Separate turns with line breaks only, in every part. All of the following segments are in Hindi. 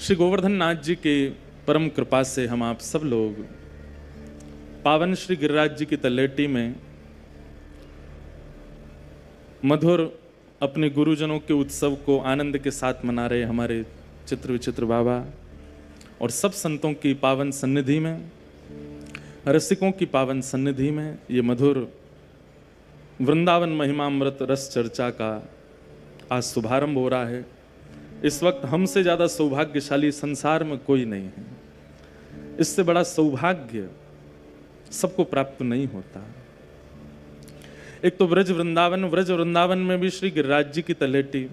श्री गोवर्धन नाथ जी के परम कृपा से हम आप सब लोग पावन श्री गिरिराज जी की तलेटी में मधुर अपने गुरुजनों के उत्सव को आनंद के साथ मना रहे हमारे चित्र विचित्र बाबा और सब संतों की पावन सन्निधि में, रसिकों की पावन सन्निधि में ये मधुर वृंदावन महिमामृत रस चर्चा का आज शुभारंभ हो रहा है। इस वक्त हमसे ज़्यादा सौभाग्यशाली संसार में कोई नहीं है। इससे बड़ा सौभाग्य सबको प्राप्त नहीं होता। एक तो व्रज वृंदावन में भी श्री गिरिराज जी की तलेटी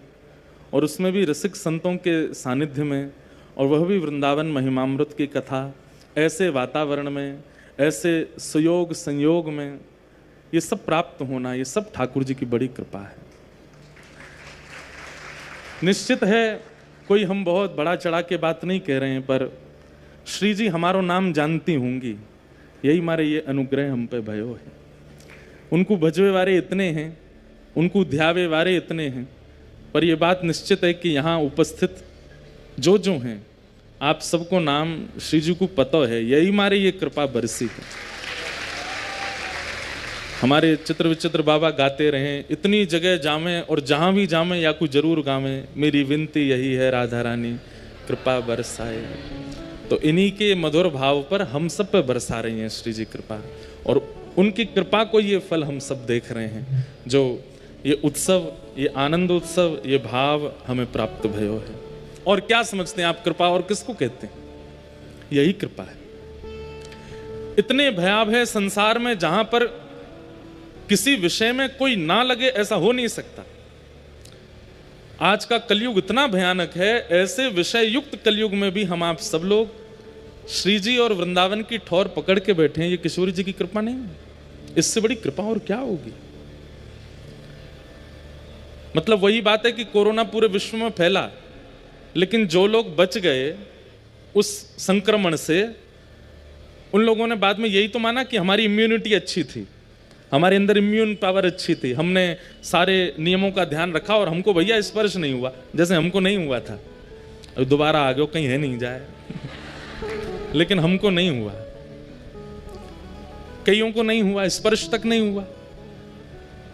और उसमें भी रसिक संतों के सानिध्य में, और वह भी वृंदावन महिमामृत की कथा, ऐसे वातावरण में, ऐसे सुयोग संयोग में ये सब प्राप्त होना, ये सब ठाकुर जी की बड़ी कृपा है। निश्चित है कोई हम बहुत बड़ा चढ़ा के बात नहीं कह रहे हैं, पर श्री जी हमारो नाम जानती होंगी, यही हमारे ये अनुग्रह हम पे भयो है। उनको भजवे वारे इतने हैं, उनको ध्यावे वारे इतने हैं, पर यह बात निश्चित है कि यहाँ उपस्थित जो हैं आप सबको नाम श्री जी को पता है, यही हमारे ये कृपा बरसी है। हमारे चित्र विचित्र बाबा गाते रहें, इतनी जगह जामें और जहाँ भी जामें या कुछ जरूर गावें, मेरी विनती यही है राधा रानी कृपा बरसाए। तो इन्हीं के मधुर भाव पर हम सब पे बरसा रही हैं श्री जी कृपा, और उनकी कृपा को ये फल हम सब देख रहे हैं, जो ये उत्सव, ये आनंद उत्सव, ये भाव हमें प्राप्त भयो है। और क्या समझते हैं आप कृपा और किसको कहते हैं? यही कृपा है। इतने भयावह है संसार में जहां पर किसी विषय में कोई ना लगे, ऐसा हो नहीं सकता। आज का कलयुग इतना भयानक है, ऐसे विषय युक्त कलयुग में भी हम आप सब लोग श्री जी और वृंदावन की ठौर पकड़ के बैठे हैं। ये किशोरी जी की कृपा नहीं है, इससे बड़ी कृपा और क्या होगी। मतलब वही बात है कि कोरोना पूरे विश्व में फैला, लेकिन जो लोग बच गए उस संक्रमण से, उन लोगों ने बाद में यही तो माना कि हमारी इम्यूनिटी अच्छी थी, हमारे अंदर इम्यून पावर अच्छी थी, हमने सारे नियमों का ध्यान रखा और हमको भैया स्पर्श नहीं हुआ, जैसे हमको नहीं हुआ था। अब दोबारा आ गए, कहीं है नहीं जाए लेकिन हमको नहीं हुआ, कईयों को नहीं हुआ, स्पर्श तक नहीं हुआ।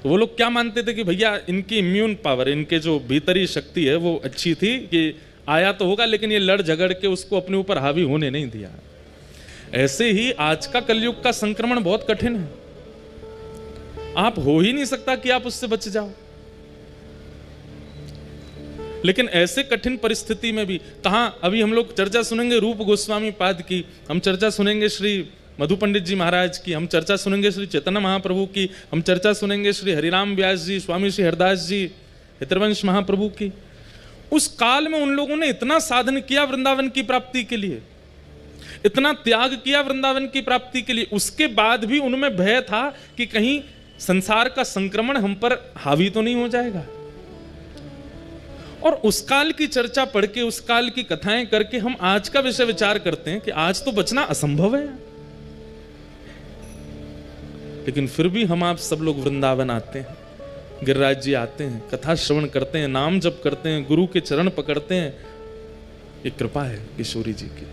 तो वो लोग क्या मानते थे कि भैया इनकी इम्यून पावर, इनके जो भीतरी शक्ति है वो अच्छी थी कि आया तो होगा, लेकिन ये लड़ झगड़ के उसको अपने ऊपर हावी होने नहीं दिया। ऐसे ही आज का कलयुग का संक्रमण बहुत कठिन है, आप हो ही नहीं सकता कि आप उससे बच जाओ। लेकिन ऐसे कठिन परिस्थिति में भी कहां, अभी हम लोग चर्चा सुनेंगे रूप गोस्वामी पाद की, हम चर्चा सुनेंगे श्री मधु पंडित जी महाराज की, हम चर्चा सुनेंगे श्री चैतन्य महाप्रभु की, हम चर्चा सुनेंगे श्री हरिराम व्यास जी, स्वामी श्री हरदास जी, हितरवंश महाप्रभु की। उस काल में उन लोगों ने इतना साधन किया वृंदावन की प्राप्ति के लिए, इतना त्याग किया वृंदावन की प्राप्ति के लिए, उसके बाद भी उनमें भय था कि कहीं संसार का संक्रमण हम पर हावी तो नहीं हो जाएगा। और उस काल की चर्चा पढ़ के, उस काल की कथाएं करके हम आज का विषय विचार करते हैं कि आज तो बचना असंभव है, लेकिन फिर भी हम आप सब लोग वृंदावन आते हैं, गिरिराज जी आते हैं, कथा श्रवण करते हैं, नाम जप करते हैं, गुरु के चरण पकड़ते हैं। ये कृपा है किशोरी जी की।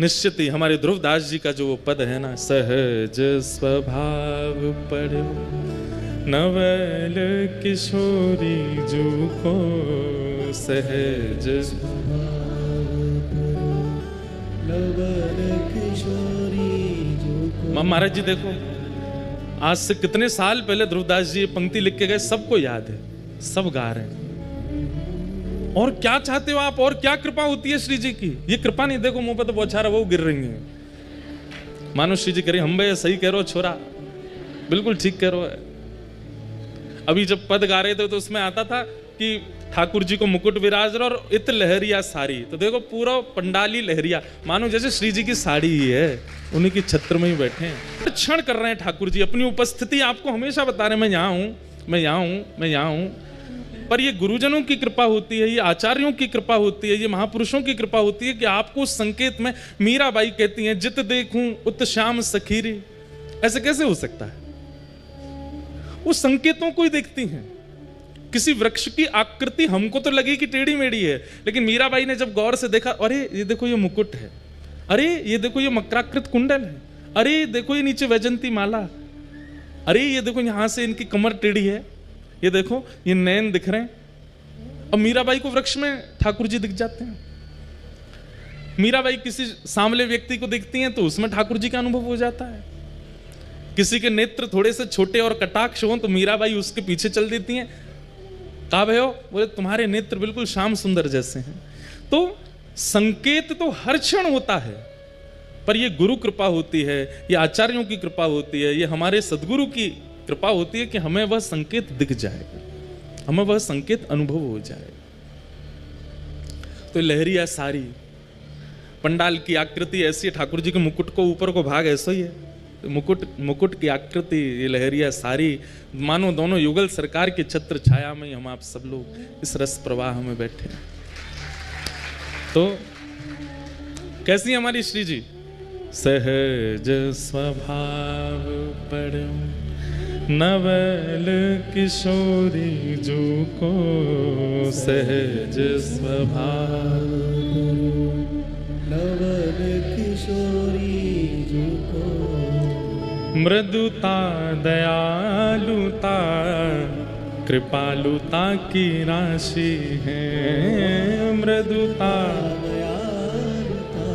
निश्चित ही हमारे ध्रुवदास जी का जो वो पद है ना, सहज स्वभाव पढ़ो नवल किशोरी जू को, सहज नवल किशोरी जू को। महाराज जी देखो, आज से कितने साल पहले ध्रुवदास जी ये पंक्ति लिख के गए, सबको याद है, सब गा रहे हैं। और क्या चाहते हो आप, और क्या कृपा होती है श्री जी की। ये कृपा नहीं, देखो मुंह पे तो बौछारा वो गिर रही है, मानो श्री जी कह रही हम भैया सही कह रहे हो छोरा, बिल्कुल ठीक कह रहे हो। अभी जब पद गा रहे थे तो उसमें आता था कि ठाकुर जी को मुकुट विराज रहा और इत लहरिया साड़ी, तो देखो पूरा पंडाली लहरिया, मानो जैसे श्री जी की साड़ी ही है, उन्हीं की छत्र में ही बैठे हैं, क्षण कर रहे हैं ठाकुर जी। अपनी उपस्थिति आपको हमेशा बता रहे हैं, मैं यहाँ हूँ, मैं यहाँ हूँ, मैं यहाँ हूँ। पर ये गुरुजनों की कृपा होती है, ये आचार्यों की कृपा होती है, ये महापुरुषों की कृपा होती है कि आपको उस संकेत में, मीराबाई कहती हैं जित देखूं उत श्याम सखीरी, ऐसे कैसे हो सकता है? वो संकेतों को ही देखती हैं। किसी वृक्ष की आकृति हमको तो लगी कि टेढ़ी मेढ़ी है, लेकिन मीराबाई ने जब गौर से देखा, अरे ये देखो ये मुकुट है, अरे ये देखो ये मकराकृत कुंडल है, अरे देखो ये नीचे वैजंती माला, अरे ये देखो यहां से इनकी कमर टेढ़ी है, ये देखो ये नैन दिख रहे हैं। अब मीराबाई को वृक्ष में ठाकुर जी दिख जाते हैं। मीराबाई किसी सांवले व्यक्ति को देखती हैं तो उसमें ठाकुर जी का अनुभव हो जाता है। किसी के नेत्र थोड़े से छोटे और कटाक्ष हो तो मीराबाई उसके पीछे चल देती हैं। कहा भैया, बोले तुम्हारे नेत्र बिल्कुल श्याम सुंदर जैसे हैं। तो संकेत तो हर क्षण होता है, पर ये गुरु कृपा होती है, ये आचार्यों की कृपा होती है, ये हमारे सदगुरु की कृपा होती है कि हमें वह संकेत दिख जाएगा, हमें वह संकेत अनुभव हो जाए। तो लहरिया सारी पंडाल की आकृति ऐसी है, ठाकुर जी के मुकुट को ऊपर को भाग ऐसा ही है, तो मुकुट की आकृति ये लहरिया सारी, मानो दोनों युगल सरकार के छत्र छाया में हम आप सब लोग इस रस प्रवाह में बैठे। तो कैसी हमारी श्री जी? सहज स्वभाव पर नवल किशोरी जो को, सहज स्वभाव नवल किशोरी जो को, मृदुता दयालुता कृपालुता की राशि है, मृदुता दयालुता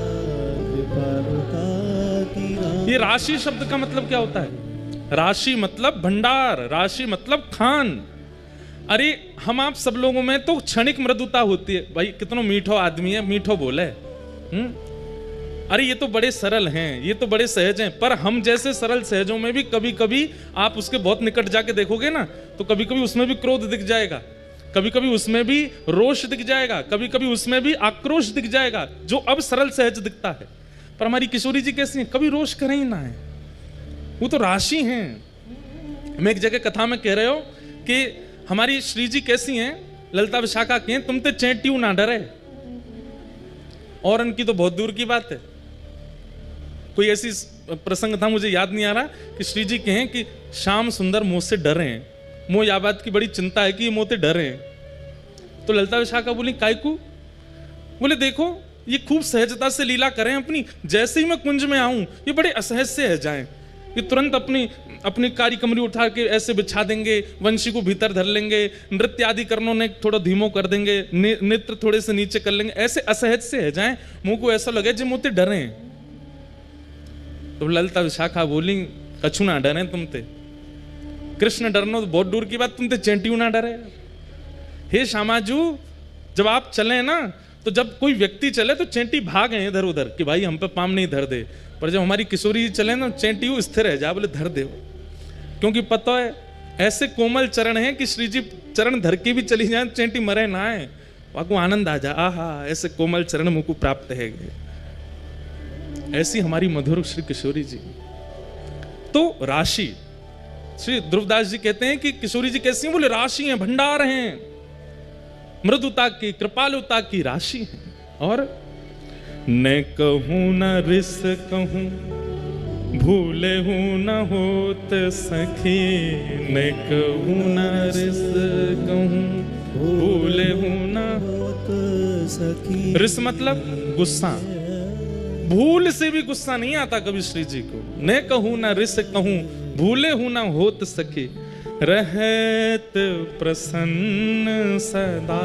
कृपालुता की राशि। ये राशि शब्द का मतलब क्या होता है? राशि मतलब भंडार, राशि मतलब खान। अरे हम आप सब लोगों में तो क्षणिक मृदुता होती है, भाई कितना मीठो आदमी है, मीठो बोले, अरे ये तो बड़े सरल हैं, ये तो बड़े सहज हैं। पर हम जैसे सरल सहजों में भी कभी कभी आप उसके बहुत निकट जाके देखोगे ना, तो कभी कभी उसमें भी क्रोध दिख जाएगा, कभी कभी उसमें भी रोष दिख जाएगा, कभी कभी उसमें भी आक्रोश दिख जाएगा, जो अब सरल सहज दिखता है। पर हमारी किशोरी जी कैसी है? कभी रोष करें ही ना है, वो तो राशि हैं। मैं एक जगह कथा में कह रहे हो कि हमारी श्री जी कैसी हैं, ललिता विशाखा की हैं, तुम तो चैंटियों ना डरे, और उनकी तो बहुत दूर की बात है। कोई ऐसी प्रसंग था, मुझे याद नहीं आ रहा, कि श्री जी कहें कि श्याम सुंदर मुझ से डरे हैं, मुझे यह बात की बड़ी चिंता है कि ये मोते डरे हैं। तो ललिता विशाखा बोली कायकू? बोले देखो ये खूब सहजता से लीला करें अपनी, जैसे ही मैं कुंज में आऊं ये बड़े असहज से है जाएं, ये तुरंत अपनी कारी कमरी उठा के ऐसे बिछा देंगे, वंशी को भीतर धर लेंगे, नृत्य आदि करनों ने थोड़ा धीमो कर देंगे, नेत्र थोड़े से नीचे कर लेंगे, ऐसे असहज से है जाएं, मुंह को ऐसा लगे जो मोते डरे। तो ललिता विशाखा बोली कछु ना डरे तुम ते, कृष्ण डरनो तो बहुत दूर की बात, तुम ते चेंटियों ना डरे। हे श्यामाजू, जब आप चले ना, तो जब कोई व्यक्ति चले तो चेंटी भागे इधर उधर कि भाई हम पे पाम नहीं धर दे, पर जब हमारी किशोरी जी चले ना, चेंटी स्थिर है जा, बोले धर दे, क्योंकि पता है ऐसे कोमल चरण हैं कि श्री जी चरण धर के भी चली जाए, चेंटी मरे ना है, वहां को आनंद आ जा, आहा ऐसे कोमल चरण मुझको प्राप्त है। ऐसी हमारी मधुर श्री किशोरी जी। तो राशि, श्री ध्रुवदास जी कहते हैं कि किशोरी जी कैसी हैं? बोले राशि हैं, भंडार हैं, मृदुता की कृपालुता की राशि है। और न कहूं न रिस कहूं, भूले हूं न होत सखी, न कहूं न रिस कहूं, भूले हूं न होत सखी। रिस मतलब गुस्सा, भूल से भी गुस्सा नहीं आता कभी श्री जी को। न कहूं न रिस कहूं, भूले हूं न होत सखी, रहत प्रसन्न सदा,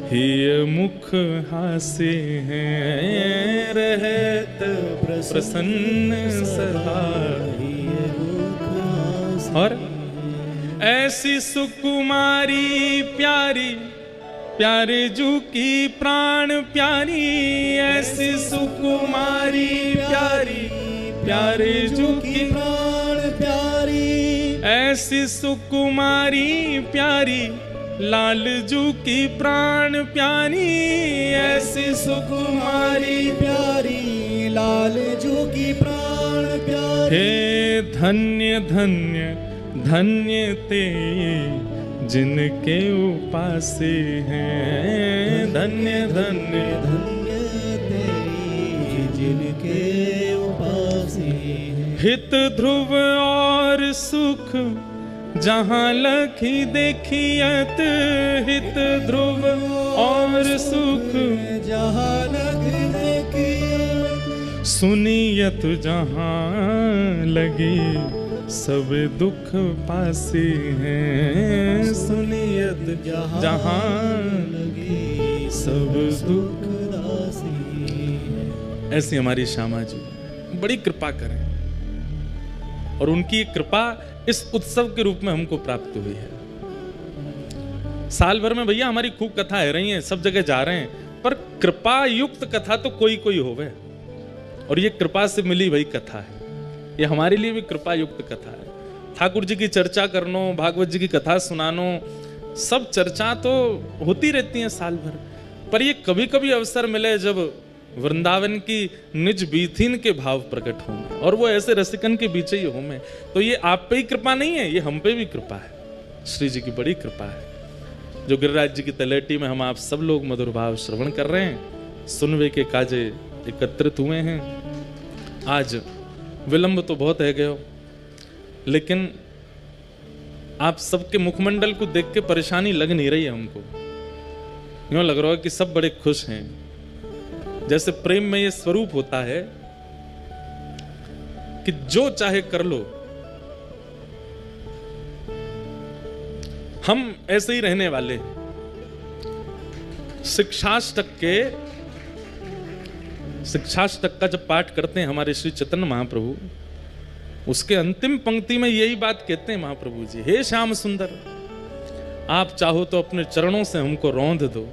ही मुख हासे हैं, रहत प्रसन्न सदा, ही मुख हासे। और ऐसी सुकुमारी प्यारी, प्यारे जू की प्राण प्यारी, ऐसी सुकुमारी प्यारी, प्यारे जू की प्राण प्यारी, ऐसी सुकुमारी प्यारी, लाल जू की प्राण प्यारी, ऐसी सुकुमारी प्यारी, लाल जू की प्राण प्यारी। हे धन्य धन्य धन्य ते जिनके उपासे हैं, धन्य धन्य धन्य ते जिनके उपासे हैं। हित ध्रुव और सुख जहाँ लखी देखियत हित ध्रुव और सुख,
जहाँ लखी देखियत
सुनियत जहाँ लगी सब दुख पासी हैं, सुनियत जहाँ
लगी
सब दुख
दासी है।
ऐसी हमारी श्यामा जी बड़ी कृपा करें, और उनकी कृपा इस उत्सव के रूप में हमको प्राप्त हुई है। साल भर में भैया हमारी खूब कथाएं रही हैं, सब जगह जा रहे हैं, पर कृपा युक्त कथा तो कोई कोई होवे, और ये कृपा से मिली वही कथा है। ये हमारे लिए भी कृपा युक्त कथा है। ठाकुर जी की चर्चा करनो, भागवत जी की कथा सुनानो, सब चर्चा तो होती रहती है साल भर, पर ये कभी कभी अवसर मिले जब वृंदावन की निज बीथिन के भाव प्रकट होंगे, और वो ऐसे रसिकन के बीच ही होंगे, तो ये आप पे ही कृपा नहीं है, ये हम पे भी कृपा है। श्री जी की बड़ी कृपा है जो गिरिराज जी की तलेटी में हम आप सब लोग मधुर भाव श्रवण कर रहे हैं, सुनवे के काजे एकत्रित हुए हैं। आज विलंब तो बहुत है गयो, लेकिन आप सबके मुखमंडल को देख के परेशानी लग नहीं रही है हमको। यूं लग रहा है कि सब बड़े खुश हैं, जैसे प्रेम में ये स्वरूप होता है कि जो चाहे कर लो, हम ऐसे ही रहने वाले। शिक्षाष्टक का जब पाठ करते हैं हमारे श्री चैतन्य महाप्रभु, उसके अंतिम पंक्ति में यही बात कहते हैं महाप्रभु जी, हे श्याम सुंदर, आप चाहो तो अपने चरणों से हमको रौंद दो,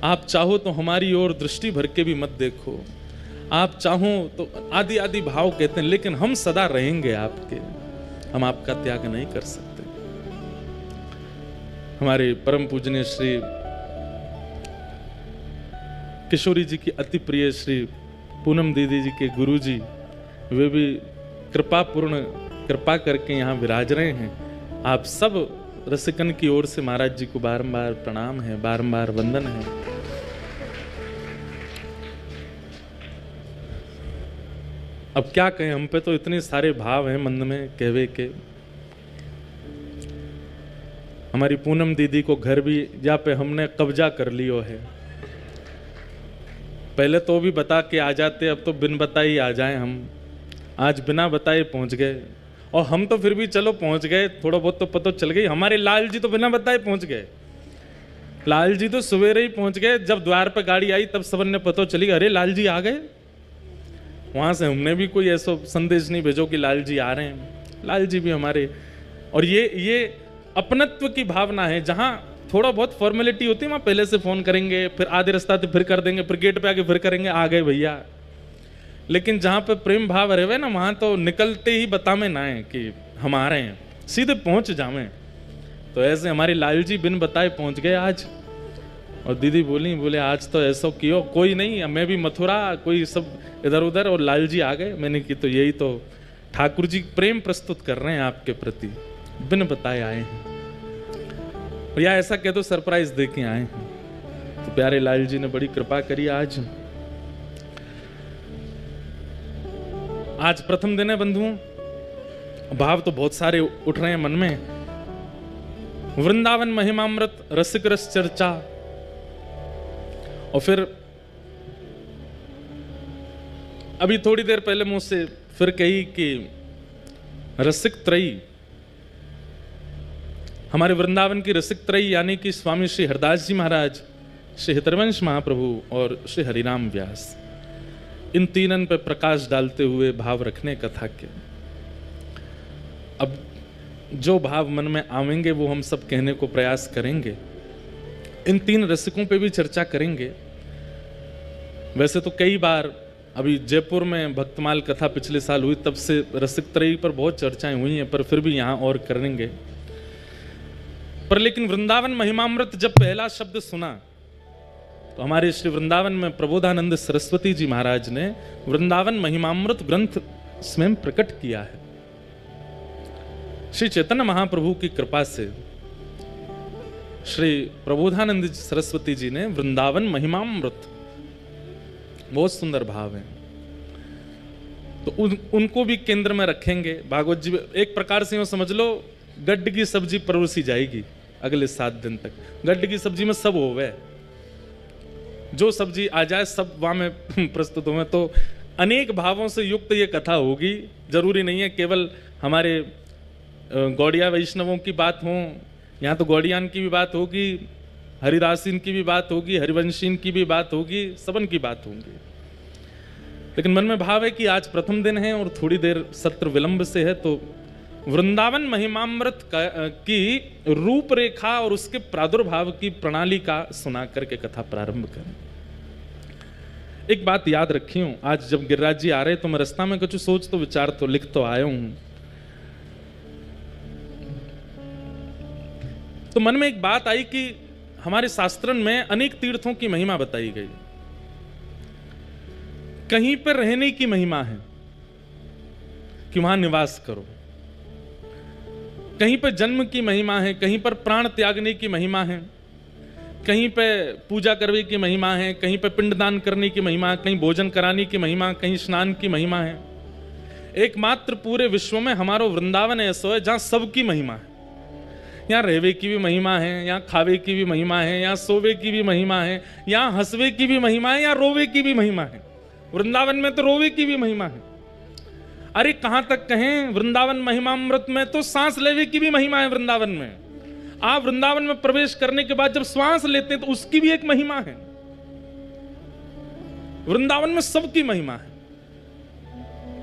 आप चाहो तो हमारी ओर दृष्टि भर के भी मत देखो, आप चाहो तो आदि आदि भाव कहते हैं, लेकिन हम सदा रहेंगे आपके, हम आपका त्याग नहीं कर सकते। हमारे परम पूजनीय श्री किशोरी जी की अति प्रिय श्री पूनम दीदी जी के गुरु जी, वे भी कृपा करके यहाँ विराज रहे हैं। आप सब रसिकन की ओर से महाराज जी को बारंबार प्रणाम है, बारंबार वंदन है। अब क्या कहें, हम पे तो इतने सारे भाव हैं मन में कहवे के। हमारी पूनम दीदी को घर भी या पे हमने कब्जा कर लियो है। पहले तो भी बता के आ जाते, अब तो बिन बताए आ जाए हम। आज बिना बताए पहुंच गए, और हम तो फिर भी चलो पहुंच गए, थोड़ा बहुत तो पता चल गई। हमारे लाल जी तो बिना बताए पहुंच गए, लाल जी तो सवेरे ही पहुंच गए। जब द्वार पर गाड़ी आई तब सबन ने पता चली, अरे लाल जी आ गए। वहां से हमने भी कोई ऐसा संदेश नहीं भेजो कि लाल जी आ रहे हैं। लाल जी भी हमारे, और ये अपनत्व की भावना है। जहां थोड़ा बहुत फॉर्मेलिटी होती है वहां पहले से फोन करेंगे, फिर आधे रास्ता फिर कर देंगे, फिर गेट पे आके फिर करेंगे, आ गए भैया। लेकिन जहां पे प्रेम भाव रहे ना, वहां तो निकलते ही बतावे ना है कि हम आ रहे हैं, सीधे पहुंच जावे। तो ऐसे हमारे लाल जी बिन बताए पहुंच गए आज। और दीदी बोले आज तो ऐसा कियो, कोई नहीं, मैं भी मथुरा, कोई सब इधर उधर, और लाल जी आ गए। मैंने की तो यही तो ठाकुर जी प्रेम प्रस्तुत कर रहे हैं आपके प्रति, बिन बताए आए हैं, या ऐसा कह दो सरप्राइज दे के आए हैं। तो प्यारे लाल जी ने बड़ी कृपा करी। आज प्रथम दिन है बंधुओं, भाव तो बहुत सारे उठ रहे हैं मन में। वृंदावन महिमामृत, रसिक रस चर्चा, और फिर अभी थोड़ी देर पहले मुझसे फिर कही कि रसिक त्रयी, हमारे वृंदावन की रसिक त्रयी यानी कि स्वामी श्री हरदास जी महाराज, श्री हितरवंश महाप्रभु और श्री हरिराम व्यास, इन तीनन पे प्रकाश डालते हुए भाव रखने कथा के। अब जो भाव मन में आवेंगे वो हम सब कहने को प्रयास करेंगे। इन तीन रसिकों पे भी चर्चा करेंगे। वैसे तो कई बार अभी जयपुर में भक्तमाल कथा पिछले साल हुई, तब से रसिक त्रयी पर बहुत चर्चाएं हुई हैं, पर फिर भी यहाँ और करेंगे। पर लेकिन वृंदावन महिमामृत जब पहला शब्द सुना तो हमारे श्री वृंदावन में प्रबोधानंद सरस्वती जी महाराज ने वृंदावन महिमामृत ग्रंथ स्वयं प्रकट किया है। श्री चैतन्य महाप्रभु की कृपा से श्री प्रबोधानंद सरस्वती जी ने वृंदावन महिमामृत, बहुत सुंदर भाव है, तो उनको भी केंद्र में रखेंगे। भागवत जी एक प्रकार से यूं समझ लो गड्ढ की सब्जी परोसी जाएगी अगले 7 दिन तक। गड्ढ की सब्जी में सब होवे, जो सब्जी आ जाए सब वहां में प्रस्तुत हुए। तो अनेक भावों से युक्त ये कथा होगी। जरूरी नहीं है केवल हमारे गौड़िया वैष्णवों की बात हो, यहाँ तो गौड़ियान की भी बात होगी, हरिदासीन की भी बात होगी, हरिवंशीन की भी बात होगी, सबन की बात होगी। लेकिन मन में भाव है कि आज प्रथम दिन है और थोड़ी देर सत्र विलंब से है, तो वृंदावन महिमामृत की रूपरेखा और उसके प्रादुर्भाव की प्रणाली का सुना करके कथा प्रारंभ करें। एक बात याद रखी हूं, आज जब गिरिराज जी आ रहे तो मैं रास्ता में कुछ सोच तो विचार तो लिख तो आया हूं, तो मन में एक बात आई कि हमारे शास्त्रन में अनेक तीर्थों की महिमा बताई गई। कहीं पर रहने की महिमा है कि वहां निवास करो, कहीं पर जन्म की महिमा है, कहीं पर प्राण त्यागने की महिमा है, कहीं पे पूजा करने की महिमा है, कहीं पे पिंडदान करने की महिमा है, कहीं भोजन कराने की महिमा, कहीं स्नान की महिमा है। एकमात्र पूरे विश्व में हमारा वृंदावन ऐसा है जहां सबकी महिमा है। यहाँ रहवे की भी महिमा है, यहाँ खावे की भी महिमा है, यहाँ सोवे की भी महिमा है, यहाँ हंसवे की भी महिमा है, यहाँ रोवे की भी महिमा है। वृंदावन में तो रोवे की भी महिमा है। अरे कहां तक कहें, वृंदावन महिमामृत में तो सांस लेवे की भी महिमा है। वृंदावन में आप वृंदावन में प्रवेश करने के बाद जब श्वास लेते हैं तो उसकी भी एक महिमा है। वृंदावन में सबकी महिमा है।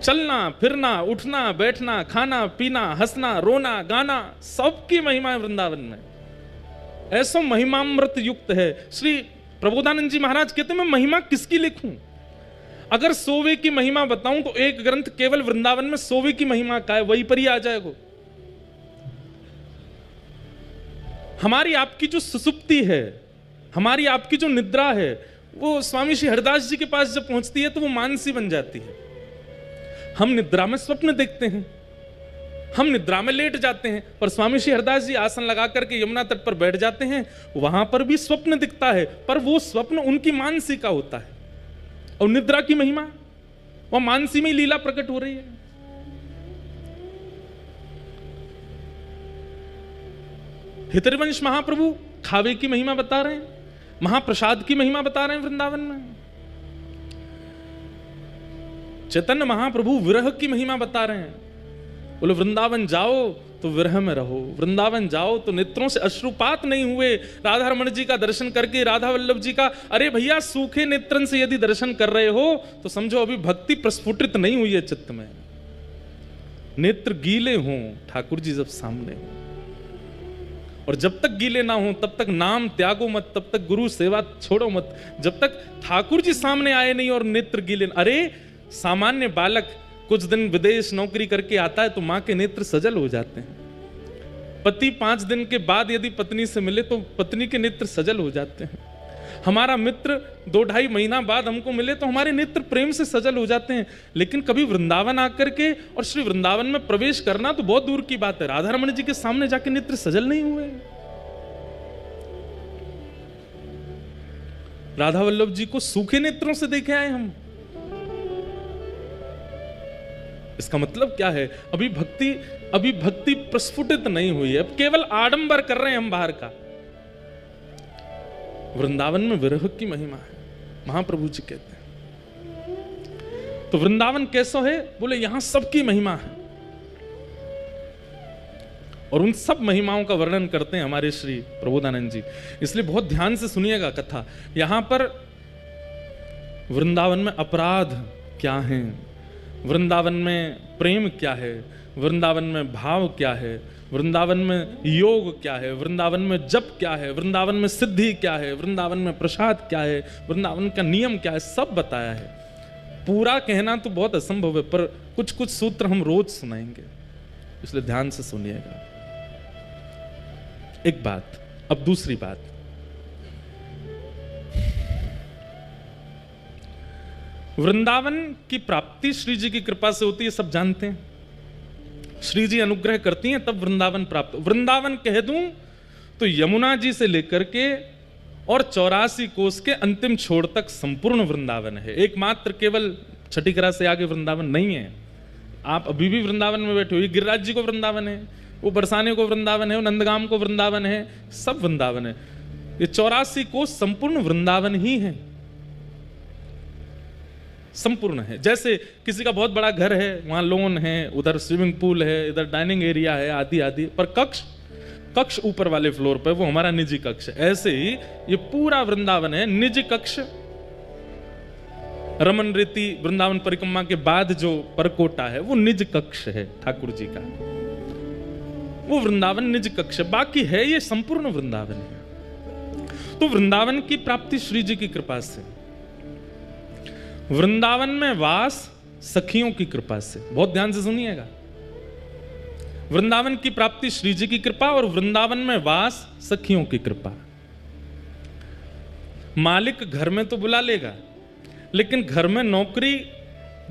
चलना फिरना, उठना बैठना, खाना पीना, हंसना रोना गाना, सबकी महिमा है वृंदावन में। ऐसा महिमामृत युक्त है। श्री प्रबोधानंद जी महाराज कहते हैं मैं महिमा किसकी लिखूं? अगर सोवे की महिमा बताऊं तो एक ग्रंथ केवल वृंदावन में सोवे की महिमा का है, वहीं पर ही आ जाएगा। हमारी आपकी जो सुसुप्ति है, हमारी आपकी जो निद्रा है, वो स्वामी श्री हरिदास जी के पास जब पहुंचती है तो वो मानसी बन जाती है। हम निद्रा में स्वप्न देखते हैं, हम निद्रा में लेट जाते हैं, पर स्वामी श्री हरिदास जी आसन लगा करके यमुना तट पर बैठ जाते हैं, वहां पर भी स्वप्न दिखता है, पर वो स्वप्न उनकी मानसी का होता है। और निद्रा की महिमा वह मानसी में लीला प्रकट हो रही है। हितरिवंश महाप्रभु खावे की महिमा बता रहे हैं, महाप्रसाद की महिमा बता रहे हैं वृंदावन में। चैतन्य महाप्रभु विरह की महिमा बता रहे हैं। बोले वृंदावन जाओ तो विरह में रहो, वृंदावन जाओ तो नेत्रों से अश्रुपात नहीं हुए। राधा रमण जी का दर्शन करके, राधा वल्लभ जी का, अरे भैया सूखे नेत्रन से यदि दर्शन कर रहे हो तो समझो अभी भक्ति प्रस्फुटित नहीं हुई है चित्त में। नेत्र गीले हों ठाकुर जी जब सामने हो, और जब तक गीले ना हो तब तक नाम त्यागो मत, तब तक गुरु सेवा छोड़ो मत, जब तक ठाकुर जी सामने आए नहीं और नेत्र गीले। अरे सामान्य बालक कुछ दिन विदेश नौकरी करके आता है तो मां के नेत्र सजल हो जाते हैं। पति 5 दिन के बाद यदि पत्नी से मिले तो पत्नी के नेत्र सजल हो जाते हैं। हमारा मित्र 2-2.5 महीना बाद हमको मिले तो हमारे नेत्र प्रेम से सजल हो जाते हैं। लेकिन कभी वृंदावन आकर के और श्री वृंदावन में प्रवेश करना तो बहुत दूर की बात है। राधा रमण जी के सामने जाके नेत्र सजल नहीं हुए। राधा वल्लभ जी को सूखे नेत्रों से देखे आए हम। इसका मतलब क्या है? अभी भक्ति प्रस्फुटित नहीं हुई है, अब केवल आडंबर कर रहे हैं हम बाहर का। वृंदावन में विरह की महिमा है, महाप्रभु जी कहते हैं। तो वृंदावन कैसा है? बोले यहां सबकी महिमा है, और उन सब महिमाओं का वर्णन करते हैं हमारे श्री प्रबोधानंद जी। इसलिए बहुत ध्यान से सुनिएगा कथा। यहां पर वृंदावन में अपराध क्या है, वृंदावन में प्रेम क्या है, वृंदावन में भाव क्या है, वृंदावन में योग क्या है, वृंदावन में जप क्या है, वृंदावन में सिद्धि क्या है, वृंदावन में प्रसाद क्या है, वृंदावन का नियम क्या है, सब बताया है। पूरा कहना तो बहुत असंभव है, पर कुछ कुछ सूत्र हम रोज सुनाएंगे, इसलिए ध्यान से सुनिएगा। एक बात, अब दूसरी बात। वृंदावन की प्राप्ति श्री जी की कृपा से होती है, सब जानते हैं। श्री जी अनुग्रह करती हैं तब वृंदावन प्राप्त। वृंदावन कह दूं तो यमुना जी से लेकर के और 84 कोस के अंतिम छोर तक संपूर्ण वृंदावन है। एकमात्र केवल छठीकरा से आगे वृंदावन नहीं है। आप अभी भी वृंदावन में बैठे हो, गिरिराज जी को वृंदावन है, वो बरसाने को वृंदावन है, वो नंदगाम को वृंदावन है, सब वृंदावन है। ये 84 को संपूर्ण वृंदावन ही है, संपूर्ण है। जैसे किसी का बहुत बड़ा घर है, वहां लॉन है, उधर स्विमिंग पूल है, इधर डाइनिंग एरिया है, आदि आदि, पर कक्ष ऊपर वाले फ्लोर पे, वो हमारा निजी कक्ष है। ऐसे ही ये पूरा वृंदावन है निजी कक्ष। रमन रीति वृंदावन परिक्रमा के बाद जो परकोटा है वो निज कक्ष है ठाकुर जी का, वो वृंदावन निज कक्ष। बाकी है ये संपूर्ण वृंदावन है। तो वृंदावन की प्राप्ति श्री जी की कृपा से, वृंदावन में वास सखियों की कृपा से। बहुत ध्यान से सुनिएगा, वृंदावन की प्राप्ति श्री जी की कृपा और वृंदावन में वास सखियों की कृपा। मालिक घर में तो बुला लेगा, लेकिन घर में नौकरी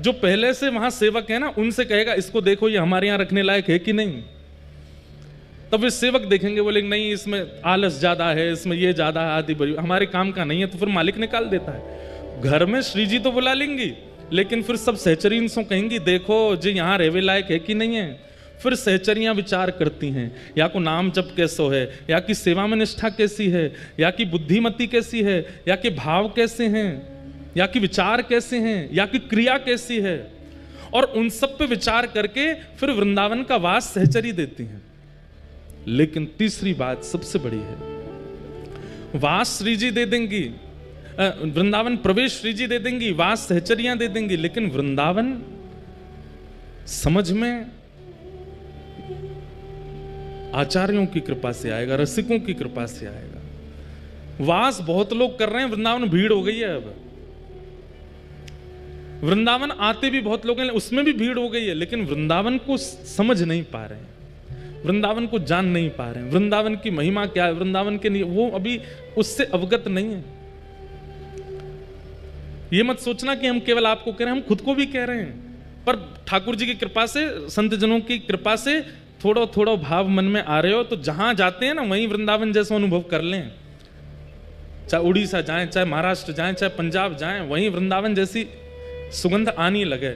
जो पहले से वहां सेवक है ना, उनसे कहेगा इसको देखो ये हमारे यहां रखने लायक है कि नहीं। तब वे सेवक देखेंगे, बोलेंगे नहीं इसमें आलस ज्यादा है, इसमें ये ज्यादा है, आदि बड़ी हमारे काम का नहीं है, तो फिर मालिक निकाल देता है। घर में श्री जी तो बुला लेंगी, लेकिन फिर सब सहचरीन सो कहेंगी देखो जी यहाँ रहने लायक है कि नहीं है। फिर सहचरियां विचार करती हैं, या को नाम जप कैसो है, या की सेवा में निष्ठा कैसी है, या की बुद्धिमती कैसी है, या के भाव कैसे हैं, या की विचार कैसे हैं, या की क्रिया कैसी है, और उन सब पे विचार करके फिर वृंदावन का वास सहचरी देती हैं। लेकिन तीसरी बात सबसे बड़ी है, वास श्री जी दे देंगी, वृंदावन प्रवेश श्री जी दे देंगी, वास सहचरियां दे देंगी, लेकिन वृंदावन समझ में आचार्यों की कृपा से आएगा, रसिकों की कृपा से आएगा। वास बहुत लोग कर रहे हैं, वृंदावन भीड़ हो गई है। अब वृंदावन आते भी बहुत लोग हैं, उसमें भी भीड़ हो गई है, लेकिन वृंदावन को समझ नहीं पा रहे हैं, वृंदावन को जान नहीं पा रहे हैं, वृंदावन की महिमा क्या है, वृंदावन के वो अभी उससे अवगत नहीं है। ये मत सोचना कि हम केवल आपको कह रहे हैं, हम खुद को भी कह रहे हैं, पर ठाकुर जी की कृपा से, संत जनों की कृपा से थोड़ा थोड़ा भाव मन में आ रहे हो, तो जहां जाते हैं ना वहीं वृंदावन जैसा अनुभव कर लें। चाहे उड़ीसा जाएं, चाहे महाराष्ट्र जाएं, चाहे पंजाब जाएं, वहीं वृंदावन जैसी सुगंध आनी लगे।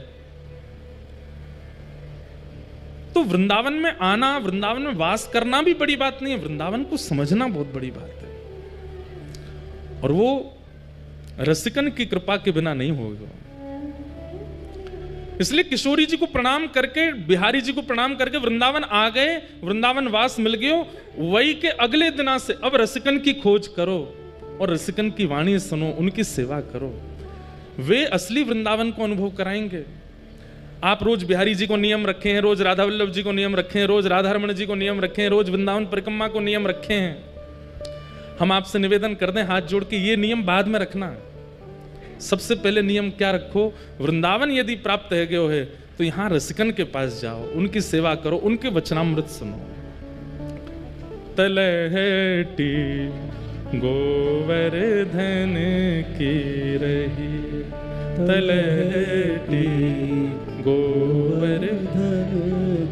तो वृंदावन में आना, वृंदावन में वास करना भी बड़ी बात नहीं है, वृंदावन को समझना बहुत बड़ी बात है, और वो रसिकन की कृपा के बिना नहीं होगा। इसलिए किशोरी जी को प्रणाम करके, बिहारी जी को प्रणाम करके वृंदावन आ गए, वृंदावन वास मिल गयो। वही के अगले दिना से अब रसिकन की खोज करो और रसिकन की वाणी सुनो, उनकी सेवा करो, वे असली वृंदावन को अनुभव कराएंगे। आप रोज बिहारी जी को नियम रखे हैं, रोज राधा वल्लभ जी को नियम रखे हैं, रोज राधा रमण जी को नियम रखे हैं, रोज वृंदावन परिक्रमा को नियम रखे हैं। हम आपसे निवेदन कर दें हाथ जोड़ के, ये नियम बाद में रखना। सबसे पहले नियम क्या रखो, वृंदावन यदि प्राप्त है गयो है तो यहां रसिकन के पास जाओ, उनकी सेवा करो, उनके वचनामृत सुनो। तलहटी गोवर्धन की रही, तलहटी गोवर्धन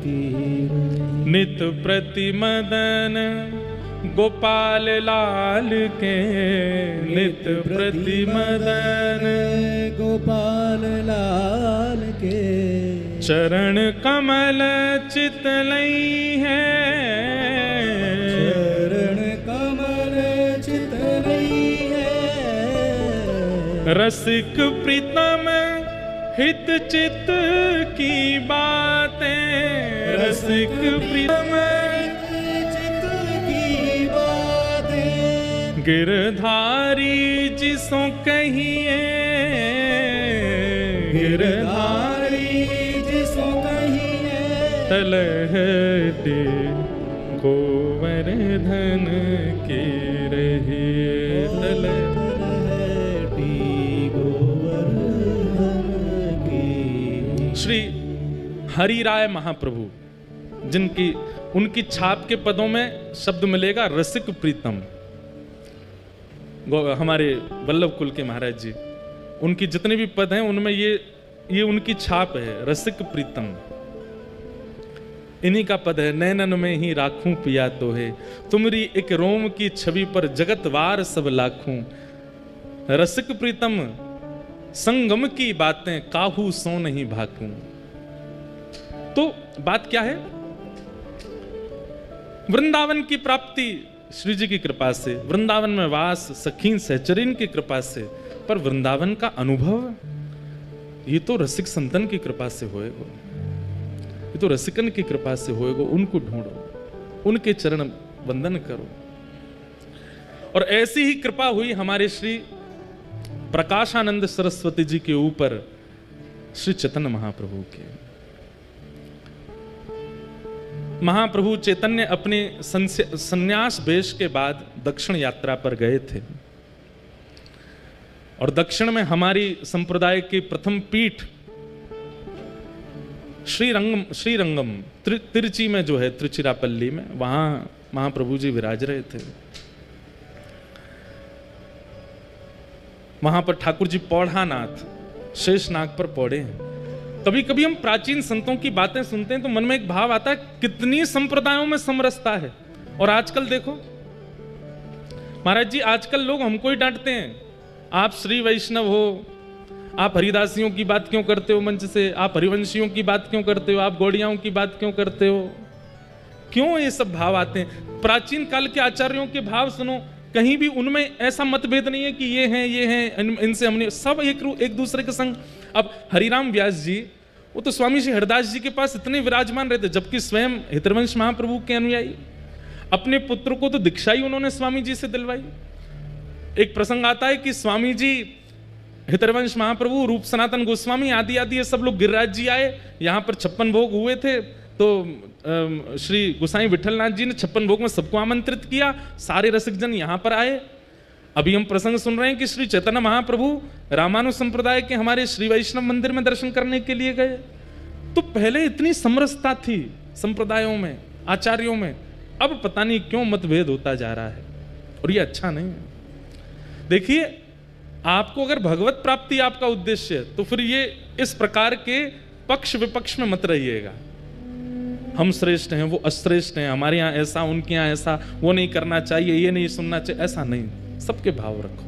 की रही, नित प्रति मदन गोपाल लाल के, नित प्रति मदन
गोपाल लाल के,
चरण कमल चितलई है,
चरण कमल चितलई है,
रसिक प्रीतम हित चित की बातें, रसिक प्रीतम गिरधारी जिसो कहिए,
गिरधारी जिसो कहिए,
तलहटी गोवर्धन की रही,
तलहटी गोवर्धन की।
श्री हरि राय महाप्रभु, जिनकी उनकी छाप के पदों में शब्द मिलेगा रसिक प्रीतम। हमारे वल्लभ कुल के महाराज जी, उनकी जितने भी पद हैं उनमें ये उनकी छाप है, रसिक प्रीतम। इन्हीं का पद है, नैनन में ही राखूं पिया तो है, तुमरी एक रोम की छवि पर जगत वार सब लाखूं, रसिक प्रीतम संगम की बातें काहू सो नहीं भाकूं। तो बात क्या है, वृंदावन की प्राप्ति श्री जी की कृपा से, वृंदावन में वास सखीन सहचरीन की कृपा से, पर वृंदावन का अनुभव ये तो रसिक संतन की कृपा से होएगा, ये तो रसिकन की कृपा से होएगा। उनको ढूंढो, उनके चरण वंदन करो। और ऐसी ही कृपा हुई हमारे श्री प्रकाशानंद सरस्वती जी के ऊपर श्री चैतन्य महाप्रभु के। महाप्रभु चैतन्य अपने संन्यास वेश के बाद दक्षिण यात्रा पर गए थे और दक्षिण में हमारी संप्रदाय की प्रथम पीठ श्रीरंगम तिरुचि में जो है, तिरुचिरापल्ली में, वहां महाप्रभु जी विराज रहे थे। वहां पर ठाकुर जी पौढ़ानाथ शेषनाग पर पौड़े हैं। कभी कभी हम प्राचीन संतों की बातें सुनते हैं तो मन में एक भाव आता है, कितनी संप्रदायों में समरसता है। और आजकल देखो महाराज जी, आजकल लोग हमको ही डांटते हैं, आप श्री वैष्णव हो, आप हरिदासियों की बात क्यों करते हो मंच से, आप हरिवंशियों की बात क्यों करते हो, आप गौड़ियाओं की बात क्यों करते हो। क्यों ये सब भाव आते हैं? प्राचीन काल के आचार्यों के भाव सुनो, कहीं भी उनमें ऐसा मतभेद नहीं है कि ये हैं इनसे हमने, सब एक दूसरे के संग। अब हरिराम व्यास जी, वो तो स्वामी श्री हरदास जी के पास इतने विराजमान रहते, जबकि स्वयं हितरवंश महाप्रभु के अनुयायी। अपने पुत्र को तो दीक्षा ही उन्होंने स्वामी जी से दिलवाई। एक प्रसंग आता है कि स्वामी जी, हितरवंश महाप्रभु, रूप सनातन गोस्वामी आदि आदि ये सब लोग, गिरिराज जी आए, यहाँ पर 56 भोग हुए थे, तो श्री गोसाई विठलनाथ जी ने 56 भोग में सबको आमंत्रित किया, सारे रसिक जन यहाँ पर आए। अभी हम प्रसंग सुन रहे हैं कि श्री चैतन्य महाप्रभु रामानु संप्रदाय के हमारे श्री वैष्णव मंदिर में दर्शन करने के लिए गए। तो पहले इतनी समरसता थी संप्रदायों में, आचार्यों में, अब पता नहीं क्यों मतभेद होता जा रहा है, और ये अच्छा नहीं है। देखिए, आपको अगर भगवत प्राप्ति आपका उद्देश्य है तो फिर ये इस प्रकार के पक्ष विपक्ष में मत रहिएगा, हम श्रेष्ठ हैं, वो अश्रेष्ठ हैं, हमारे यहाँ ऐसा, उनके यहाँ ऐसा, वो नहीं करना चाहिए, ये नहीं सुनना चाहिए, ऐसा नहीं। सबके भाव रखो।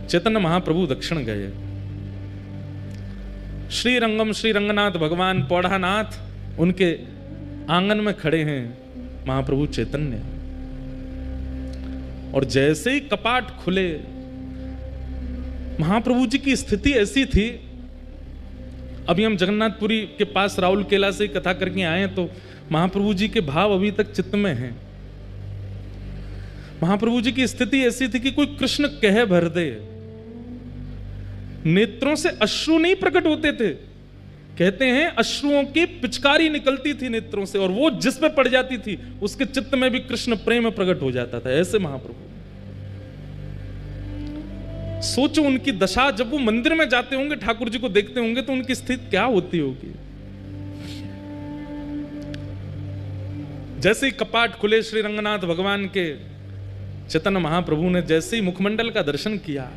चैतन्य महाप्रभु दक्षिण गए, श्रीरंगम श्री रंगनाथ भगवान पौढ़ानाथ उनके आंगन में खड़े हैं महाप्रभु चैतन्य। और जैसे ही कपाट खुले, महाप्रभु जी की स्थिति ऐसी थी, अभी हम जगन्नाथपुरी के पास राहुल केला से कथा करके आए, तो महाप्रभु जी के भाव अभी तक चित्त में हैं। महाप्रभु जी की स्थिति ऐसी थी कि कोई कृष्ण कह भर दे, नेत्रों से अश्रु नहीं प्रकट होते थे, कहते हैं अश्रुओं की पिचकारी निकलती थी नेत्रों से, और वो जिस पे पड़ जाती थी उसके चित्त में भी कृष्ण प्रेम प्रकट हो जाता था। ऐसे महाप्रभु, सोचो उनकी दशा, जब वो मंदिर में जाते होंगे, ठाकुर जी को देखते होंगे, तो उनकी स्थिति क्या होती होगी। जैसे ही कपाट खुले श्री रंगनाथ भगवान के, चैतन्य महाप्रभु ने जैसे ही मुखमंडल का दर्शन किया,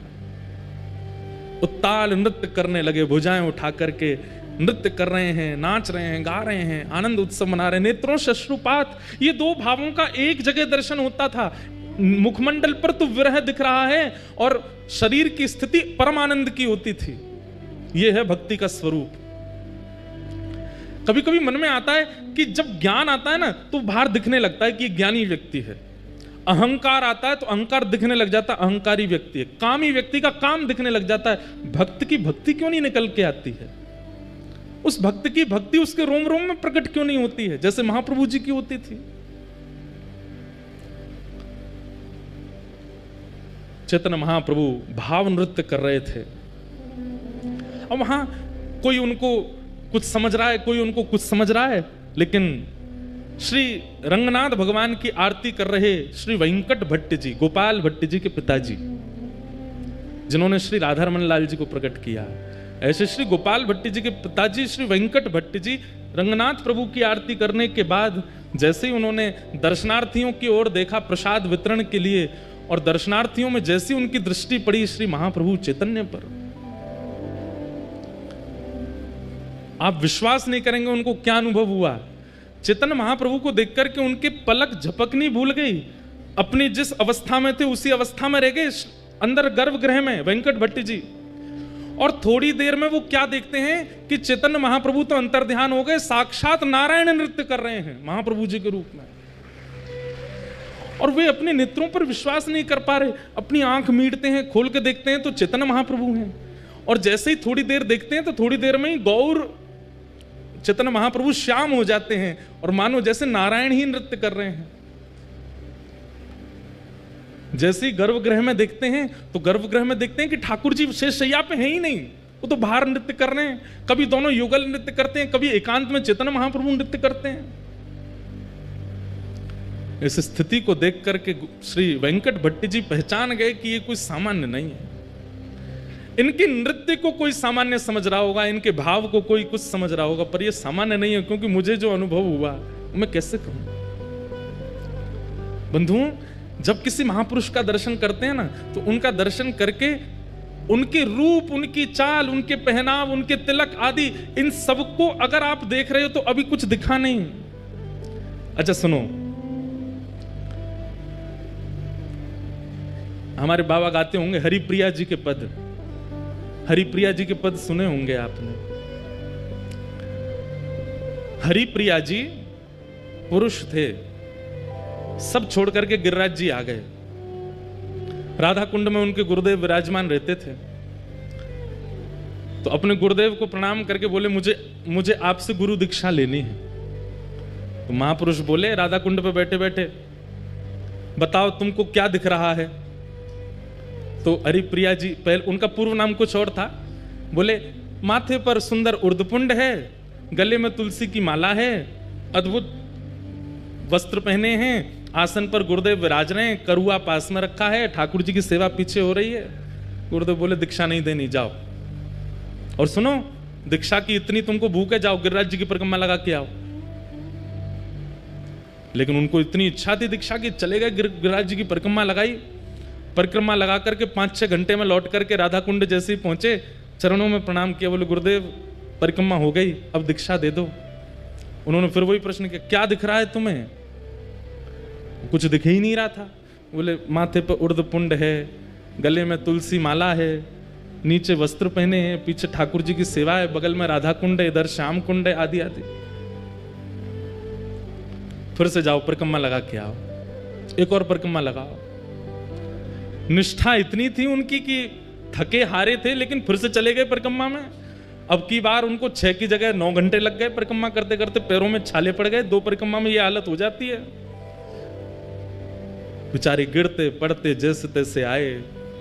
उत्ताल नृत्य करने लगे, भुजाएं उठा करके नृत्य कर रहे हैं, नाच रहे हैं, गा रहे हैं, आनंद उत्सव मना रहे हैं, नेत्रों से अश्रुपात। ये दो भावों का एक जगह दर्शन होता था। मुखमंडल पर तो विरह दिख रहा है और शरीर की स्थिति परम आनंद की होती थी। यह है भक्ति का स्वरूप। कभी कभी मन में आता है कि जब ज्ञान आता है ना, तो बाहर दिखने लगता है कि ये ज्ञानी व्यक्ति है। अहंकार आता है तो अहंकार दिखने लग जाता है, अहंकारी व्यक्ति है। कामी व्यक्ति का काम दिखने लग जाता है। भक्त की भक्ति क्यों नहीं निकल के आती है? उस भक्त की भक्ति उसके रोम रोम में प्रकट क्यों नहीं होती है, जैसे महाप्रभु जी की होती थी? चैतन्य महाप्रभु भाव नृत्य कर रहे थे। अब वहां कोई उनको कुछ समझ रहा है, कोई उनको कुछ समझ रहा है, लेकिन श्री रंगनाथ भगवान की आरती कर रहे श्री वेंकट भट्ट जी, गोपाल भट्ट जी के पिताजी, जिन्होंने श्री राधारमण लाल जी को प्रकट किया, ऐसे श्री गोपाल भट्ट जी के पिताजी श्री वेंकट भट्ट जी रंगनाथ प्रभु की आरती करने के बाद जैसे ही उन्होंने दर्शनार्थियों की ओर देखा प्रसाद वितरण के लिए, और दर्शनार्थियों में जैसी उनकी दृष्टि पड़ी श्री महाप्रभु चैतन्य पर, आप विश्वास नहीं करेंगे उनको क्या अनुभव हुआ। चैतन्य महाप्रभु को देख करके उनके पलक झपकनी भूल गई। अपनी जिस अवस्था में थे उसी अवस्था में रह गए, अंदर गर्भगृह में वेंकट भट्ट जी। और थोड़ी देर में वो क्या देखते हैं कि चैतन्य महाप्रभु तो अंतर्ध्यान हो गए, साक्षात नारायण नृत्य कर रहे हैं महाप्रभु जी के रूप में, और वे अपने नेत्रों पर विश्वास नहीं कर पा रहे। अपनी आंख मीटते हैं, खोल के देखते हैं तो चैतन्य महाप्रभु हैं। और जैसे ही थोड़ी देर देखते हैं तो थोड़ी देर में ही गौर चैतन्य महाप्रभु श्याम हो जाते हैं और मानो जैसे नारायण ही नृत्य कर रहे हैं। जैसे ही गर्भगृह में देखते हैं तो गर्भगृह में देखते हैं कि ठाकुर जी शेष शैया पे है ही नहीं, वो तो बाहर नृत्य कर रहे हैं। कभी दोनों युगल नृत्य करते हैं, कभी एकांत में चैतन्य महाप्रभु नृत्य करते हैं। इस स्थिति को देख करके श्री वेंकट भट्टी जी पहचान गए कि ये कोई सामान्य नहीं है। इनके नृत्य को कोई सामान्य समझ रहा होगा, इनके भाव को कोई कुछ समझ रहा होगा, पर ये सामान्य नहीं है, क्योंकि मुझे जो अनुभव हुआ मैं कैसे कहूं। बंधुओं, जब किसी महापुरुष का दर्शन करते हैं ना, तो उनका दर्शन करके उनके रूप, उनकी चाल, उनके पहनाव, उनके तिलक आदि, इन सबको अगर आप देख रहे हो तो अभी कुछ दिखा नहीं। अच्छा सुनो, हमारे बाबा गाते होंगे हरिप्रिया जी के पद, हरिप्रिया जी के पद सुने होंगे आपने। हरिप्रिया जी पुरुष थे, सब छोड़ करके गिरिराज जी आ गए। राधा कुंड में उनके गुरुदेव विराजमान रहते थे, तो अपने गुरुदेव को प्रणाम करके बोले मुझे आपसे गुरु दीक्षा लेनी है। तो महापुरुष बोले राधा कुंड पे बैठे बैठे, बताओ तुमको क्या दिख रहा है। तो हरिप्रिया जी, पहले उनका पूर्व नाम कुछ और था, बोले माथे पर सुंदर उर्दपुंड है, गले में तुलसी की माला है, अद्भुत वस्त्र पहने हैं, आसन पर गुरुदेव विराज रहे हैं, करुआ पास में रखा है, ठाकुर जी की सेवा पीछे हो रही है। गुरुदेव बोले दीक्षा नहीं देनी, जाओ। और सुनो, दीक्षा की इतनी तुमको भूख है, जाओ गिरिराज जी की परिक्रमा लगा के आओ। लेकिन उनको इतनी इच्छा थी दीक्षा की, चले गए गिरिराज जी की परिक्रमा लगाई। परिक्रमा लगा करके 5-6 घंटे में लौट करके राधा कुंड जैसे ही पहुंचे, चरणों में प्रणाम किया, बोले गुरुदेव परिक्रमा हो गई, अब दीक्षा दे दो। उन्होंने फिर वही प्रश्न किया, क्या दिख रहा है तुम्हें? कुछ दिख ही नहीं रहा था। बोले माथे पर उर्द पुंड है, गले में तुलसी माला है, नीचे वस्त्र पहने हैं, पीछे ठाकुर जी की सेवा है, बगल में राधा कुंड है, इधर श्याम कुंड है, आदि आदि। फिर से जाओ परिक्रमा लगा के आओ, एक और परिक्रमा लगाओ। निष्ठा इतनी थी उनकी कि थके हारे थे, लेकिन फिर से चले गए परिक्रमा में। अब की बार उनको 6 की जगह 9 घंटे लग गए परिक्रमा करते करते, पैरों में छाले पड़ गए। 2 परिक्रमा में ये हालत हो जाती है। बेचारे गिरते पड़ते जैसे तैसे आए,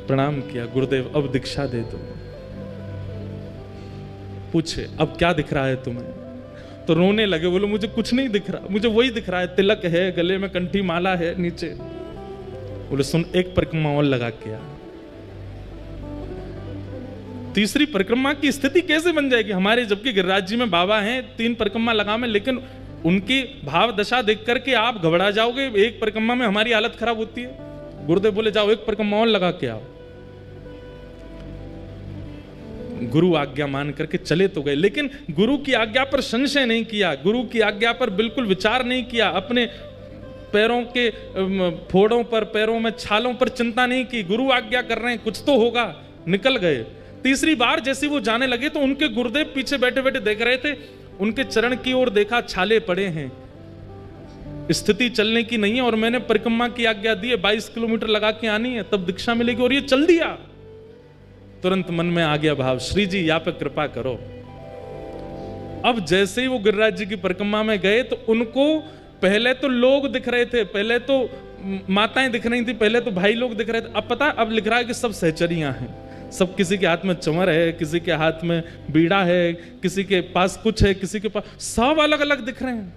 प्रणाम किया, गुरुदेव अब दीक्षा दे दो। पूछे अब क्या दिख रहा है तुम्हें? तो रोने लगे, बोले मुझे कुछ नहीं दिख रहा, मुझे वही दिख रहा है, तिलक है, गले में कंठी माला है नीचे। बोले सुन, एक परिक्रमा और लगा के आ। तीसरी परिक्रमा की स्थिति कैसे बन जाएगी हमारे, जबकि गिरिराज जी में बाबा हैं, 3 परिक्रमा लगा में, लेकिन उनकी भाव दशा देख करके आप घबरा जाओगे। एक परिक्रमा में हमारी हालत खराब होती है। गुरुदेव बोले जाओ एक परिक्रमा और लगा के आओ। गुरु आज्ञा मान करके चले तो गए, लेकिन गुरु की आज्ञा पर संशय नहीं किया, गुरु की आज्ञा पर बिल्कुल विचार नहीं किया, अपने पैरों के फोड़ों पर, पैरों में छालों पर चिंता नहीं की। गुरु आज्ञा कर रहे हैं, कुछ तो होगा, निकल गए। तीसरी बार जैसे वो जाने लगे तो उनके गुरुदेव पीछे बैठे बैठे देख रहे थे, उनके चरण की ओर देखा, छाले पड़े हैं, स्थिति चलने की नहीं है, और मैंने परिक्रमा की आज्ञा दी है, 22 किलोमीटर लगा के आनी है, तब दीक्षा मिलेगी, और ये चल दिया। तुरंत मन में आ गया भाव, श्री जी यहाँ पे कृपा करो। अब जैसे ही वो गिरिराज जी की परिक्रमा में गए तो उनको पहले तो लोग दिख रहे थे, पहले तो माताएं दिख रही थी, पहले तो भाई लोग दिख रहे थे। अब पता, अब लिख रहा है कि सब सहचरियां हैं, सब किसी के हाथ में चंवर है, किसी के हाथ में बीड़ा है, किसी के पास कुछ है, किसी के पास, सब अलग अलग दिख रहे हैं।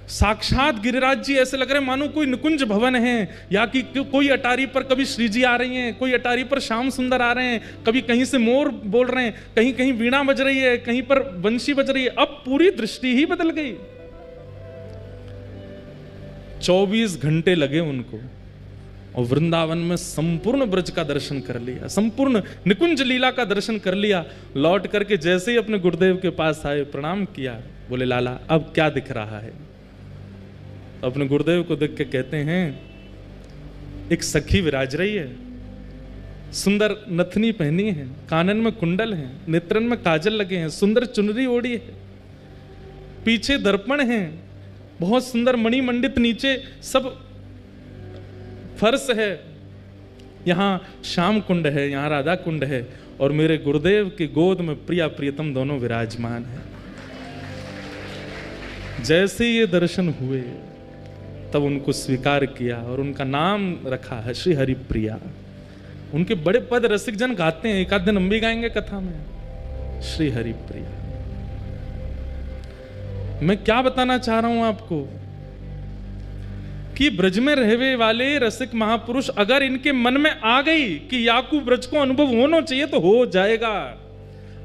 साक्षात गिरिराज जी ऐसे लग रहे हैं मानो कोई निकुंज भवन है, या कि कोई अटारी पर कभी श्री जी आ रही हैं, कोई अटारी पर श्याम सुंदर आ रहे हैं, कभी कहीं से मोर बोल रहे हैं, कहीं कहीं वीणा बज रही है, कहीं पर बंशी बज रही है। अब पूरी दृष्टि ही बदल गई। 24 घंटे लगे उनको, और वृंदावन में संपूर्ण ब्रज का दर्शन कर लिया, संपूर्ण निकुंज लीला का दर्शन कर लिया। लौट करके जैसे ही अपने गुरुदेव के पास आए, प्रणाम किया, बोले लाला अब क्या दिख रहा है? अपने गुरुदेव को देख के कहते हैं, एक सखी विराज रही है, सुंदर नथनी पहनी है, कानन में कुंडल है, नेत्रन में काजल लगे हैं, सुंदर चुनरी ओढ़ी है, पीछे दर्पण है, बहुत सुंदर मणिमंडित नीचे सब फर्श है, यहाँ श्याम कुंड है, यहाँ राधा कुंड है, और मेरे गुरुदेव की गोद में प्रिया प्रियतम दोनों विराजमान है। जैसे ये दर्शन हुए तब उनको स्वीकार किया और उनका नाम रखा है श्री हरि प्रिया। उनके बड़े पद रसिक जन गाते हैं, एक आध दिन हम भी गाएंगे कथा में, श्री हरि प्रिया। मैं क्या बताना चाह रहा हूं आपको कि ब्रज में रहने वाले रसिक महापुरुष अगर इनके मन में आ गई कि याकू ब्रज को अनुभव होना चाहिए तो हो जाएगा।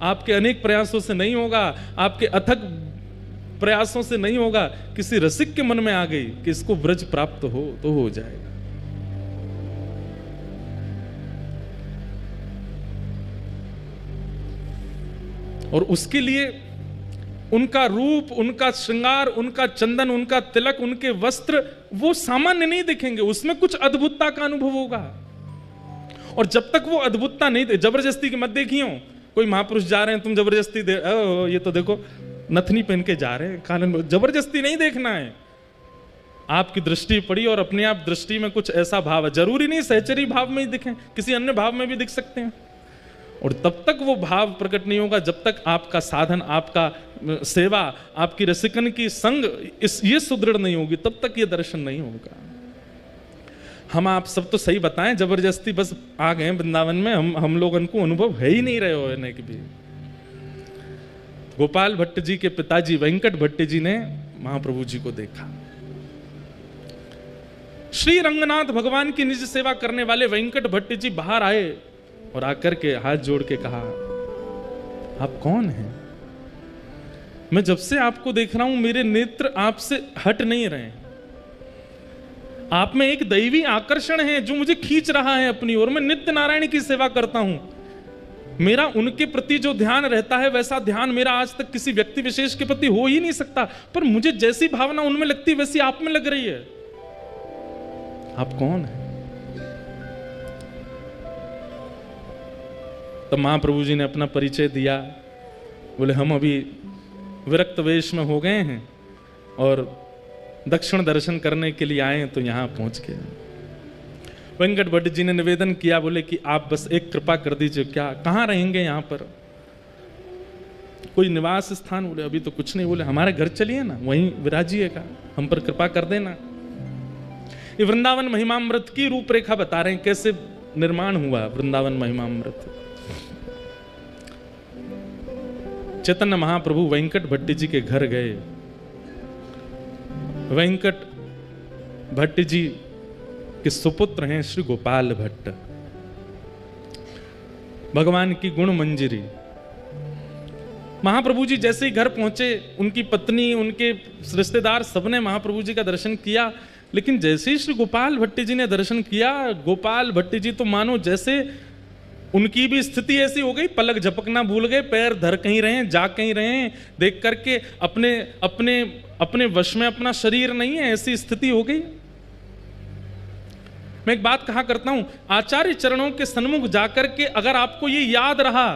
आपके अनेक प्रयासों से नहीं होगा, आपके अथक प्रयासों से नहीं होगा, किसी रसिक के मन में आ गई कि इसको ब्रज प्राप्त हो तो हो जाएगा। और उसके लिए उनका रूप, उनका श्रृंगार, उनका चंदन, उनका तिलक, उनके वस्त्र वो सामान्य नहीं दिखेंगे, उसमें कुछ अद्भुतता का अनुभव होगा। और जब तक वो अद्भुतता नहीं, जबरदस्ती की मत देखियो, कोई महापुरुष जा रहे हैं तुम जबरदस्ती ये तो देखो नथनी पहन के जा रहे हैं, कानन, जबरदस्ती नहीं देखना है। आपकी दृष्टि पड़ी और अपने आप दृष्टि में कुछ ऐसा भाव है, जरूरी नहीं सहचरी भाव में ही दिखें, किसी अन्य भाव में भी दिख सकते हैं। और तब तक वो भाव प्रकट नहीं होगा जब तक आपका साधन, आपका सेवा, आपकी रसिकन की संग ये सुदृढ़ नहीं होगी, तब तक ये दर्शन नहीं होगा। हम आप सब तो सही बताएं, जबरदस्ती बस आ गए वृंदावन में, हम लोगों को अनुभव है ही नहीं रहे हो कि भी। गोपाल भट्ट जी के पिताजी वेंकट भट्ट जी ने महाप्रभु जी को देखा। श्री रंगनाथ भगवान की निज सेवा करने वाले वेंकट भट्ट जी बाहर आए और आकर के हाथ जोड़ के कहा, आप कौन हैं? मैं जब से आपको देख रहा हूं मेरे नेत्र आपसे हट नहीं रहे। आप में एक दैवी आकर्षण है जो मुझे खींच रहा है अपनी ओर। मैं नित्य नारायण की सेवा करता हूं, मेरा उनके प्रति जो ध्यान रहता है वैसा ध्यान मेरा आज तक किसी व्यक्ति विशेष के प्रति हो ही नहीं सकता, पर मुझे जैसी भावना उनमें लगती वैसी आप में लग रही है। आप कौन है? तो महाप्रभु जी ने अपना परिचय दिया। बोले हम अभी विरक्त वेश में हो गए हैं और दक्षिण दर्शन करने के लिए आए तो यहां पहुंच गए। वेंकट भट्ट जी ने निवेदन किया, बोले कि आप बस एक कृपा कर दीजिए, क्या कहाँ रहेंगे यहाँ पर? कोई निवास स्थान? बोले अभी तो कुछ नहीं। बोले हमारे घर चलिए ना, वहीं विराजिएगा, हम पर कृपा कर देना। ये वृंदावन महिमामृत की रूपरेखा बता रहे हैं, कैसे निर्माण हुआ वृंदावन महिमामृत। चैतन्य महाप्रभु वेंकट भट्ट जी के घर गए। वेंकट भट्ट जी के सुपुत्र हैं श्री गोपाल भट्ट, भगवान की गुण मंजरी। महाप्रभु जी जैसे ही घर पहुंचे, उनकी पत्नी, उनके रिश्तेदार सबने महाप्रभु जी का दर्शन किया। लेकिन जैसे ही श्री गोपाल भट्ट जी ने दर्शन किया, गोपाल भट्ट जी तो मानो जैसे उनकी भी स्थिति ऐसी हो गई, पलक झपकना भूल गए, पैर धर कहीं रहे, जा कहीं रहे, देख करके अपने अपने अपने वश में अपना शरीर नहीं है, ऐसी स्थिति हो गई। मैं एक बात कहा करता हूं, आचार्य चरणों के सन्मुख जाकर के अगर आपको ये याद रहा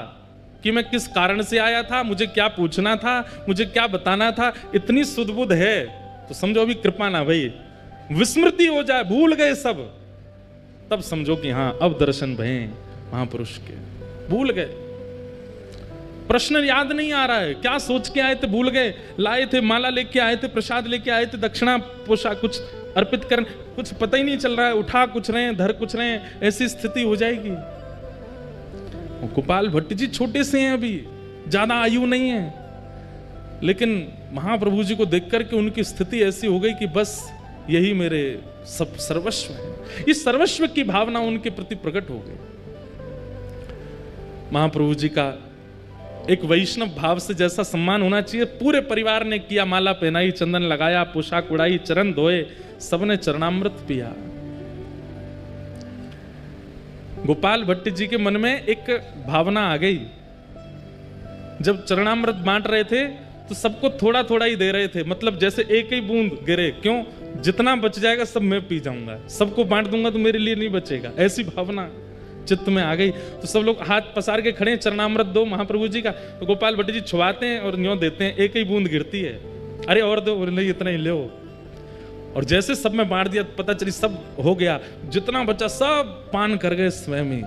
कि मैं किस कारण से आया था, मुझे क्या पूछना था, मुझे क्या बताना था, इतनी सुदबुद है तो समझो अभी कृपा ना भाई, विस्मृति हो जाए, भूल गए सब, तब समझो कि हाँ अब दर्शन भये महापुरुष के। भूल गए, प्रश्न याद नहीं आ रहा है, क्या सोच के आए थे भूल गए, लाए थे माला लेके आए थे, प्रसाद लेके आए थे, दक्षिणा पोषा कुछ अर्पित करने, कुछ पता ही नहीं चल रहा है, उठा कुछ रहे हैं, धर कुछ रहे हैं, ऐसी स्थिति हो जाएगी। गोपाल भट्ट जी छोटे से हैं, अभी ज्यादा आयु नहीं है, लेकिन महाप्रभु जी को देख करके उनकी स्थिति ऐसी हो गई कि बस यही मेरे सब सर्वस्व है। इस सर्वस्व की भावना उनके प्रति प्रकट हो गई। महाप्रभु जी का एक वैष्णव भाव से जैसा सम्मान होना चाहिए, पूरे परिवार ने किया, माला पहनाई, चंदन लगाया, पोशाक उड़ाई, चरण धोए, सबने चरणामृत पिया। गोपाल भट्ट जी के मन में एक भावना आ गई, जब चरणामृत बांट रहे थे तो सबको थोड़ा थोड़ा ही दे रहे थे, मतलब जैसे एक ही बूंद गिरे, क्यों, जितना बच जाएगा सब मैं पी जाऊंगा, सबको बांट दूंगा तो मेरे लिए नहीं बचेगा, ऐसी भावना चित्त में आ गई। तो सब लोग हाथ पसार के खड़े हैं, चरणामृत दो महाप्रभु जी का। तो गोपाल भट्ट जी छुआते हैं और न्यों देते हैं, एक ही बूंद गिरती है। अरे और दो, नहीं इतना ही लो। और जैसे सब में बांट दिया, पता चली सब हो गया, जितना बच्चा सब पान कर गए स्वयं ही।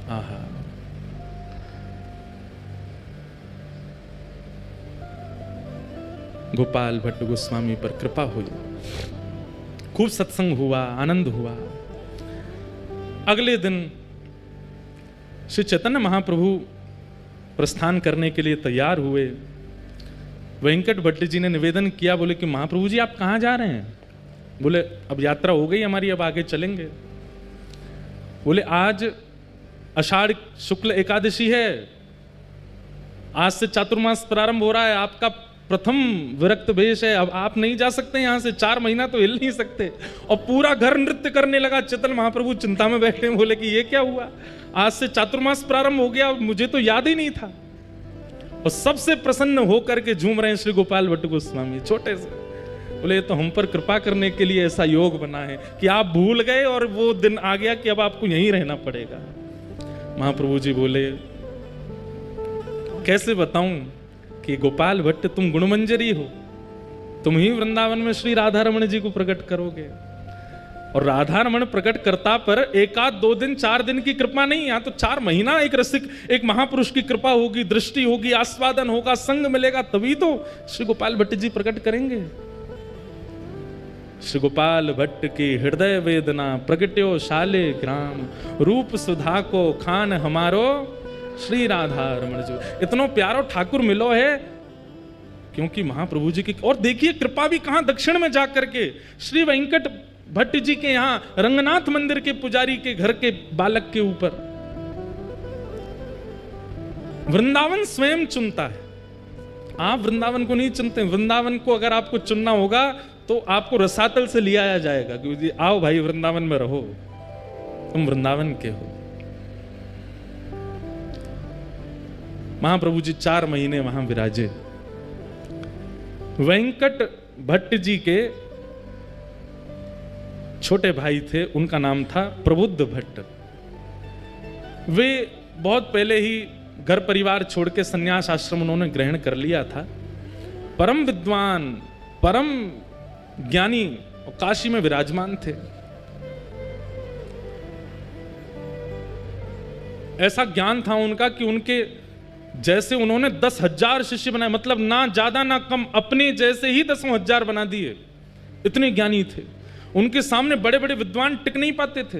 आहा, गोपाल भट्ट गोस्वामी पर कृपा हुई, खूब सत्संग हुआ, आनंद हुआ। अगले दिन श्री चैतन्य महाप्रभु प्रस्थान करने के लिए तैयार हुए। वेंकट भट्ट जी ने निवेदन किया, बोले कि महाप्रभु जी आप कहाँ जा रहे हैं? बोले अब यात्रा हो गई हमारी, अब आगे चलेंगे। बोले आज आषाढ़ शुक्ल एकादशी है, आज से चातुर्मास प्रारंभ हो रहा है, आपका प्रथम विरक्त वेश है, अब आप नहीं जा सकते यहाँ से, 4 महीना तो हिल नहीं सकते। और पूरा घर नृत्य करने लगा। चैतन्य महाप्रभु चिंता में बैठे, बोले कि ये क्या हुआ, आज से चातुर्मास प्रारंभ हो गया, मुझे तो याद ही नहीं था। और सबसे प्रसन्न होकर के झूम रहे हैं श्री गोपाल भट्ट गोस्वामी, छोटे से। बोले तो हम पर कृपा करने के लिए ऐसा योग बना है कि आप भूल गए और वो दिन आ गया कि अब आपको यहीं रहना पड़ेगा। महाप्रभु जी बोले कैसे बताऊं कि गोपाल भट्ट तुम गुणमंजरी हो, तुम ही वृंदावन में श्री राधा रमण जी को प्रकट करोगे। और राधा रमण प्रकट करता पर 1 2 दिन 4 दिन की कृपा नहीं, यहाँ तो 4 महीना एक रसिक, एक महापुरुष की कृपा होगी, दृष्टि होगी, आस्वादन होगा, संग मिलेगा, तभी तो श्री गोपाल भट्ट जी प्रकट करेंगे। श्री गोपाल भट्ट की हृदय वेदना प्रगट्यो शाले ग्राम, रूप सुधा को खान हमारो श्री राधा रमण जी। इतना प्यारो ठाकुर मिलो है, क्योंकि महाप्रभु जी की। और देखिए कृपा भी कहां, दक्षिण में जाकर के श्री वेंकट भट्ट जी के यहां रंगनाथ मंदिर के पुजारी के घर के बालक के ऊपर वृंदावन स्वयं चुनता है। आप वृंदावन को नहीं चुनते। वृंदावन को अगर आपको चुनना होगा तो आपको रसातल से ले आया जाएगा, क्योंकि आओ भाई वृंदावन में रहो, तुम वृंदावन के हो। महाप्रभु जी 4 महीने वहां विराजे। वेंकट भट्ट जी के छोटे भाई थे, उनका नाम था प्रबुद्ध भट्ट। वे बहुत पहले ही घर परिवार छोड़ के संन्यास आश्रम उन्होंने ग्रहण कर लिया था। परम विद्वान, परम ज्ञानी और काशी में विराजमान थे। ऐसा ज्ञान था उनका कि उनके जैसे उन्होंने 10,000 शिष्य बनाए, मतलब ना ज्यादा ना कम, अपने जैसे ही 10,000 बना दिए। इतने ज्ञानी थे, उनके सामने बड़े बड़े विद्वान टिक नहीं पाते थे।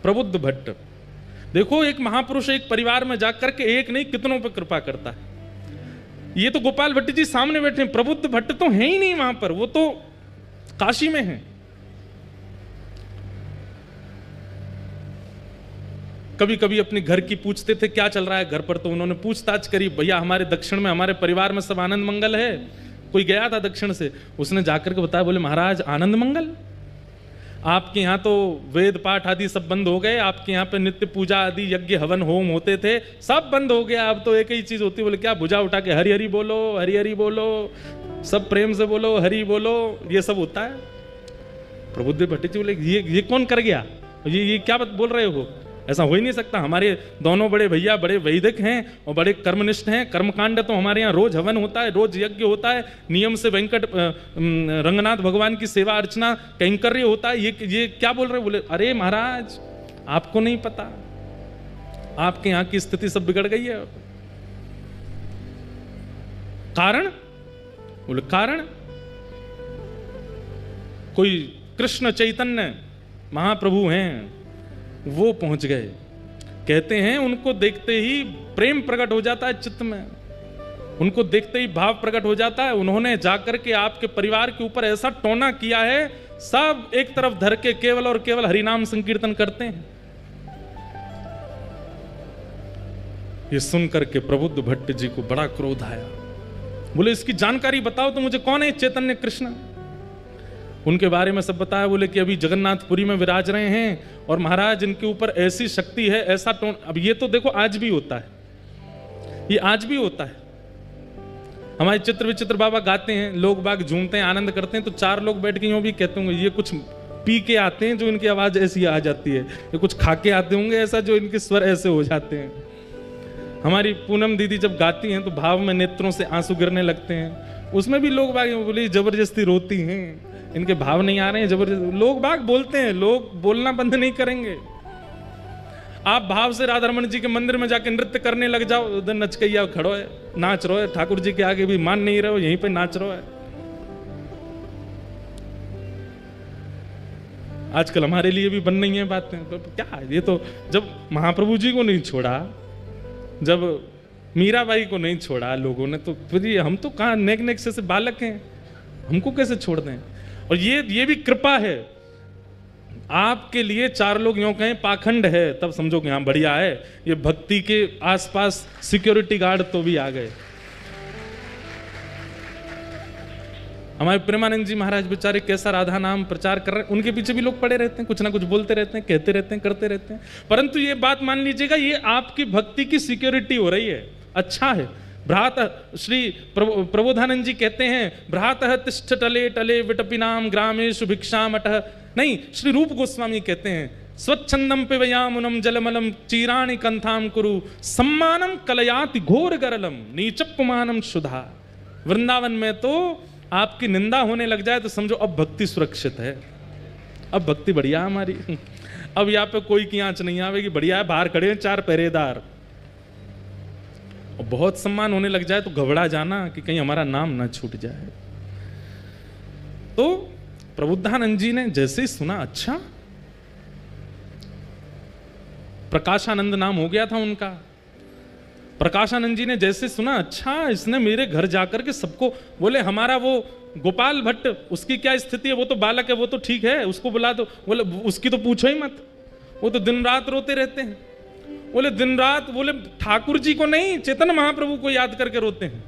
प्रबुद्ध भट्ट देखो, एक महापुरुष एक परिवार में जाकर के एक नहीं कितनों पर कृपा करता है। ये तो गोपाल भट्ट जी सामने बैठे हैं, प्रबुद्ध भट्ट तो है ही नहीं वहां पर, वो तो काशी में है। कभी कभी अपने घर की पूछते थे क्या चल रहा है घर पर, तो उन्होंने पूछताछ करी, भैया हमारे दक्षिण में हमारे परिवार में सब आनंद मंगल है। कोई गया था दक्षिण से, उसने जाकर के बताया, बोले महाराज आनंद मंगल, आपके यहाँ तो वेद पाठ आदि सब बंद हो गए, आपके यहाँ पे नित्य पूजा आदि यज्ञ हवन होम होते थे, सब बंद हो गया, अब तो एक ही चीज होती है। बोले क्या? भुजा उठा के हरि हरि बोलो, हरि हरि बोलो, सब प्रेम से बोलो, हरि बोलो, ये सब होता है। प्रबुद्ध भट्ट जी बोले ये कौन कर गया, ये क्या बोल रहे हो, ऐसा हो ही नहीं सकता। हमारे दोनों बड़े भैया बड़े वैदिक हैं और बड़े कर्मनिष्ठ हैं, कर्मकांड तो हमारे यहाँ रोज हवन होता है, रोज यज्ञ होता है, नियम से वेंकट रंगनाथ भगवान की सेवा अर्चना कैंकर्य होता है, ये क्या बोल रहे? बोले अरे महाराज आपको नहीं पता, आपके यहाँ की स्थिति सब बिगड़ गई है। कारण? बोले कारण कोई कृष्ण चैतन्य महाप्रभु हैं, वो पहुंच गए। कहते हैं उनको देखते ही प्रेम प्रकट हो जाता है चित्त में, उनको देखते ही भाव प्रकट हो जाता है। उन्होंने जाकर के आपके परिवार के ऊपर ऐसा टोना किया है, सब एक तरफ धर के केवल और केवल हरिनाम संकीर्तन करते हैं। ये सुनकर के प्रबुद्ध भट्ट जी को बड़ा क्रोध आया। बोले इसकी जानकारी बताओ तो मुझे, कौन है चैतन्य कृष्ण? उनके बारे में सब बताया। बोले कि अभी जगन्नाथपुरी में विराज रहे हैं और महाराज इनके ऊपर ऐसी शक्ति है, ऐसा टोन। अब ये तो देखो आज भी होता है, ये आज भी होता है। हमारे चित्र विचित्र बाबा गाते हैं, लोग बाग झूमते हैं, आनंद करते हैं, तो 4 लोग बैठ के यूं भी कहते होंगे ये कुछ पी के आते हैं जो इनकी आवाज ऐसी आ जाती है, ये कुछ खा के आते होंगे ऐसा जो इनके स्वर ऐसे हो जाते हैं। हमारी पूनम दीदी जब गाती हैं तो भाव में नेत्रों से आंसू गिरने लगते हैं, उसमें भी लोग बाग बोले जबरदस्ती रोती हैं, इनके भाव नहीं आ रहे हैं, जबरदस्ती लोग बाग बोलते हैं, लोग बोलना बंद नहीं करेंगे। आप भाव से राधा रमन जी के मंदिर में जाके नृत्य करने लग जाओ, उधर नचकैया खड़ो है, नाच रहो है, ठाकुर जी के आगे भी मान नहीं रहे हो, यहीं पे नाच रहो है। आजकल हमारे लिए भी बन नहीं है बातें, तो क्या ये तो जब महाप्रभु जी को नहीं छोड़ा, जब मीराबाई को नहीं छोड़ा लोगों ने, तो फिर ये हम तो कहाँ नेक नेक से बालक हैं, हमको कैसे छोड़ दें। और ये भी कृपा है आपके लिए। चार लोग यूं कहें पाखंड है तब समझो कि हाँ बढ़िया है, ये भक्ति के आसपास सिक्योरिटी गार्ड तो भी आ गए। हमारे प्रेमानंद जी महाराज बेचारे कैसा राधा नाम प्रचार कर रहे हैं, उनके पीछे भी लोग पड़े रहते हैं, कुछ ना कुछ बोलते रहते हैं, कहते रहते हैं, करते रहते हैं। परंतु ये बात मान लीजिएगा, ये आपकी भक्ति की सिक्योरिटी हो रही है, अच्छा है। भ्रात श्री प्रबोधानंद जी कहते हैं भ्रातः तिष्ठ टले टले विटपिनाम ग्रामेषु भिक्षामटः। नहीं, श्री रूप गोस्वामी कहते हैं स्वच्छंदम पिबयामुनम जलमलम चीराणि कंथाम कुरु सम्मानम कलयाति घोर गरलम नीचपुमानम सुधा। वृंदावन में तो आपकी निंदा होने लग जाए तो समझो अब भक्ति सुरक्षित है, अब भक्ति बढ़िया हमारी, अब यहाँ पे कोई की आंच नहीं आवेगी, बढ़िया है। बाहर खड़े हैं चार पहरेदार, और बहुत सम्मान होने लग जाए तो घबरा जाना कि कहीं हमारा नाम ना छूट जाए। तो प्रबुद्धानंद जी ने जैसे ही सुना, अच्छा प्रकाशानंद नाम हो गया था उनका, प्रकाशानंद जी ने जैसे सुना, अच्छा इसने मेरे घर जाकर के सबको, बोले हमारा वो गोपाल भट्ट उसकी क्या स्थिति है, वो तो बालक है, वो तो ठीक है, उसको बुला दो। बोले उसकी तो पूछो ही मत, वो तो दिन रात रोते रहते हैं। बोले दिन रात, बोले ठाकुर जी को नहीं, चैतन्य महाप्रभु को याद करके रोते हैं।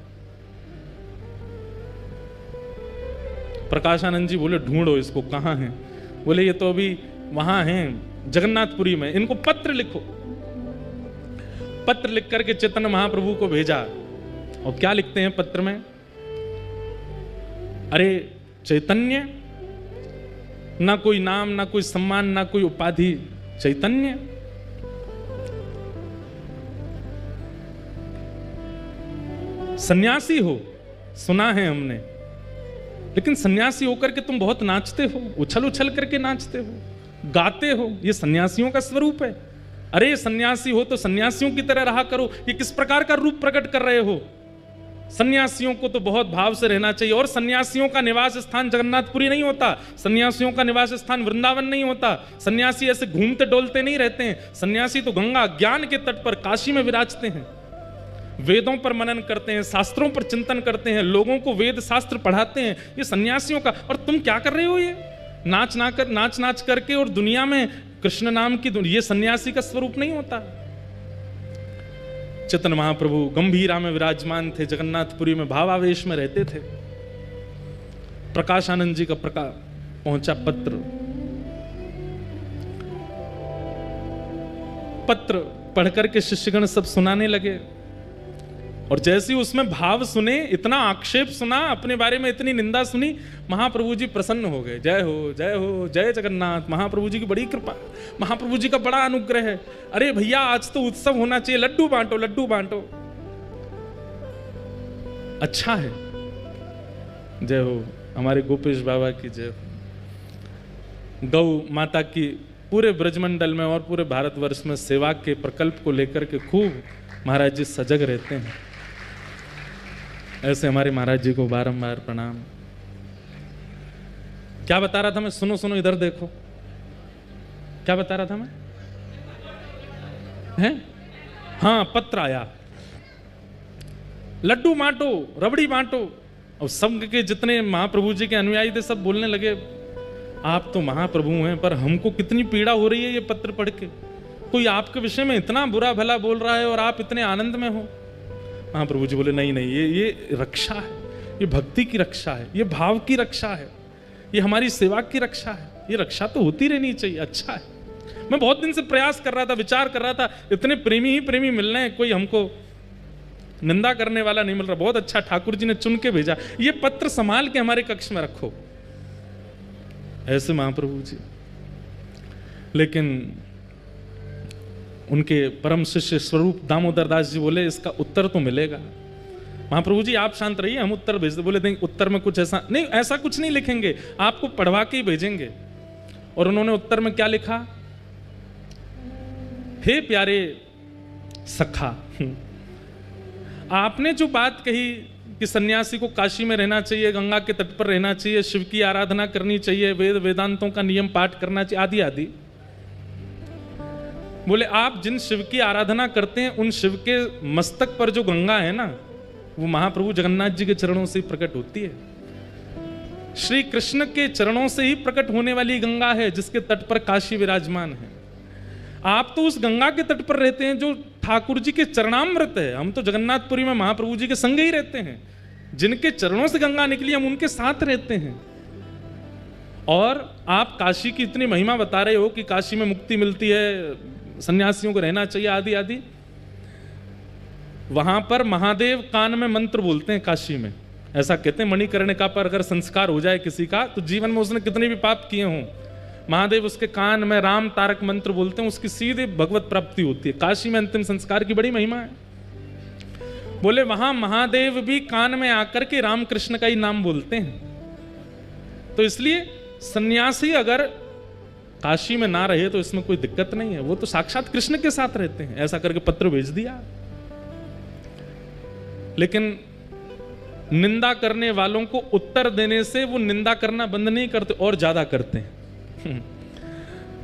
प्रकाशानंद जी बोले ढूंढो इसको, कहाँ है। बोले ये तो अभी वहां हैं जगन्नाथपुरी में, इनको पत्र लिखो। पत्र लिख करके चैतन्य महाप्रभु को भेजा, और क्या लिखते हैं पत्र में, अरे चैतन्य, ना कोई नाम, ना कोई सम्मान, ना कोई उपाधि, चैतन्य सन्यासी हो, सुना है हमने, लेकिन सन्यासी होकर के तुम बहुत नाचते हो, उछल उछल करके नाचते हो, गाते हो, ये सन्यासियों का स्वरूप है। अरे सन्यासी हो तो सन्यासियों की तरह रहा करो, ये किस प्रकार का रूप प्रकट कर रहे हो। सन्यासियों को तो बहुत भाव से रहना चाहिए, और सन्यासियों का निवास स्थान जगन्नाथपुरी नहीं होता, सन्यासियों का निवास स्थान वृंदावन नहीं होता। सन्यासी ऐसे घूमते डोलते नहीं रहते हैं, सन्यासी तो गंगा ज्ञान के तट पर काशी में विराजते हैं, वेदों पर मनन करते हैं, शास्त्रों पर चिंतन करते हैं, लोगों को वेद शास्त्र पढ़ाते हैं, ये सन्यासियों का। और तुम क्या कर रहे हो, ये नाच नाच करके और दुनिया में कृष्ण नाम की, ये सन्यासी का स्वरूप नहीं होता। चैतन्य महाप्रभु गंभीरा में विराजमान थे, जगन्नाथपुरी में भावावेश में रहते थे। प्रकाशानंद जी का पहुंचा पत्र, पत्र पढ़कर के शिष्यगण सब सुनाने लगे, और जैसे ही उसमें भाव सुने, इतना आक्षेप सुना, अपने बारे में इतनी निंदा सुनी, महाप्रभु जी प्रसन्न हो गए। जय हो जय हो जय जगन्नाथ, महाप्रभु जी की बड़ी कृपा, महाप्रभु जी का बड़ा अनुग्रह है। अरे भैया आज तो उत्सव होना चाहिए, लड्डू बांटो लड्डू बांटो। अच्छा है, जय हो हमारे गोपेश बाबा की जय हो। गौ माता की पूरे ब्रजमंडल में और पूरे भारतवर्ष में सेवा के प्रकल्प को लेकर के खूब महाराज जी सजग रहते हैं। ऐसे हमारे महाराज जी को बारंबार प्रणाम। क्या बता रहा था मैं, सुनो सुनो इधर देखो, क्या बता रहा था मैं, हैं? हाँ पत्र आया, लड्डू बांटो, रबड़ी बांटो, और संघ के जितने महाप्रभु जी के अनुयायी थे सब बोलने लगे आप तो महाप्रभु हैं, पर हमको कितनी पीड़ा हो रही है ये पत्र पढ़ के, कोई आपके विषय में इतना बुरा भला बोल रहा है और आप इतने आनंद में हो। महाप्रभु जी बोले नहीं नहीं, ये रक्षा है, ये भक्ति की रक्षा है, ये भाव की रक्षा है, ये हमारी सेवा की रक्षा है, ये रक्षा तो होती रहनी चाहिए। अच्छा है, मैं बहुत दिन से प्रयास कर रहा था, विचार कर रहा था, इतने प्रेमी ही प्रेमी मिल रहे हैं, कोई हमको निंदा करने वाला नहीं मिल रहा। बहुत अच्छा ठाकुर जी ने चुन के भेजा, ये पत्र संभाल के हमारे कक्ष में रखो। ऐसे महाप्रभु जी। लेकिन उनके परम शिष्य स्वरूप दामोदर दास जी बोले इसका उत्तर तो मिलेगा। महाप्रभु जी आप शांत रहिए, हम उत्तर भेज दे। बोले नहीं, उत्तर में कुछ ऐसा नहीं, ऐसा कुछ नहीं लिखेंगे, आपको पढ़वा के ही भेजेंगे। और उन्होंने उत्तर में क्या लिखा? हे प्यारे सखा, आपने जो बात कही कि सन्यासी को काशी में रहना चाहिए, गंगा के तट पर रहना चाहिए, शिव की आराधना करनी चाहिए, वेद वेदांतों का नियम पाठ करना चाहिए, आदि आदि। बोले आप जिन शिव की आराधना करते हैं उन शिव के मस्तक पर जो गंगा है ना, वो महाप्रभु जगन्नाथ जी के चरणों से ही प्रकट होती है। श्री कृष्ण के चरणों से ही प्रकट होने वाली गंगा है जिसके तट पर काशी विराजमान है। आप तो उस गंगा के तट पर रहते हैं जो ठाकुर जी के चरणामृत है। हम तो जगन्नाथपुरी में महाप्रभु जी के संग ही रहते हैं। जिनके चरणों से गंगा निकली हम उनके साथ रहते हैं। और आप काशी की इतनी महिमा बता रहे हो कि काशी में मुक्ति मिलती है, सन्यासियों को रहना चाहिए, आदि आदि। वहां पर महादेव कान में मंत्र बोलते हैं काशी में। ऐसा कहते हैं मणिकर्णिका पर अगर संस्कार हो जाए किसी का तो जीवन में उसने कितने भी पाप किए हों, महादेव उसके कान में राम तारक मंत्र बोलते हैं, उसकी सीधे भगवत प्राप्ति होती है। काशी में अंतिम संस्कार की बड़ी महिमा है। बोले वहां महादेव भी कान में आकर के राम कृष्ण का ही नाम बोलते हैं। तो इसलिए सन्यासी अगर काशी में ना रहे तो इसमें कोई दिक्कत नहीं है, वो तो साक्षात कृष्ण के साथ रहते हैं। ऐसा करके पत्र भेज दिया। लेकिन निंदा करने वालों को उत्तर देने से वो निंदा करना बंद नहीं करते और ज्यादा करते हैं।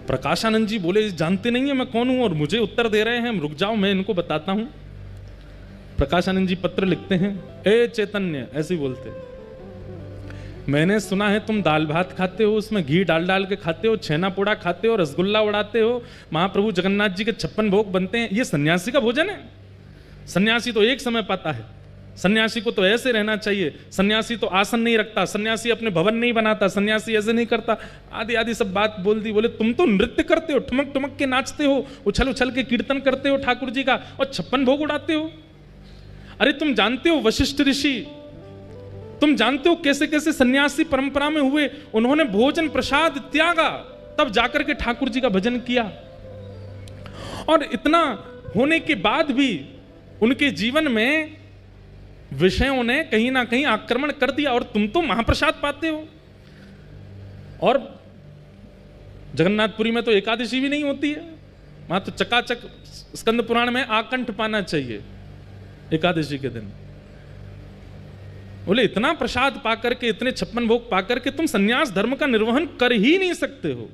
प्रकाशानंद जी बोले जानते नहीं है मैं कौन हूं और मुझे उत्तर दे रहे हैं, रुक जाओ मैं इनको बताता हूं। प्रकाशानंद जी पत्र लिखते हैं, ए चैतन्य, ऐसे ही बोलते हैं, मैंने सुना है तुम दाल भात खाते हो, उसमें घी डाल डाल के खाते हो, छेना पोड़ा खाते हो, रसगुल्ला उड़ाते हो, महाप्रभु जगन्नाथ जी के 56 भोग बनते हैं, ये सन्यासी का भोजन है? सन्यासी तो एक समय पाता है, सन्यासी को तो ऐसे रहना चाहिए, सन्यासी तो आसन नहीं रखता, सन्यासी अपने भवन नहीं बनाता, सन्यासी ऐसे नहीं करता, आदि आदि सब बात बोल दी। बोले तुम तो नृत्य करते हो, ठुमक ठुमक के नाचते हो, उछल उछल के कीर्तन करते हो ठाकुर जी का और 56 भोग उड़ाते हो। अरे तुम जानते हो वशिष्ठ ऋषि, तुम जानते हो कैसे कैसे सन्यासी परंपरा में हुए, उन्होंने भोजन प्रसाद त्यागा तब जाकर के ठाकुर जी का भजन किया। और इतना होने के बाद भी उनके जीवन में विषयों ने कहीं ना कहीं आक्रमण कर दिया और तुम तो महाप्रसाद पाते हो। और जगन्नाथपुरी में तो एकादशी भी नहीं होती है, वहां तो चकाचक स्कंद पुराण में आकंठ पाना चाहिए एकादशी के दिन। बोले इतना प्रसाद पाकर के, इतने 56 भोग पाकर के तुम सन्यास धर्म का निर्वहन कर ही नहीं सकते हो।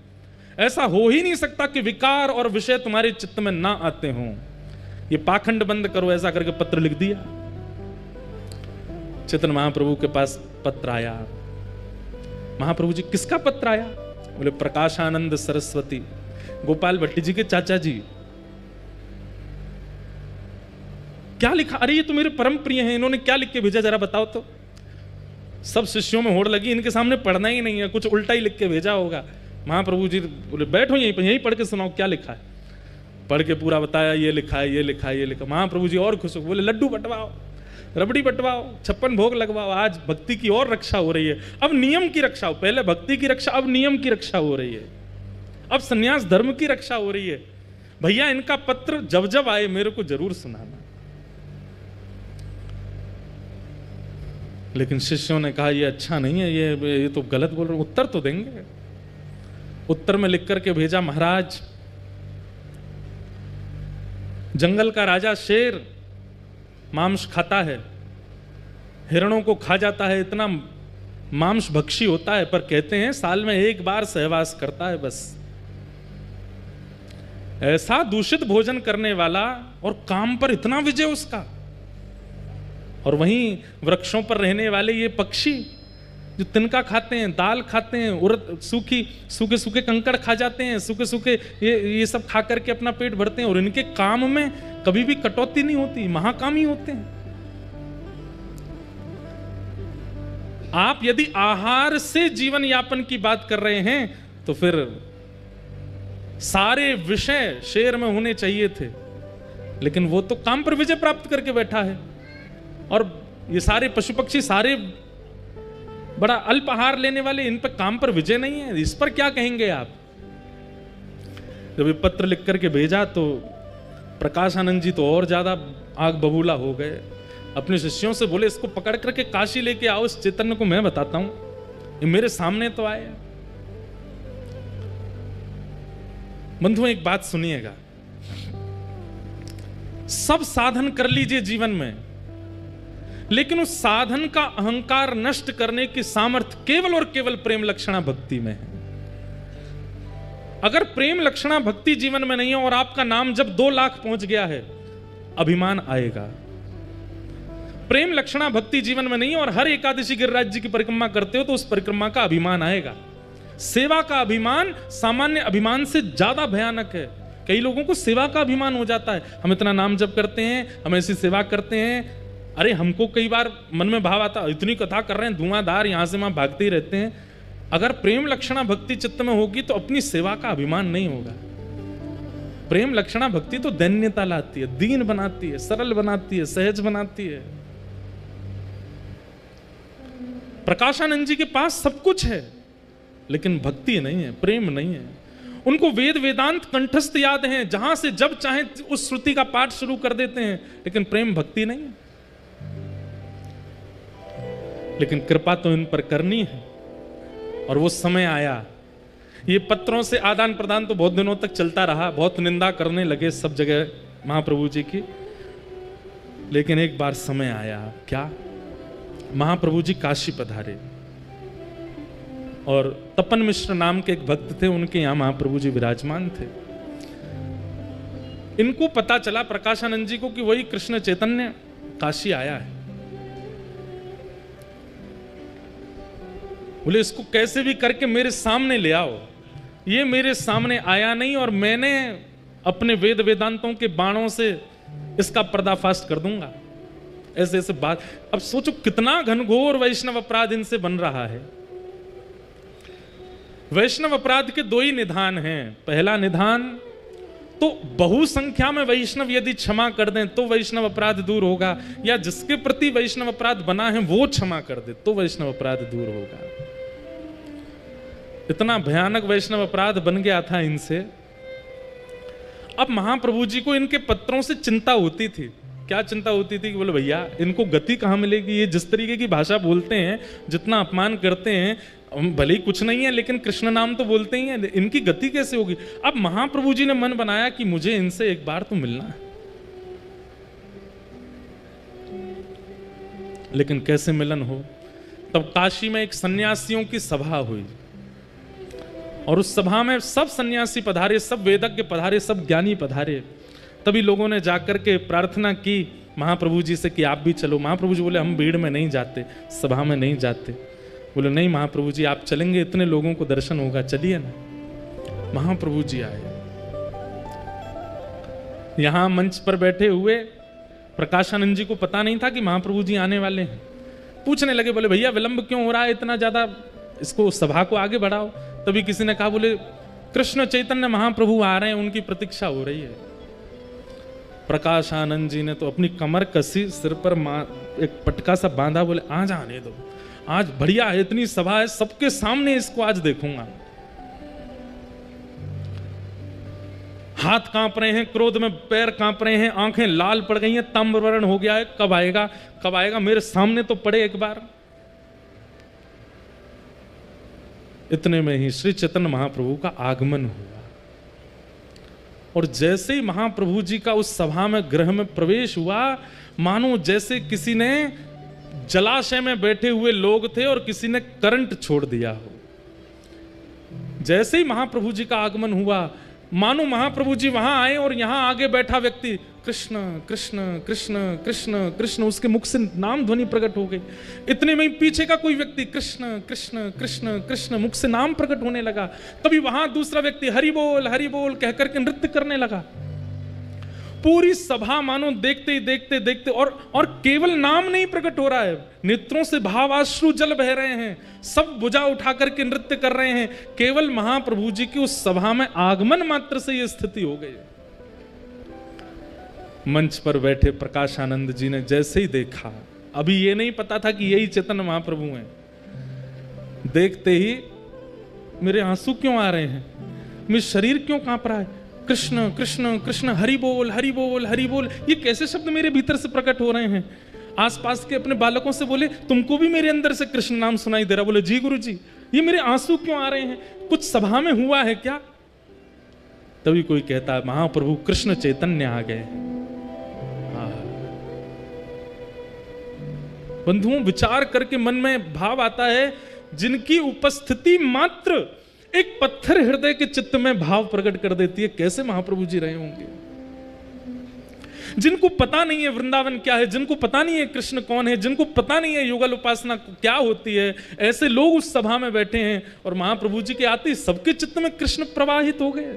ऐसा हो ही नहीं सकता कि विकार और विषय तुम्हारे चित्त में ना आते हों। ये पाखंड बंद करो, ऐसा करके पत्र लिख दिया। चैतन्य महाप्रभु के पास पत्र आया। महाप्रभु जी किसका पत्र आया? बोले प्रकाशानंद सरस्वती, गोपाल भट्टी जी के चाचा जी। क्या लिखा? अरे ये तो मेरे परम प्रिय हैं, इन्होंने क्या लिख के भेजा जरा बताओ तो। सब शिष्यों में होड़ लगी, इनके सामने पढ़ना ही नहीं है, कुछ उल्टा ही लिख के भेजा होगा। महाप्रभु जी बोले बैठो यहीं पढ़ के सुनाओ क्या लिखा है। पढ़ के पूरा बताया, ये लिखा है, ये लिखा है, ये लिखा। महाप्रभु जी और खुश हो, बोले लड्डू बंटवाओ, रबड़ी बंटवाओ, 56 भोग लगवाओ। आज भक्ति की और रक्षा हो रही है, अब नियम की रक्षा हो। पहले भक्ति की रक्षा, अब नियम की रक्षा हो रही है, अब सन्यास धर्म की रक्षा हो रही है। भैया इनका पत्र जब जब आए मेरे को जरूर सुनाना। लेकिन शिष्यों ने कहा ये अच्छा नहीं है, ये तो गलत बोल रहे, उत्तर तो देंगे। उत्तर में लिख करके भेजा, महाराज जंगल का राजा शेर मांस खाता है, हिरणों को खा जाता है, इतना मांस भक्षी होता है, पर कहते हैं साल में एक बार सहवास करता है बस। ऐसा दूषित भोजन करने वाला और काम पर इतना विजय उसका। और वहीं वृक्षों पर रहने वाले ये पक्षी जो तिनका खाते हैं, दाल खाते हैं, उड़द सूखे सूखे कंकड़ खा जाते हैं, सूखे सूखे ये सब खा करके अपना पेट भरते हैं और इनके काम में कभी भी कटौती नहीं होती, महाकामी होते हैं। आप यदि आहार से जीवन यापन की बात कर रहे हैं तो फिर सारे विषय शेर में होने चाहिए थे, लेकिन वो तो काम पर विजय प्राप्त करके बैठा है। और ये सारे पशु पक्षी सारे बड़ा अल्प आहार लेने वाले, इन पर काम पर विजय नहीं है, इस पर क्या कहेंगे आप? जब ये पत्र लिख करके भेजा तो प्रकाशानंद जी तो और ज्यादा आग बबूला हो गए। अपने शिष्यों से बोले इसको पकड़ करके काशी लेके आओ, इस चैतन्य को मैं बताता हूं, ये मेरे सामने तो आए। बंधुओं एक बात सुनिएगा, सब साधन कर लीजिए जीवन में, लेकिन उस साधन का अहंकार नष्ट करने की सामर्थ्य केवल और केवल प्रेम लक्षणा भक्ति में है। अगर प्रेम लक्षणा भक्ति जीवन में नहीं है और आपका नाम जब 2 लाख पहुंच गया है, अभिमान आएगा। प्रेम लक्षणा भक्ति जीवन में नहीं है और हर एकादशी गिरिराज जी की परिक्रमा करते हो तो उस परिक्रमा का अभिमान आएगा। सेवा का अभिमान सामान्य अभिमान से ज्यादा भयानक है। कई लोगों को सेवा का अभिमान हो जाता है, हम इतना नाम जप करते हैं, हम ऐसी सेवा करते हैं। अरे हमको कई बार मन में भाव आता, इतनी कथा कर रहे हैं, धुआंधार यहां से वहां भागते ही रहते हैं। अगर प्रेम लक्षणा भक्ति चित्त में होगी तो अपनी सेवा का अभिमान नहीं होगा। प्रेम लक्षणा भक्ति तो दैन्यता लाती है, दीन बनाती है, सरल बनाती है, सहज बनाती है। प्रकाशानंद जी के पास सब कुछ है, लेकिन भक्ति नहीं है, प्रेम नहीं है। उनको वेद वेदांत कंठस्थ याद हैं, जहां से जब चाहे उस श्रुति का पाठ शुरू कर देते हैं, लेकिन प्रेम भक्ति नहीं है। लेकिन कृपा तो इन पर करनी है और वो समय आया। ये पत्रों से आदान प्रदान तो बहुत दिनों तक चलता रहा, बहुत निंदा करने लगे सब जगह महाप्रभु जी की, लेकिन एक बार समय आया। क्या? महाप्रभु जी काशी पधारे और तपन मिश्र नाम के एक भक्त थे, उनके यहां महाप्रभु जी विराजमान थे। इनको पता चला प्रकाशानंद जी को कि वही कृष्ण चैतन्य काशी आया है। बोले इसको कैसे भी करके मेरे सामने ले आओ। ये मेरे सामने आया नहीं और मैंने अपने वेद वेदांतों के बाणों से इसका पर्दाफाश कर दूंगा। ऐसे ऐसे बात। अब सोचो कितना घनघोर वैष्णव अपराध इनसे बन रहा है। वैष्णव अपराध के 2 ही निधान हैं। पहला निधान तो बहुसंख्या में वैष्णव यदि क्षमा कर दें तो वैष्णव अपराध दूर होगा, या जिसके प्रति वैष्णव अपराध बना है वो क्षमा कर दे तो वैष्णव अपराध दूर होगा। इतना भयानक वैष्णव अपराध बन गया था इनसे। अब महाप्रभु जी को इनके पत्रों से चिंता होती थी। क्या चिंता होती थी कि बोले भैया इनको गति कहां मिलेगी, ये जिस तरीके की भाषा बोलते हैं, जितना अपमान करते हैं, भले ही कुछ नहीं है लेकिन कृष्ण नाम तो बोलते ही हैं, इनकी गति कैसे होगी। अब महाप्रभु जी ने मन बनाया कि मुझे इनसे एक बार तो मिलना है। लेकिन कैसे मिलन हो? तब काशी में एक सन्यासियों की सभा हुई और उस सभा में सब सन्यासी पधारे, सब वेदज्ञ पधारे, सब ज्ञानी पधारे। तभी लोगों ने जाकर के प्रार्थना की महाप्रभु जी से कि आप भी चलो। महाप्रभु जी बोले हम भीड़ में नहीं जाते, सभा में नहीं जाते। बोले नहीं महाप्रभु जी आप चलेंगे, इतने लोगों को दर्शन होगा, चलिए ना। महाप्रभु जी आए। यहां मंच पर बैठे हुए प्रकाशानंद जी को पता नहीं था कि महाप्रभु जी आने वाले हैं। पूछने लगे, बोले भैया विलंब क्यों हो रहा है इतना ज्यादा, इसको सभा को आगे बढ़ाओ। तभी किसी ने कहा, बोले कृष्ण चैतन्य महाप्रभु आ रहे हैं, उनकी प्रतीक्षा हो रही है। प्रकाशानंद जी ने तो अपनी कमर कसी, सिर पर एक पटका सा बांधा, बोले आज आने दो, आज बढ़िया है, इतनी सभा है, सबके सामने इसको आज देखूंगा। हाथ कांप रहे हैं, क्रोध में पैर कांप रहे हैं, आंखें लाल पड़ गई हैं, ताम्रवर्ण हो गया है, कब आएगा कब आएगा, मेरे सामने तो पड़े एक बार। इतने में ही श्री चैतन्य महाप्रभु का आगमन हुआ और जैसे ही महाप्रभु जी का उस सभा में गृह में प्रवेश हुआ, मानो जैसे किसी ने जलाशय में बैठे हुए लोग थे और किसी ने करंट छोड़ दिया हो। जैसे ही महाप्रभु जी का आगमन हुआ, मानो महाप्रभु जी वहां आए और यहां आगे बैठा व्यक्ति कृष्ण कृष्ण कृष्ण कृष्ण कृष्ण, उसके मुख से नाम ध्वनि प्रकट हो गई। इतने में पीछे का कोई व्यक्ति कृष्ण कृष्ण कृष्ण कृष्ण, मुख से नाम प्रकट होने लगा। तभी वहां दूसरा व्यक्ति हरि बोल कहकर के नृत्य करने लगा। पूरी सभा मानो देखते ही देखते देखते और केवल नाम नहीं प्रकट हो रहा है, नेत्रों से भावाश्रु जल बह रहे हैं, सब भुजा उठा करके नृत्य कर रहे हैं। केवल महाप्रभु जी की उस सभा में आगमन मात्र से यह स्थिति हो गई। मंच पर बैठे प्रकाशानंद जी ने जैसे ही देखा, अभी ये नहीं पता था कि यही चैतन्य महाप्रभु हैं, देखते ही मेरे आंसू क्यों आ रहे हैं, मेरा शरीर क्यों कांप रहा है, कृष्ण कृष्ण कृष्ण, हरि बोल हरि बोल हरि बोल, ये कैसे शब्द मेरे भीतर से प्रकट हो रहे हैं। आसपास के अपने बालकों से बोले, तुमको भी मेरे अंदर से कृष्ण नाम सुनाई दे रहा? बोले, जी गुरु जी। ये मेरे आंसू क्यों आ रहे हैं, कुछ सभा में हुआ है क्या? तभी कोई कहता है, महाप्रभु कृष्ण चैतन्य आ गए। बंधुओं, विचार करके मन में भाव आता है, जिनकी उपस्थिति मात्र एक पत्थर हृदय के चित्त में भाव प्रकट कर देती है, कैसे महाप्रभु जी रहे होंगे। जिनको पता नहीं है वृंदावन क्या है, जिनको पता नहीं है कृष्ण कौन है, जिनको पता नहीं है युगल उपासना क्या होती है, ऐसे लोग उस सभा में बैठे हैं और महाप्रभु जी के आते सबके चित्त में कृष्ण प्रवाहित हो गए।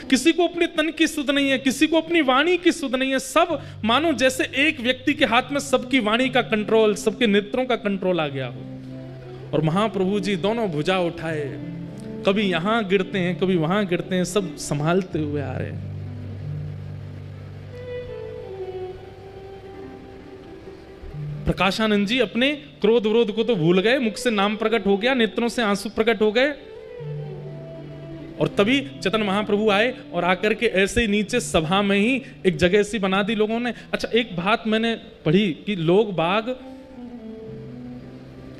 किसी को अपने तन की सुध नहीं है, किसी को अपनी वाणी की सुध नहीं है, सब मानो जैसे एक व्यक्ति के हाथ में सबकी वाणी का कंट्रोल, सबके नेत्रों का कंट्रोल आ गया हो। और महाप्रभु जी दोनों भुजा उठाए, कभी यहां गिरते हैं कभी वहां गिरते हैं, सब संभालते हुए आ रहे हैं। प्रकाशानंद जी अपने क्रोध विरोध को तो भूल गए, मुख से नाम प्रकट हो गया, नेत्रों से आंसू प्रकट हो गए। और तभी चैतन्य महाप्रभु आए और आकर के ऐसे ही नीचे सभा में ही एक जगह सी बना दी लोगों ने। अच्छा, एक बात मैंने पढ़ी कि लोग बाग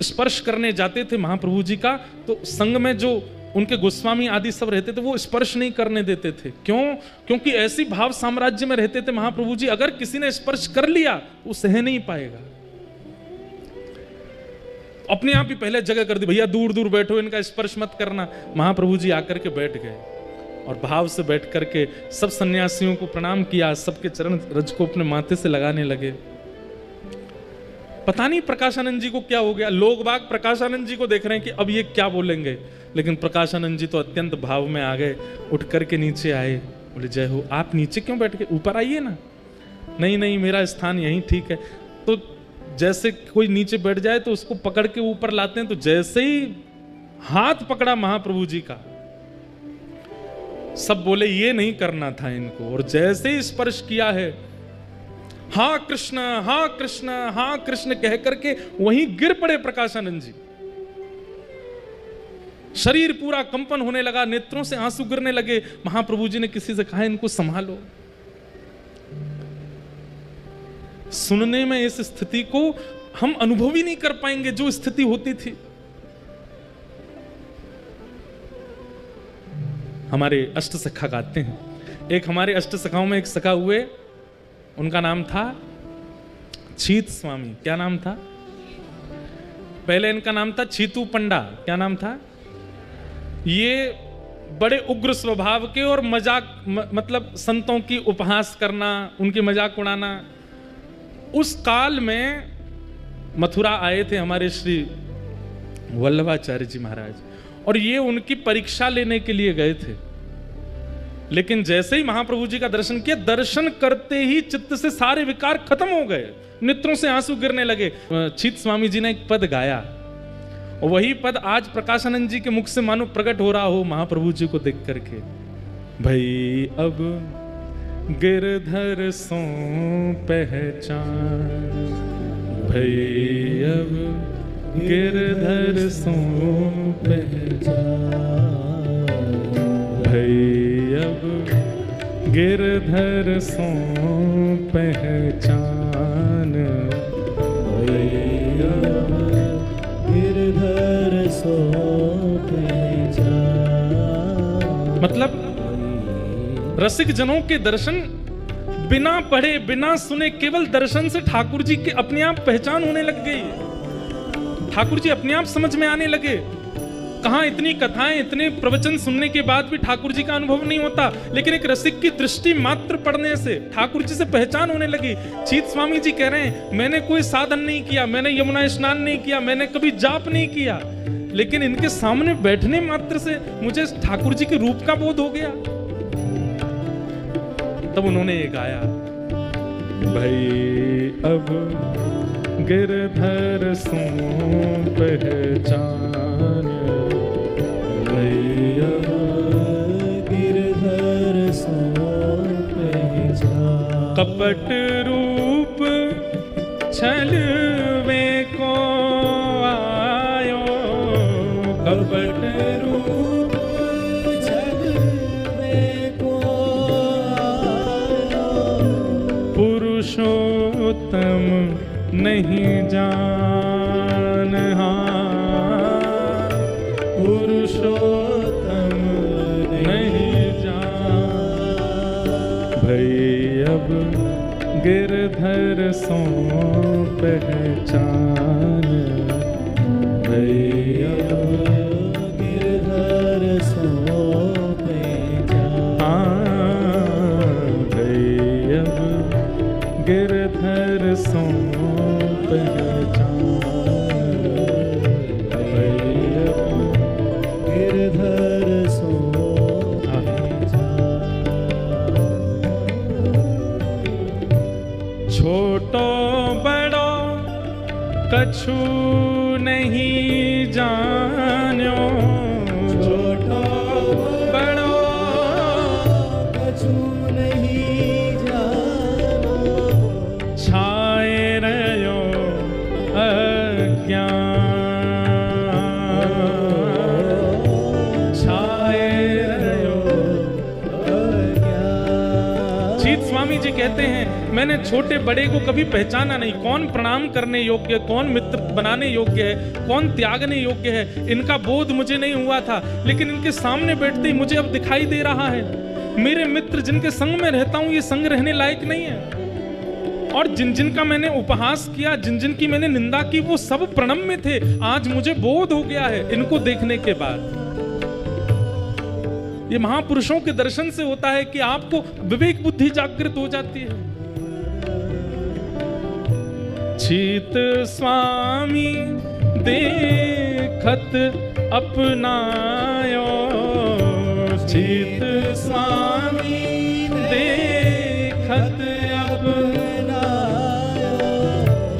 स्पर्श करने जाते थे महाप्रभु जी का, तो संग में जो उनके गोस्वामी आदि सब रहते थे वो स्पर्श नहीं करने देते थे। क्यों? क्योंकि ऐसी भाव साम्राज्य में रहते थे महाप्रभु जी, अगर किसी ने स्पर्श कर लिया वो सह नहीं पाएगा। अपने आप ही पहले जगह कर दी, भैया दूर दूर बैठो, इनका स्पर्श मत करना। महाप्रभु जी आकर के बैठ गए और भाव से बैठ करके सब सन्यासियों को प्रणाम किया, सबके चरण रज को अपने माथे से लगाने लगे। पता नहीं प्रकाशानंद जी को क्या हो गया, लोग बाग प्रकाशानंद जी को देख रहे हैं कि अब ये क्या बोलेंगे, लेकिन प्रकाशानंद जी तो अत्यंत भाव में आ गए, उठ करके नीचे आए, बोले जय हो। आप नीचे क्यों बैठ गए, ऊपर आइए ना। नहीं नहीं, मेरा स्थान यहीं ठीक है। तो जैसे कोई नीचे बैठ जाए तो उसको पकड़ के ऊपर लाते हैं, तो जैसे ही हाथ पकड़ा महाप्रभु जी का, सब बोले ये नहीं करना था इनको, और जैसे ही स्पर्श किया है, हाँ कृष्ण हाँ कृष्ण हाँ कृष्ण कह करके वहीं गिर पड़े प्रकाशानंद जी। शरीर पूरा कंपन होने लगा, नेत्रों से आंसू गिरने लगे। महाप्रभु जी ने किसी से कहा इनको संभालो। सुनने में इस स्थिति को हम अनुभव ही नहीं कर पाएंगे जो स्थिति होती थी। हमारे अष्ट सखा गाते हैं, एक हमारे अष्ट सखाओं में एक सखा हुए, उनका नाम था छीत स्वामी। क्या नाम था? पहले इनका नाम था छीतू पंडा। क्या नाम था? ये बड़े उग्र स्वभाव के और मजाक मतलब संतों की उपहास करना, उनकी मजाक उड़ाना। उस काल में मथुरा आए थे हमारे श्री वल्लभाचार्य जी महाराज, और ये उनकी परीक्षा लेने के लिए गए थे। लेकिन जैसे ही महाप्रभु जी का दर्शन किया, दर्शन करते ही चित्त से सारे विकार खत्म हो गए, नेत्रों से आंसू गिरने लगे। छीत स्वामी जी ने एक पद गाया, और वही पद आज प्रकाशानंद जी के मुख से मानो प्रकट हो रहा हो महाप्रभु जी को देख करके। भई अब गिरधर सो पहचान, भई अब गिरधर सो पहचान, भई अब गिरधर सो पहचान,
भई अब गिरधर सो पहचान।
मतलब रसिक जनों के दर्शन बिना पढ़े बिना सुने, केवल दर्शन से ठाकुर जी के अपने आप पहचान होने लग गई। ठाकुर जी अपने आप समझ में आने लगे। कहां इतनी कथाएं, इतने प्रवचन सुनने के बाद भी ठाकुर जी का अनुभव नहीं होता, लेकिन एक रसिक की दृष्टि मात्र पढ़ने से ठाकुर जी से पहचान होने लगी। छीत स्वामी जी कह रहे हैं, मैंने कोई साधन नहीं किया, मैंने यमुना स्नान नहीं किया, मैंने कभी जाप नहीं किया, लेकिन इनके सामने बैठने मात्र से मुझे ठाकुर जी के रूप का बोध हो गया। तब उन्होंने ये गाया, भाई अब गिरधर सो पहचान,
भाई अब गिरधर सो पहचान।
कपट रूप छलवे को पुरुषोत्तम नहीं जान, पुरुषोत्तम नहीं जान। भई अब गिरधर सो पहचान, भई अब
गिरधर सो पहचान,
भई अब गिरधर सो पहचान, भई अब
गिरधर सो पहचान।
छोटो बड़ो कछु नहीं जान्यो,
छोटो
बड़ो
कछु नहीं जानो,
छाए रहो अज्ञान, छाए रहो
अज्ञान।
जीत स्वामी जी कहते हैं मैंने छोटे बड़े को कभी पहचाना नहीं, कौन प्रणाम करने योग्य है, कौन मित्र बनाने योग्य है, कौन त्यागने योग्य है, इनका बोध मुझे नहीं हुआ था। लेकिन इनके सामने बैठते ही मुझे अब दिखाई दे रहा है, मेरे मित्र जिनके संग में रहता हूं ये संग रहने लायक नहीं है, और जिन जिन का मैंने उपहास किया, जिन जिन की मैंने निंदा की, वो सब प्रणम्य थे। आज मुझे बोध हो गया है इनको देखने के बाद। ये महापुरुषों के दर्शन से होता है कि आपको विवेक बुद्धि जागृत हो जाती है। जीत स्वामी देखत अपनायो, जीत स्वामी देखत अपनायो,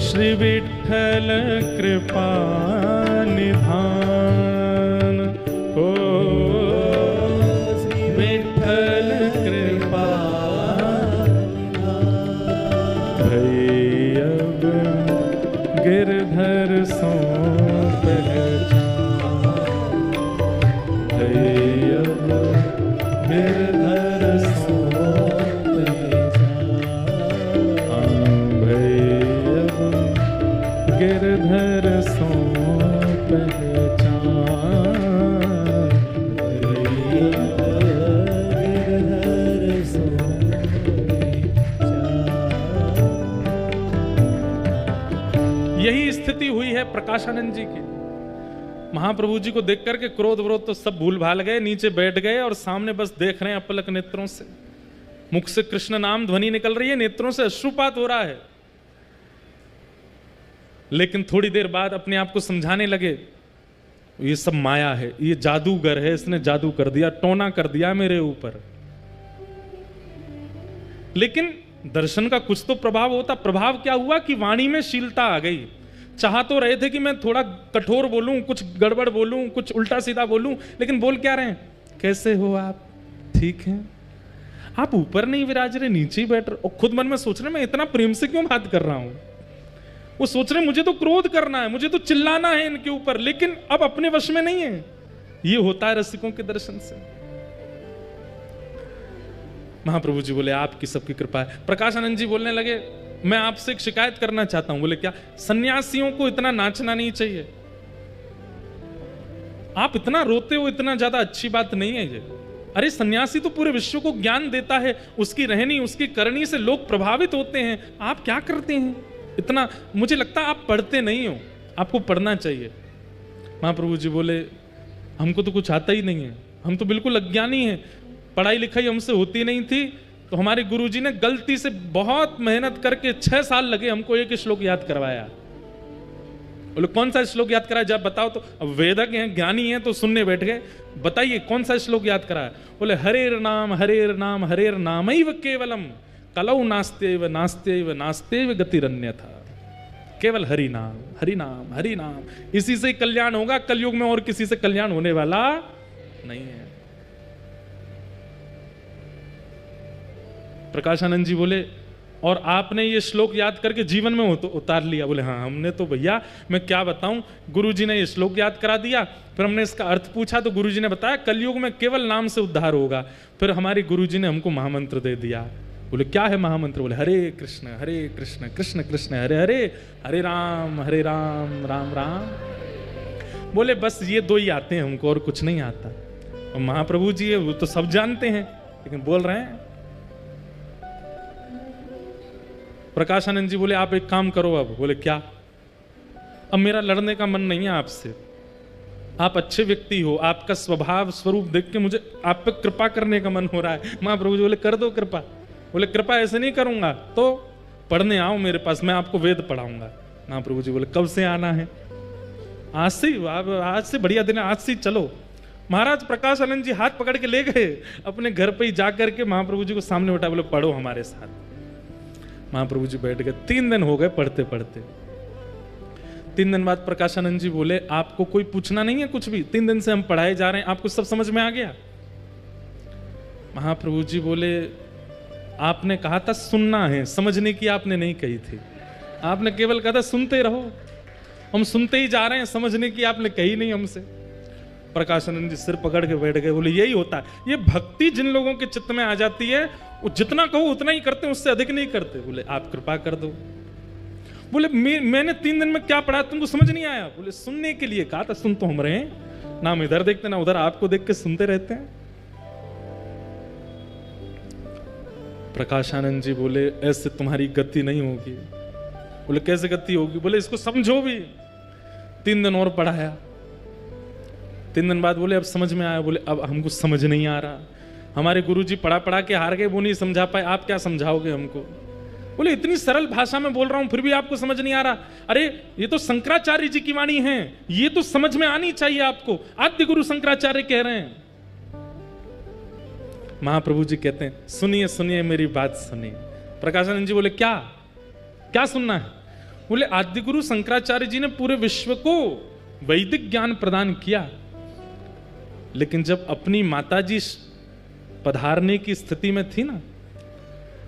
श्री विठ्ठल कृपा निधान, हो श्री विठ्ठल कृपा भई अब गिरधर सो पहचान, भई अब गिरधर सो पहचान, भई अब गिरधर सो पहचान, भई अब
गिरधर सो पहचान।
यही स्थिति हुई है प्रकाशानंद जी की। महाप्रभु जी को देख करके क्रोध विरोध तो सब भूल भाल गए, नीचे बैठ गए और सामने बस देख रहे हैं अपलक नेत्रों से। मुख से कृष्ण नाम ध्वनि निकल रही है, नेत्रों से अश्रुपात हो रहा है। लेकिन थोड़ी देर बाद अपने आप को समझाने लगे, ये सब माया है, ये जादूगर है, इसने जादू कर दिया, टोना कर दिया मेरे ऊपर। लेकिन दर्शन का कुछ तो प्रभाव होता। प्रभाव क्या हुआ कि वाणी में शीलता आ गई। चाह तो रहे थे कि मैं थोड़ा कठोर बोलूं, कुछ गड़बड़ बोलूं, कुछ उल्टा सीधा बोलूं, लेकिन बोल क्या रहे हैं, कैसे हो आप, ठीक हैं, आप ऊपर नहीं विराज रहे, नीचे ही बैठ रहे। और खुद मन में सोच रहे मैं इतना प्रेम से क्यों बात कर रहा हूं। वो सोच रहे मुझे तो क्रोध करना है, मुझे तो चिल्लाना है इनके ऊपर, लेकिन अब अपने वश में नहीं है। ये होता है रसिकों के दर्शन से। महाप्रभु जी बोले आपकी सबकी कृपा है। प्रकाशानंद जी बोलने लगे मैं आपसे एक शिकायत करना चाहता हूं। बोले क्या? सन्यासियों को इतना नाचना नहीं चाहिए, आप इतना रोते हो, इतना ज्यादा अच्छी बात नहीं है ये। अरे सन्यासी तो पूरे विश्व को ज्ञान देता है, उसकी रहनी उसकी करनी से लोग प्रभावित होते हैं। आप क्या करते हैं इतना? मुझे लगता है आप पढ़ते नहीं हो, आपको पढ़ना चाहिए। महाप्रभु जी बोले हमको तो कुछ आता ही नहीं है, हम तो बिल्कुल अज्ञानी हैं, पढ़ाई लिखाई हमसे होती नहीं थी। तो हमारे गुरुजी ने गलती से बहुत मेहनत करके 6 साल लगे हमको एक श्लोक याद करवाया। बोले कौन सा श्लोक याद कराया, जब बताओ। तो अब वेदक हैं, ज्ञानी हैं, तो सुनने बैठ गए। बताइए कौन सा श्लोक याद कराया। बोले हरेर नाम हरेर नाम हरेर नामैव केवलम कलौ नास्त्यैव नास्त्यैव नास्त्यैव गतिरन्यथा। केवल हरि नाम हरि नाम हरि नाम, इसी से कल्याण होगा। कलयुग में और किसी से कल्याण होने वाला नहीं है। प्रकाशानंद जी बोले और आपने ये श्लोक याद करके जीवन में उतार लिया। बोले हाँ हमने तो भैया मैं क्या बताऊं, गुरुजी ने ये श्लोक याद करा दिया, फिर हमने इसका अर्थ पूछा तो गुरुजी ने बताया कलयुग में केवल नाम से उद्धार होगा। फिर हमारे गुरुजी ने हमको महामंत्र दे दिया, बोले क्या है महामंत्र? बोले हरे कृष्ण कृष्ण कृष्ण हरे हरे, हरे राम राम राम। बोले बस ये दो ही आते हैं हमको, और कुछ नहीं आता। और महाप्रभु जी है वो तो सब जानते हैं, लेकिन बोल रहे हैं। प्रकाशानंद जी बोले आप एक काम करो अब। बोले क्या? अब मेरा लड़ने का मन नहीं है आपसे, आप अच्छे व्यक्ति हो, आपका स्वभाव स्वरूप देख के मुझे आप पे कृपा करने का मन हो रहा है। महाप्रभु जी बोले कर दो कृपा। बोले कृपा ऐसे नहीं करूंगा, तो पढ़ने आओ मेरे पास, मैं आपको वेद पढ़ाऊंगा। महाप्रभु जी बोले कब से आना है? आज से, आज से बढ़िया दिन है, आज से चलो। महाराज प्रकाशानंद जी हाथ पकड़ के ले गए अपने घर पे ही जाकर के महाप्रभु जी को सामने बैठा, बोले पढ़ो हमारे साथ। महाप्रभु जी बैठ गए। 3 दिन हो गए पढ़ते पढ़ते। 3 दिन बाद प्रकाशानंद जी बोले आपको कोई पूछना नहीं है कुछ भी? 3 दिन से हम पढ़ाए जा रहे हैं, आपको सब समझ में आ गया? महाप्रभु जी बोले आपने कहा था सुनना है, समझने की आपने नहीं कही थी। आपने केवल कहा था सुनते रहो, हम सुनते ही जा रहे हैं, समझने की आपने कही नहीं हमसे। प्रकाशानंद जी सिर पकड़ के बैठ गए। बोले यही होता है, ये भक्ति जिन लोगों के चित्त में आ जाती है वो जितना कहो उतना ही करते हैं, उससे अधिक नहीं करते। बोले आप कृपा कर दो। बोले मैंने 3 दिन में क्या पढ़ा तुमको समझ नहीं आया? बोले सुनने के लिए कहा था, सुन तो हम रहे हैं ना, हम इधर देखते ना उधर, आपको देख के सुनते रहते हैं। प्रकाशानंद जी बोले ऐसे तुम्हारी गति नहीं होगी। बोले कैसे गति होगी? बोले इसको समझो भी। 3 दिन और पढ़ाया। 3 दिन बाद बोले अब समझ में आया। बोले अब हमको समझ नहीं आ रहा, हमारे गुरुजी पढ़ा पढ़ा के हार गए, वो नहीं समझा पाए, आप क्या समझाओगे हमको? बोले इतनी सरल भाषा में बोल रहा हूं फिर भी आपको समझ नहीं आ रहा। अरे ये तो शंकराचार्य जी की वाणी है, ये तो समझ में आनी चाहिए आपको, आद्य गुरु शंकराचार्य कह रहे हैं। महाप्रभु जी कहते हैं सुनिए सुनिए मेरी बात सुनिए। प्रकाशानंद जी बोले क्या क्या सुनना है? बोले आद्य गुरु शंकराचार्य जी ने पूरे विश्व को वैदिक ज्ञान प्रदान किया, लेकिन जब अपनी माताजी पधारने की स्थिति में थी ना,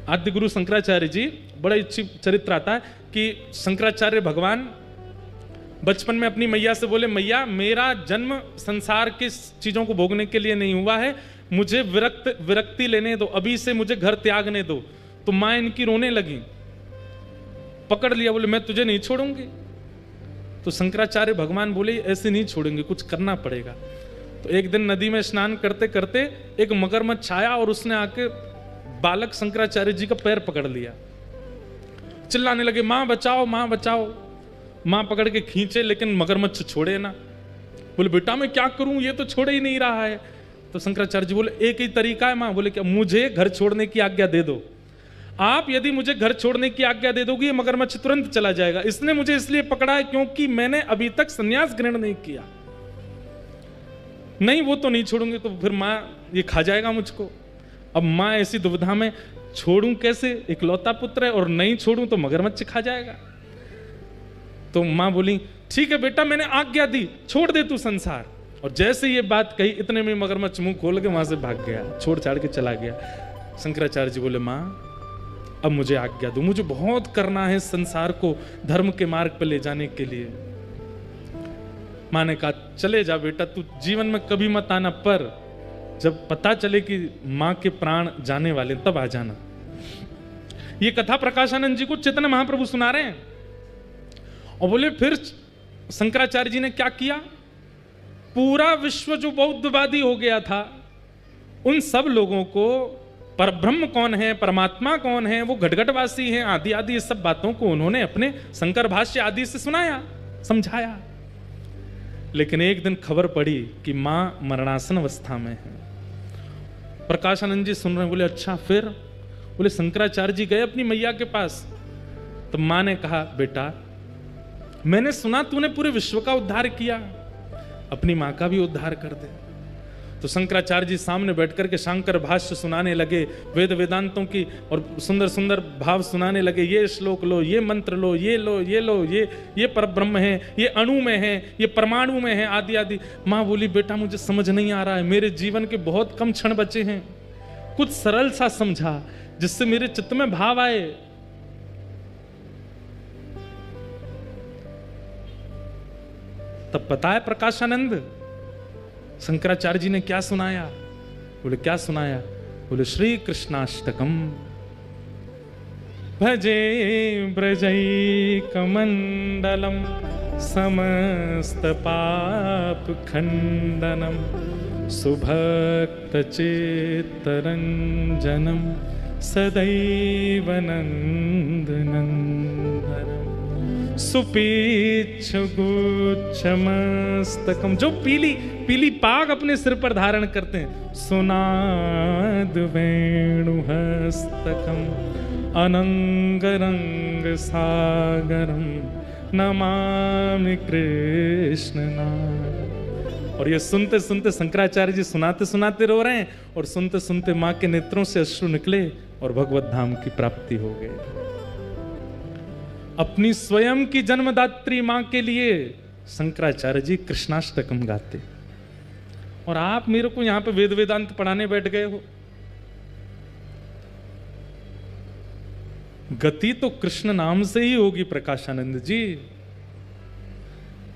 आद्य गुरु शंकराचार्य जी, बड़ा अच्छी चरित्र आता है कि शंकराचार्य भगवान बचपन में अपनी मैया से बोले मैया मेरा जन्म संसार की चीजों को भोगने के लिए नहीं हुआ है, मुझे विरक्ति लेने दो, अभी से मुझे घर त्यागने दो। तो मां इनकी रोने लगी, पकड़ लिया, बोले मैं तुझे नहीं छोड़ूंगी। तो शंकराचार्य भगवान बोले ऐसे नहीं छोड़ेंगे, कुछ करना पड़ेगा। तो एक दिन नदी में स्नान करते करते एक मगरमच्छ आया और उसने आके बालक शंकराचार्य जी का पैर पकड़ लिया। चिल्लाने लगे मां बचाओ मां बचाओ। मां पकड़ के खींचे लेकिन मगरमच्छ छोड़े ना। बोले बेटा मैं क्या करूं, ये तो छोड़ ही नहीं रहा है। तो शंकराचार्य जी बोले एक ही तरीका है मां। बोले क्या? मुझे घर छोड़ने की आज्ञा दे दो। आप यदि मुझे घर छोड़ने की आज्ञा दे दोगे ये मगरमच्छ तुरंत चला जाएगा। इसने मुझे इसलिए पकड़ा है क्योंकि मैंने अभी तक संन्यास ग्रहण नहीं किया। नहीं वो तो नहीं छोड़ूंगे तो फिर मां ये खा जाएगा मुझको। अब मां ऐसी दुविधा में, छोड़ूं कैसे, इकलौता पुत्र है, और नहीं छोड़ूं तो मगरमच्छ खा जाएगा। तो मां बोली ठीक है बेटा मैंने आज्ञा दी, छोड़ दे तू संसार। और जैसे ये बात कही इतने में मगरमच्छ मुंह खोल के वहां से भाग गया, छोड़ छाड़ के चला गया। शंकराचार्य जी बोले मां अब मुझे आज्ञा दो, मुझे बहुत करना है संसार को धर्म के मार्ग पर ले जाने के लिए। मां ने कहा चले जा बेटा, तू जीवन में कभी मत आना, पर जब पता चले कि मां के प्राण जाने वाले तब आ जाना। ये कथा प्रकाशानंद जी को चैतन्य महाप्रभु सुना रहे हैं। और बोले फिर शंकराचार्य जी ने क्या किया, पूरा विश्व जो बौद्धवादी हो गया था उन सब लोगों को परब्रह्म कौन है, परमात्मा कौन है, वो घटघटवासी हैं, आदि आदि, इस सब बातों को उन्होंने अपने शंकर भाष्य आदि से सुनाया, समझाया। लेकिन एक दिन खबर पड़ी कि मां मरणासन अवस्था में है। प्रकाशानंद जी सुन रहे हैं, बोले अच्छा फिर? बोले शंकराचार्य जी गए अपनी मैया के पास। तो मां ने कहा बेटा मैंने सुना तूने पूरे विश्व का उद्धार किया, अपनी मां का भी उद्धार कर दे। तो शंकराचार्य जी सामने बैठकर के शंकर भाष्य सुनाने लगे, वेद वेदांतों की, और सुंदर सुंदर भाव सुनाने लगे। ये श्लोक लो, ये मंत्र लो, ये लो, ये लो, ये परब्रह्म है, ये अणु में है, ये परमाणु में है, आदि आदि। मां बोली बेटा मुझे समझ नहीं आ रहा है, मेरे जीवन के बहुत कम क्षण बचे हैं, कुछ सरल सा समझा जिससे मेरे चित्त में भाव आए। तब पता है प्रकाशानंद शंकराचार्य जी ने क्या सुनाया? बोले क्या सुनाया? बोले श्री कृष्णाष्टकम। भजे ब्रजैकमण्डलं समस्तपाप खण्डनं सुभक्तचित्तरञ्जनं सदैव नन्दनन्दनं सुपीच्छगुच्छमस्तकम, जो पीली पीली पाग अपने सिर पर धारण करते हैं, सुनाद वेणुहस्तकम अनंगरंग सागरम नमामि कृष्ण नाम। और ये सुनते सुनते शंकराचार्य जी सुनाते सुनाते रो रहे हैं, और सुनते सुनते मां के नेत्रों से अश्रु निकले और भगवत धाम की प्राप्ति हो गई। अपनी स्वयं की जन्मदात्री मां के लिए शंकराचार्य जी कृष्णाष्टकम गाते, और आप मेरे को यहां पे वेद वेदांत पढ़ाने बैठ गए हो। गति तो कृष्ण नाम से ही होगी प्रकाशानंद जी।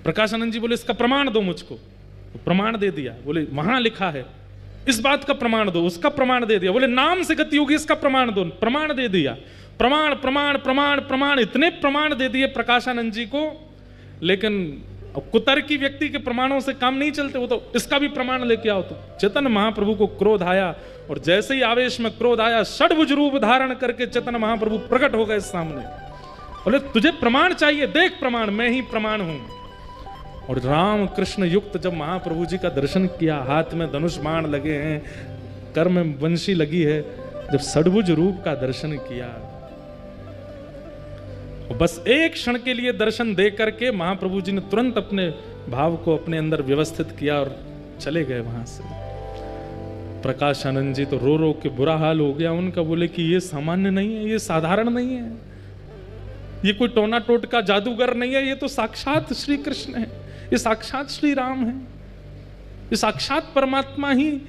प्रकाशानंद जी बोले इसका प्रमाण दो मुझको, तो प्रमाण दे दिया। बोले वहां लिखा है, इस बात का प्रमाण दो, उसका प्रमाण दे दिया। बोले नाम से गति होगी, इसका प्रमाण दो, प्रमाण दे दिया। प्रमाण प्रमाण प्रमाण प्रमाण, इतने प्रमाण दे दिए प्रकाशानंद जी को। लेकिन कुतर्की व्यक्ति के प्रमाणों से काम नहीं चलते, वो तो इसका भी प्रमाण लेके आओ। तो चैतन्य महाप्रभु को क्रोध आया, और जैसे ही आवेश में क्रोध आया, षड्भुज रूप धारण करके चैतन्य महाप्रभु प्रकट हो गए सामने। बोले तुझे प्रमाण चाहिए, देख प्रमाण, मैं ही प्रमाण हूं। और राम कृष्ण युक्त जब महाप्रभु जी का दर्शन किया, हाथ में धनुष बाण लगे हैं, कर में वंशी लगी है, जब षड्भुज रूप का दर्शन किया, बस एक क्षण के लिए दर्शन दे करके महाप्रभु जी ने तुरंत अपने भाव को अपने अंदर व्यवस्थित किया और चले गए वहां से। प्रकाशानंद जी तो रो रो के बुरा हाल हो गया उनका। बोले कि ये सामान्य नहीं है, ये साधारण नहीं है, ये कोई टोना टोटका जादूगर नहीं है, ये तो साक्षात श्री कृष्ण है, ये साक्षात श्री राम है, ये साक्षात परमात्मा ही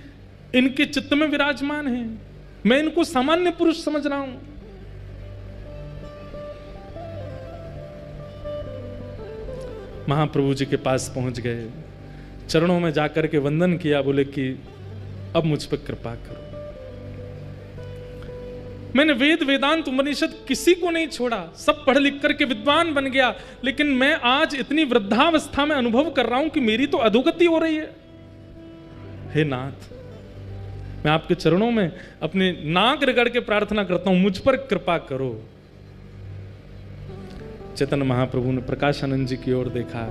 इनके चित्त में विराजमान है। मैं इनको सामान्य पुरुष समझ रहा हूं। महाप्रभु जी के पास पहुंच गए, चरणों में जाकर के वंदन किया। बोले कि अब मुझ पर कृपा करो, मैंने वेद वेदांत उपनिषद किसी को नहीं छोड़ा, सब पढ़ लिख करके विद्वान बन गया, लेकिन मैं आज इतनी वृद्धावस्था में अनुभव कर रहा हूं कि मेरी तो अधोगति हो रही है। हे नाथ, मैं आपके चरणों में अपने नाक रगड़ के प्रार्थना करता हूं, मुझ पर कृपा करो। चैतन्य महाप्रभु ने प्रकाशानंद जी की ओर देखा।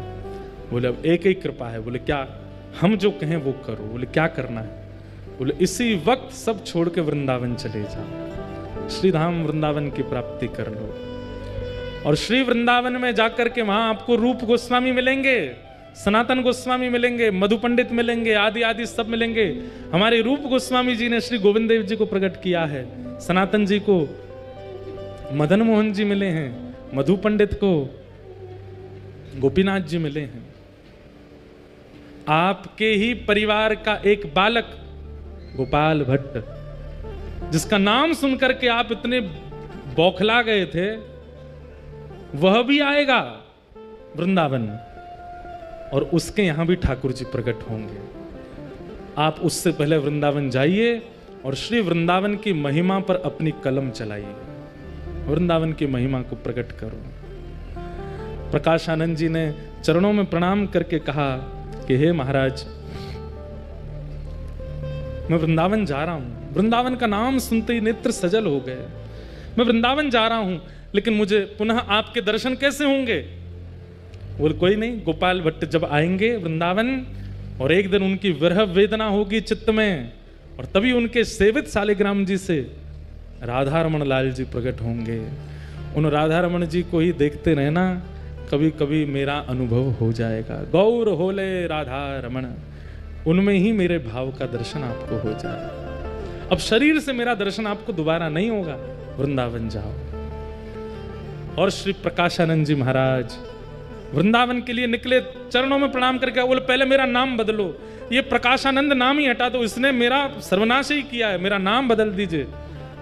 बोले अब एक ही कृपा है। बोले क्या? हम जो कहें वो करो। बोले क्या करना है? बोले इसी वक्त सब छोड़ के वृंदावन चले जाओ, श्रीधाम वृंदावन की प्राप्ति कर लो। और श्री वृंदावन में जाकर के वहां आपको रूप गोस्वामी मिलेंगे, सनातन गोस्वामी मिलेंगे, मधु पंडित मिलेंगे, आदि आदि सब मिलेंगे। हमारे रूप गोस्वामी जी ने श्री गोविंद देव जी को प्रकट किया है, सनातन जी को मदन मोहन जी मिले हैं, मधु पंडित को गोपीनाथ जी मिले हैं। आपके ही परिवार का एक बालक गोपाल भट्ट, जिसका नाम सुनकर के आप इतने बौखला गए थे, वह भी आएगा वृंदावन, और उसके यहां भी ठाकुर जी प्रकट होंगे। आप उससे पहले वृंदावन जाइए और श्री वृंदावन की महिमा पर अपनी कलम चलाइए, वृंदावन की महिमा को प्रकट करो। प्रकाशानंद जी ने चरणों में प्रणाम करके कहा कि हे महाराज, मैं वृंदावन जा रहा हूं। वृंदावन का नाम सुनते ही नेत्र सजल हो गए। मैं वृंदावन जा रहा हूं, लेकिन मुझे पुनः आपके दर्शन कैसे होंगे? बोले कोई नहीं, गोपाल भट्ट जब आएंगे वृंदावन और एक दिन उनकी विरह वेदना होगी चित्त में, और तभी उनके सेवित शालिग्राम जी से राधा रमण लाल जी प्रकट होंगे। उन राधा रमण जी को ही देखते रहना, कभी कभी मेरा अनुभव हो जाएगा। गौर होले राधा रमण, उनमें ही मेरे भाव का दर्शन आपको हो जाएगा। अब शरीर से मेरा दर्शन आपको दोबारा नहीं होगा, वृंदावन जाओ। और श्री प्रकाशानंद जी महाराज वृंदावन के लिए निकले, चरणों में प्रणाम करके बोले पहले मेरा नाम बदलो, ये प्रकाशानंद नाम ही हटा दो, इसने मेरा सर्वनाश ही किया है, मेरा नाम बदल दीजिए।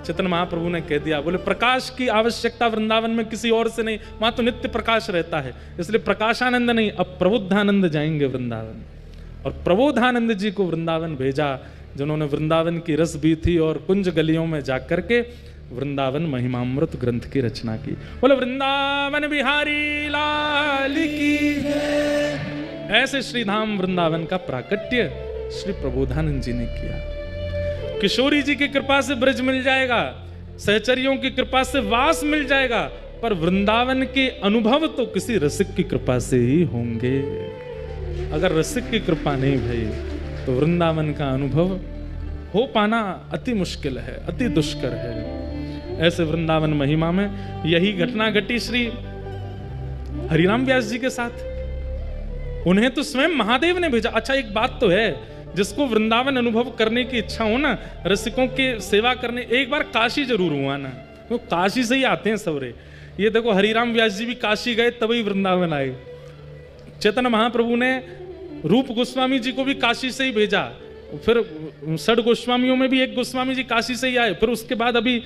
चैतन्य महाप्रभु ने कह दिया, बोले प्रकाश की आवश्यकता वृंदावन में किसी और से नहीं, वहां तो नित्य प्रकाश रहता है, इसलिए प्रकाशानंद नहीं, अब प्रबोधानंद जाएंगे वृंदावन। और प्रबोधानंद जी को वृंदावन भेजा, जिन्होंने वृंदावन की रस भी थी और कुंज गलियों में जाकर के वृंदावन महिमामृत ग्रंथ की रचना की। बोले वृंदावन बिहारी लाल की जय। ऐसे श्री धाम वृंदावन का प्राकट्य श्री प्रबोधानंद जी ने किया। किशोरी जी की कृपा से ब्रज मिल जाएगा, सहचरियों की कृपा से वास मिल जाएगा, पर वृंदावन के अनुभव तो किसी रसिक की कृपा से ही होंगे। अगर रसिक की कृपा नहीं भई तो वृंदावन का अनुभव हो पाना अति मुश्किल है, अति दुष्कर है। ऐसे वृंदावन महिमा में यही घटना घटी श्री हरिराम व्यास जी के साथ। उन्हें तो स्वयं महादेव ने भेजा। अच्छा, एक बात तो है, जिसको वृंदावन अनुभव करने की इच्छा हो ना, रसिकों की सेवा करने, एक बार काशी जरूर हुआ ना। वो काशी से ही आते हैं सवरे। ये देखो हरिराम व्यास जी भी काशी गए तभी वृंदावन आए। चैतन्य महाप्रभु ने रूप गोस्वामी जी को भी काशी से ही भेजा। फिर षड गोस्वामियों में भी एक गोस्वामी जी काशी से ही आए। फिर उसके बाद अभी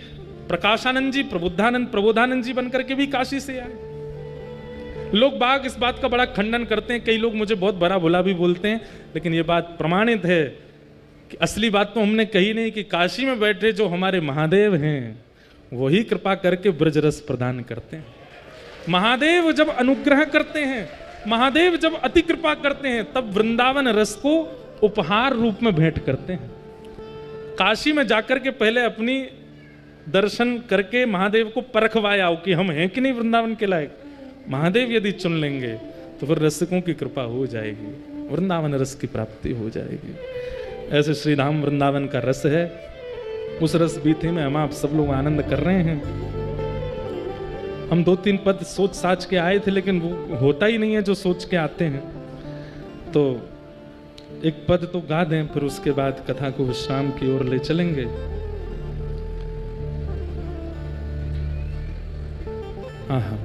प्रकाशानंद जी, प्रबोधानंद जी बनकर के भी काशी से आए। लोग बाग इस बात का बड़ा खंडन करते हैं, कई लोग मुझे बहुत बड़ा भला भी बोलते हैं, लेकिन ये बात प्रमाणित है कि असली बात तो हमने कही नहीं कि काशी में बैठे जो हमारे महादेव हैं वही कृपा करके ब्रज रस प्रदान करते हैं। महादेव जब अनुग्रह करते हैं, महादेव जब अति कृपा करते हैं, तब वृंदावन रस को उपहार रूप में भेंट करते हैं। काशी में जाकर के पहले अपनी दर्शन करके महादेव को परखवाए आओ कि हम हैं कि नहीं वृंदावन के लायक। महादेव यदि चुन लेंगे तो फिर रसिकों की कृपा हो जाएगी, वृंदावन रस की प्राप्ति हो जाएगी। ऐसे श्री धाम वृंदावन का रस है। उस रस बीते में हम आप सब लोग आनंद कर रहे हैं। हम 2-3 पद सोच साच के आए थे, लेकिन वो होता ही नहीं है जो सोच के आते हैं। तो एक पद तो गा दें, फिर उसके बाद कथा को विश्राम की ओर ले चलेंगे। हाँ,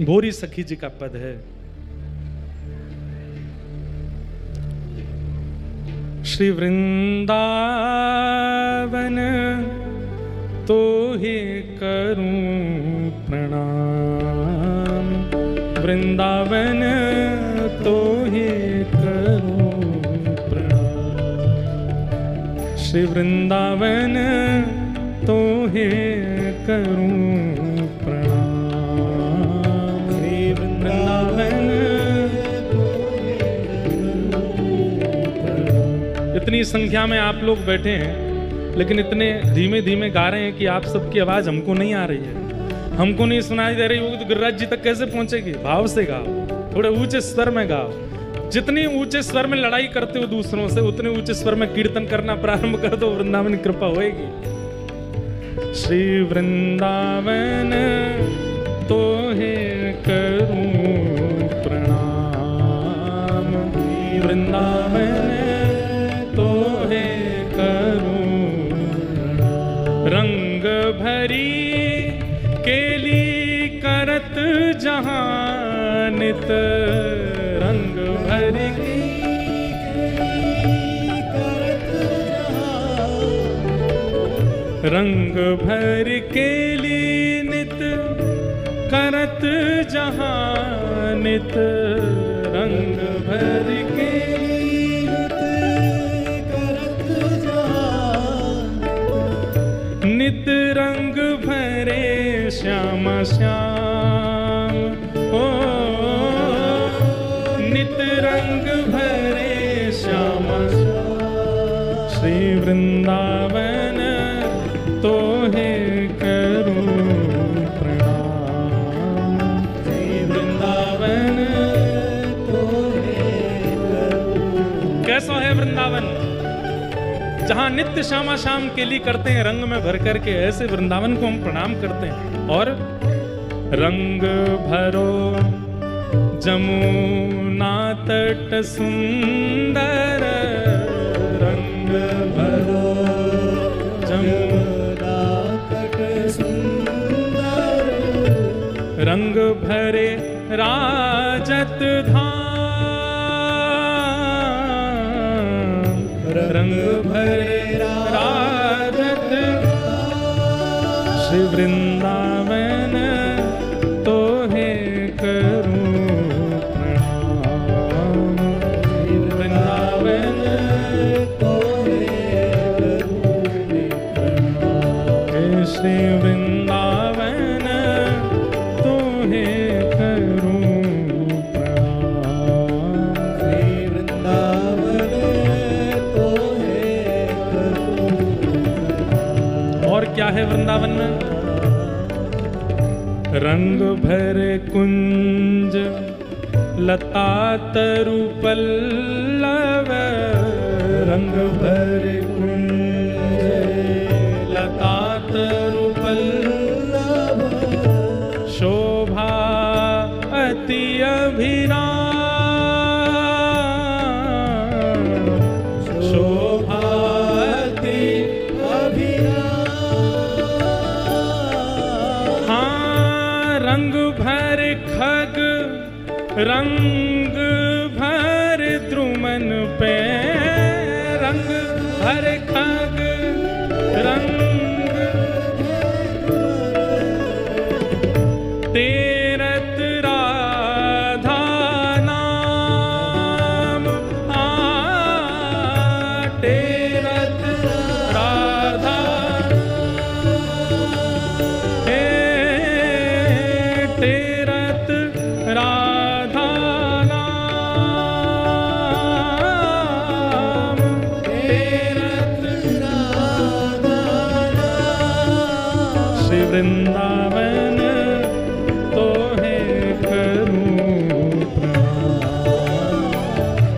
भोरी सखी जी का पद है। श्री वृंदावन तो ही करूं प्रणाम, वृंदावन तो ही करूं प्रणाम, श्री वृंदावन तो ही करूं प्रणाम, इतनी संख्या में आप लोग बैठे हैं, लेकिन इतने धीमे धीमे गा रहे हैं कि आप सबकी आवाज हमको नहीं आ रही है, हमको नहीं सुनाई दे रही होगी तो गिरिराज जी तक कैसे पहुंचेगी। भाव से गाओ, थोड़े ऊंचे स्वर में गाओ। जितनी ऊंचे स्वर में लड़ाई करते हो दूसरों से, उतने ऊंचे स्वर में कीर्तन करना प्रारंभ कर दो, वृंदावन की कृपा होएगी। श्री वृंदावन तो हे करूं प्रणाम, वृंदावन तो हे करूं प्रणाम, रंग भरी केली करत जहानित, रंग भरी रंग भर केली नित करत जहानित, रंग भर केली नित करत जहानित, नित रंग भरे श्याम श्याम, ओ नित रंग भरे श्याम श्याम, श्री वृंदावन तो हे करूं प्रणाम, श्री वृंदावन तो हे करूं। कैसा है वृंदावन, जहां नित्य श्यामा श्याम केली करते हैं रंग में भर करके, ऐसे वृंदावन को हम प्रणाम करते हैं। और रंग भरो जमुना तट सुंदर, रंग भरो जमुना तट सुंदर, रंग भरे राजत धाम, रंग भरे राजत श्री वृंदावन तो है करूं प्रणाम। श्री वृंदावन
तो है करूं प्रणाम।
श्री वृंदावन तो है करूं प्रणाम।
श्री वृंदावन तो है करूं प्रणाम।
और क्या है वृंदावन में? रंग भरे कुंज लता तरु पल्लव। रंग भरे कुंज लता तरु पल्लव। शोभा अति अभिराम। शोभा अति रंग भर खग रंग भर द्रुमन पे। रंग भर खग रंग तेरत राधा नाम। तेरत राधा तेरत राधा नाम। तेरत राधा नाम। श्री वृंदावन तो है करूं प्रणाम।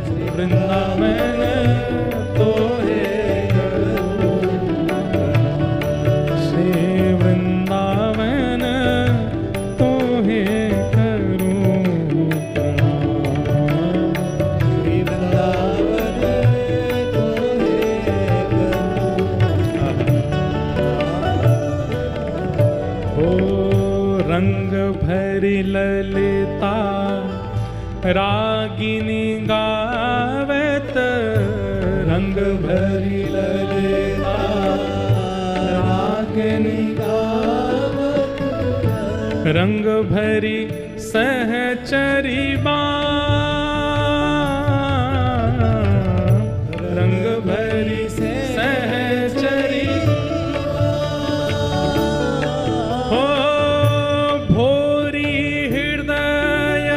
श्री वृंदावन तो है करूं प्रणाम। श्री वृंदावन तो है करूं प्रणाम।
श्री वृंदावन तो है
हो रंग भरी ललिता रागिनी गावत। रंग भरी ललिता रागिनी गावत। रंग भरी सहचरी बाम। रंग भरी सहचरी हो भोरी हृदय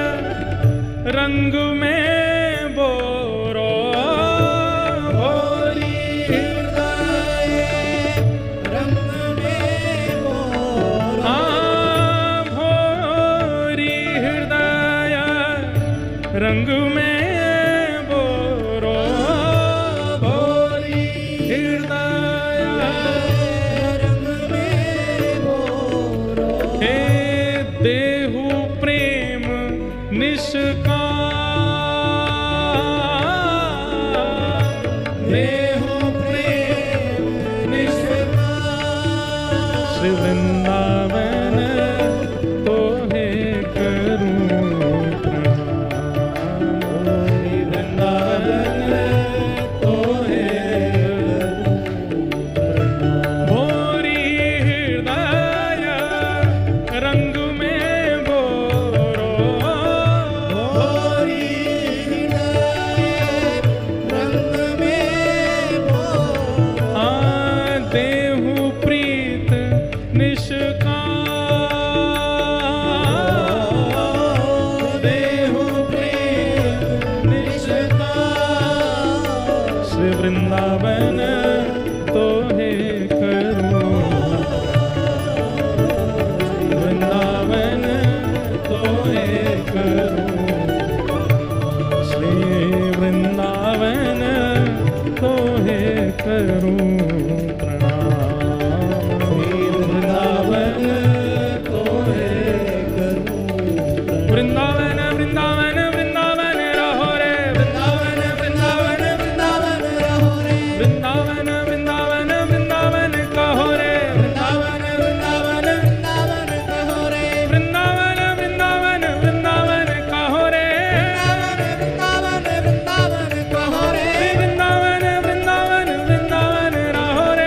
रंग में बोरो। भोरी
हृदय रंग में बोरो।
भोरी हृदय रंग में बोरो। भोरी हृदय
रंग में बोरो।
हे देहु प्रेम निष्काम। देहु प्रेम निष्काम। श्री वृंदावन तो है करूं प्रणाम। श्री वृंदावन तो है भोरी हृदय रंग में बोरो।
भोरी हृदय रंग में बोरो।
देहु प्रीत निष्काम। देहु प्रीत निष्काम। श्री वृंदावन तो है करूं। वृंदावन तो है करूं। श्री वृंदावन तो है करूं प्रणाम। श्री वृंदावन तो है करूं प्रणाम। वृंदावन वृंदावन वृंदावन रहो रे। वृंदावन वृंदावन वृंदावन रहो रे। वृंदावन वृंदावन वृंदावन कहो रे। वृंदावन वृंदावन वृंदावन कहो रे। वृंदावन वृंदावन वृंदावन कहो रे। वृंदावन वृंदावन कहो रे। वृंदावन वृंदावन वृंदावन रहो रे।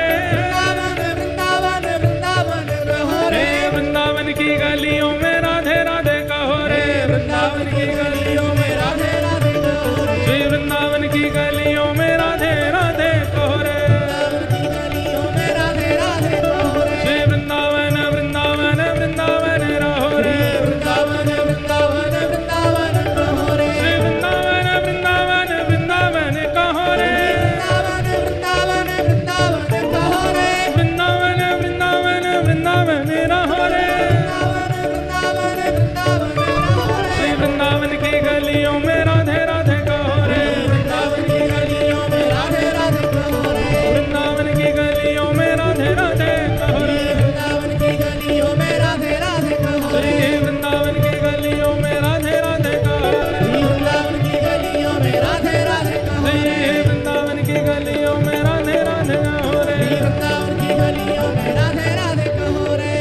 वृंदावन की गलियों में राधे राधे कहो रे।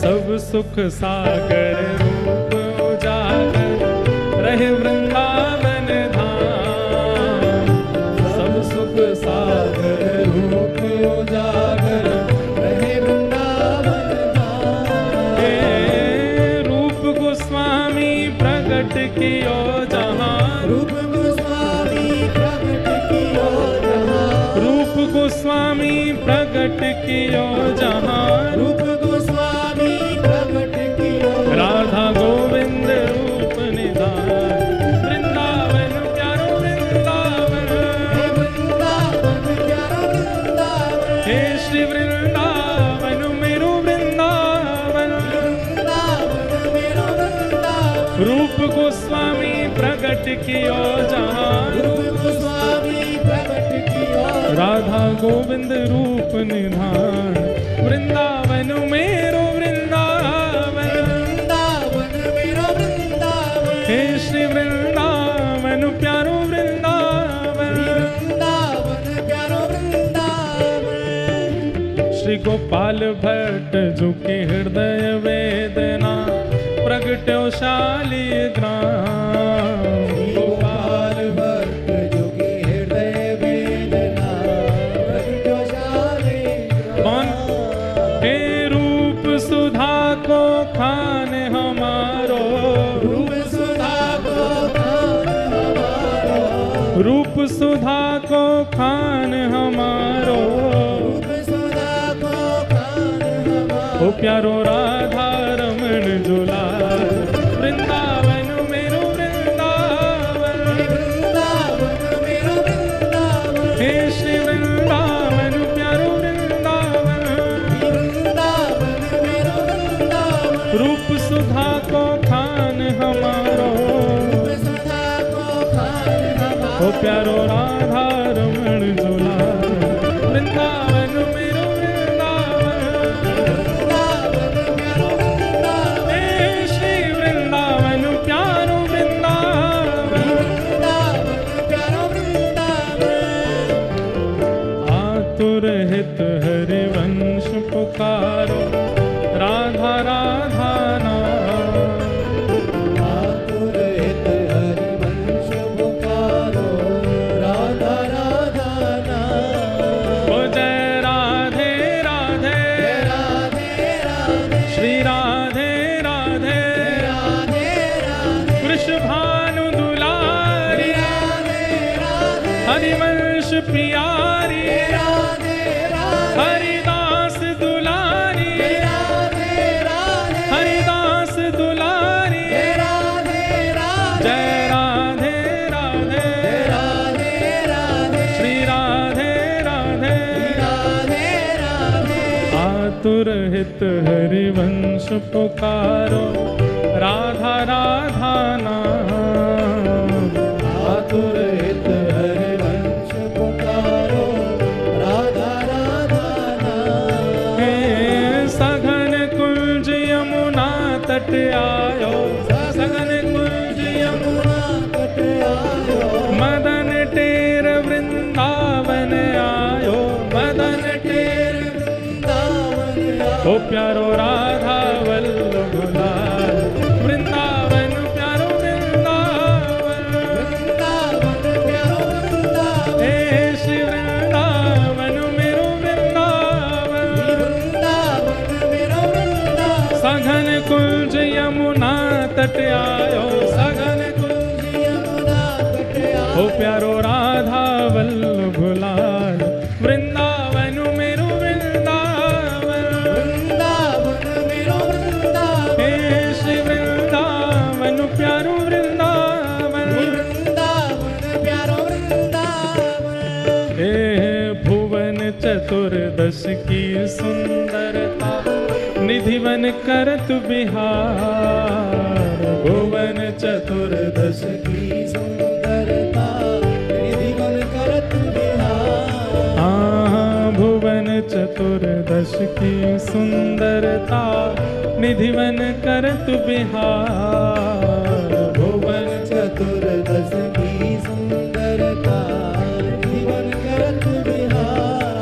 सब सुख सागर रूप उजागर रहे वृंदावन धाम। सब सुख सागर रूप उजागर
रहे वृंदावन धाम।
हे रूप गोस्वामी प्रकट कियो जहाँ।
रूप गोस्वामी प्रकट कियो जहाँ।
रूप गोस्वामी प्रकट कियो जहाँ।
रूप गोस्वामी प्रकट कियो
राधा गोविंद रूप निधान। वृंदावन प्यारो वृंदावन।
हे वृंदावन प्यारो वृंदावन।
हे श्री वृंदावन मेरो वृंदावन।
वृंदावन मेरो वृंदावन।
रूप गोस्वामी प्रकट कियो जहाँ।
रूप गोस्वामी प्रकट कियो
राधा गोविंद रूप निधान। वृंदावन मेरो वृंदावन।
वृंदावन मेरो वृंदावन।
हे श्री वृंदावन प्यारो वृंदावन।
वृंदावन प्यारो वृंदावन।
श्री गोपाल भट्ट झुके हृदय वेदना प्रगट्यो शालिग्राम।
गोपाल भट्ट जो कि हृदय वेदना प्रगट्यो शालिग्राम।
कौन? हे रूप सुधा को खान हमारो।
रूप सुधा को खान हमारो।
रूप सुधा को खान हमारो।
रूप सुधा को खान हमारो।
ओ प्यारो राधा रमण झूलाल। वृंदावन मेरो वृंदावन।
वृंदावन मेरो वृंदावन।
हे श्री वृंदावन प्यारो वृंदावन।
वृंदावन मेरो वृंदावन।
रूप सुधा को खान हमारो।
रूप सुधा को खान हमारो।
ओ प्यारो राधा रमण झूलाल। वृंदावन मेरो वृंदावन।
वृंदावन मेरो वृंदावन।
हे श्री वृंदावन प्यारो वृंदावन।
वृंदावन प्यारो वृंदावन।
आतुर हित हरिवंश पुकारो राधा राधा नाम।
आतुर हित हरिवंश पुकारो राधा राधा नाम।
ओ जय राधे राधे।
राधे राधे
श्री राधे राधे।
राधे राधे
कृष्ण भानु दुलारी।
राधे राधे
हरिवंश प्यारी।
राधे राधे
हरिदास दुलारी।
राधे राधे
हरिदास दुलारी।
राधे राधे
जय राधे राधे।
राधे राधे
श्री राधे राधे।
राधे राधे
आतुर हित हरिवंश पुकारो राधा राधा नाम।
आतुर हित हरिवंश पुकारो राधा राधा नाम।
हे सघन कुंज यमुना तट आयो। सघन कुंज यमुना
तट आयो।
मदन टेर वृंदावन आयो। मदन टेर
वृंदावन
ओ प्यारो राधा वल्लभ लाल। वृंदावन प्यारो वृंदावन।
वृंदावन प्यारो वृंदावन।
हे श्री वृंदावन मेरो वृंदावन।
वृंदावन मेरो वृंदावन।
सघन कुंज यमुना तट आयो। सघन कुंज
यमुना तट आयो।
ओ प्यारो राधा वल्लभ लाल। वृंदावन मेरो वृंदावन।
वृंदावन मेरो वृंदावन।
हे श्री वृंदावन प्यारो वृंदावन।
वृंदावन प्यारो वृंदावन।
हे भुवन चतुर्दश की सुंदरता निधिवन करत बिहार। भुवन चतुर्दश
की सुंदरता निधिवन करत बिहार।
हाँ भुवन चतुर्दश की सुंदरता निधिवन करत बिहार।
भुवन चतुर्दश की सुंदरता निधिवन करत बिहार।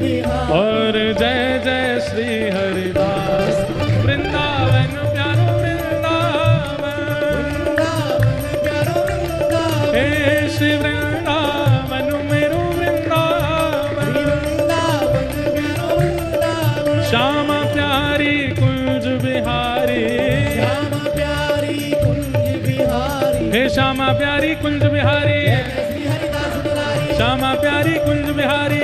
बिहारी।
और जय जय श्री हरिदास वृंदावन प्यारो वृंदावन।
प्यारो वृंदावन।
हे श्री वृंदावन मेरो वृंदावन।
वृंदावन प्यारो वृंदावन।
श्यामा प्यारी कुंज बिहारी।
श्यामा प्यारी कुंज बिहारी।
हे श्यामा प्यारी कुंज बिहारी।
श्री हरिदास मुरारी।
श्यामा प्यारी कुंज बिहारी।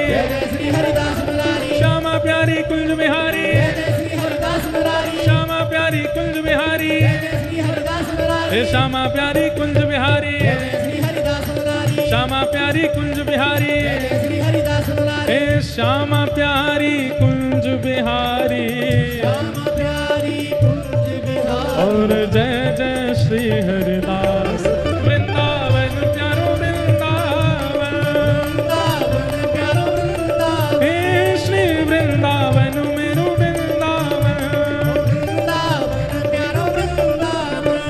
श्री हरिदास मुरारी।
श्यामा प्यारी कुंज बिहारी।
श्री हरिदास मुरारी।
श्यामा प्यारी कुंज बिहारी।
श्री हरिदास मुरारी।
हे श्यामा प्यारी कुंज बिहारी।
श्री हरिदास मुरारी।
श्यामा प्यारी कुंज बिहारी।
श्री हरिदास मुरारी।
हे श्यामा प्यारी कुंज बिहारी।
श्यामा प्यारी कुंज बिहारी।
और जय जय श्री हरिदास वृंदावन प्यारो वृंदावन।
वृंदावन प्यारो वृंदावन।
हे श्री वृंदावन मेरो वृंदावन।
वृंदावन प्यारो वृंदावन।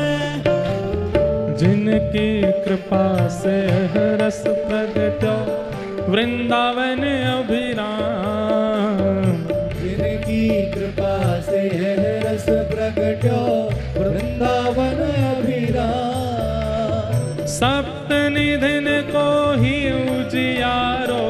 जिनकी कृपा से रस प्रगट्यो वृंदावन अभिराम।
जिनकी कृपा से है रस प्रगट्यो वृंदावन अभिराम।
सप्त निधिन को ही उजियारो।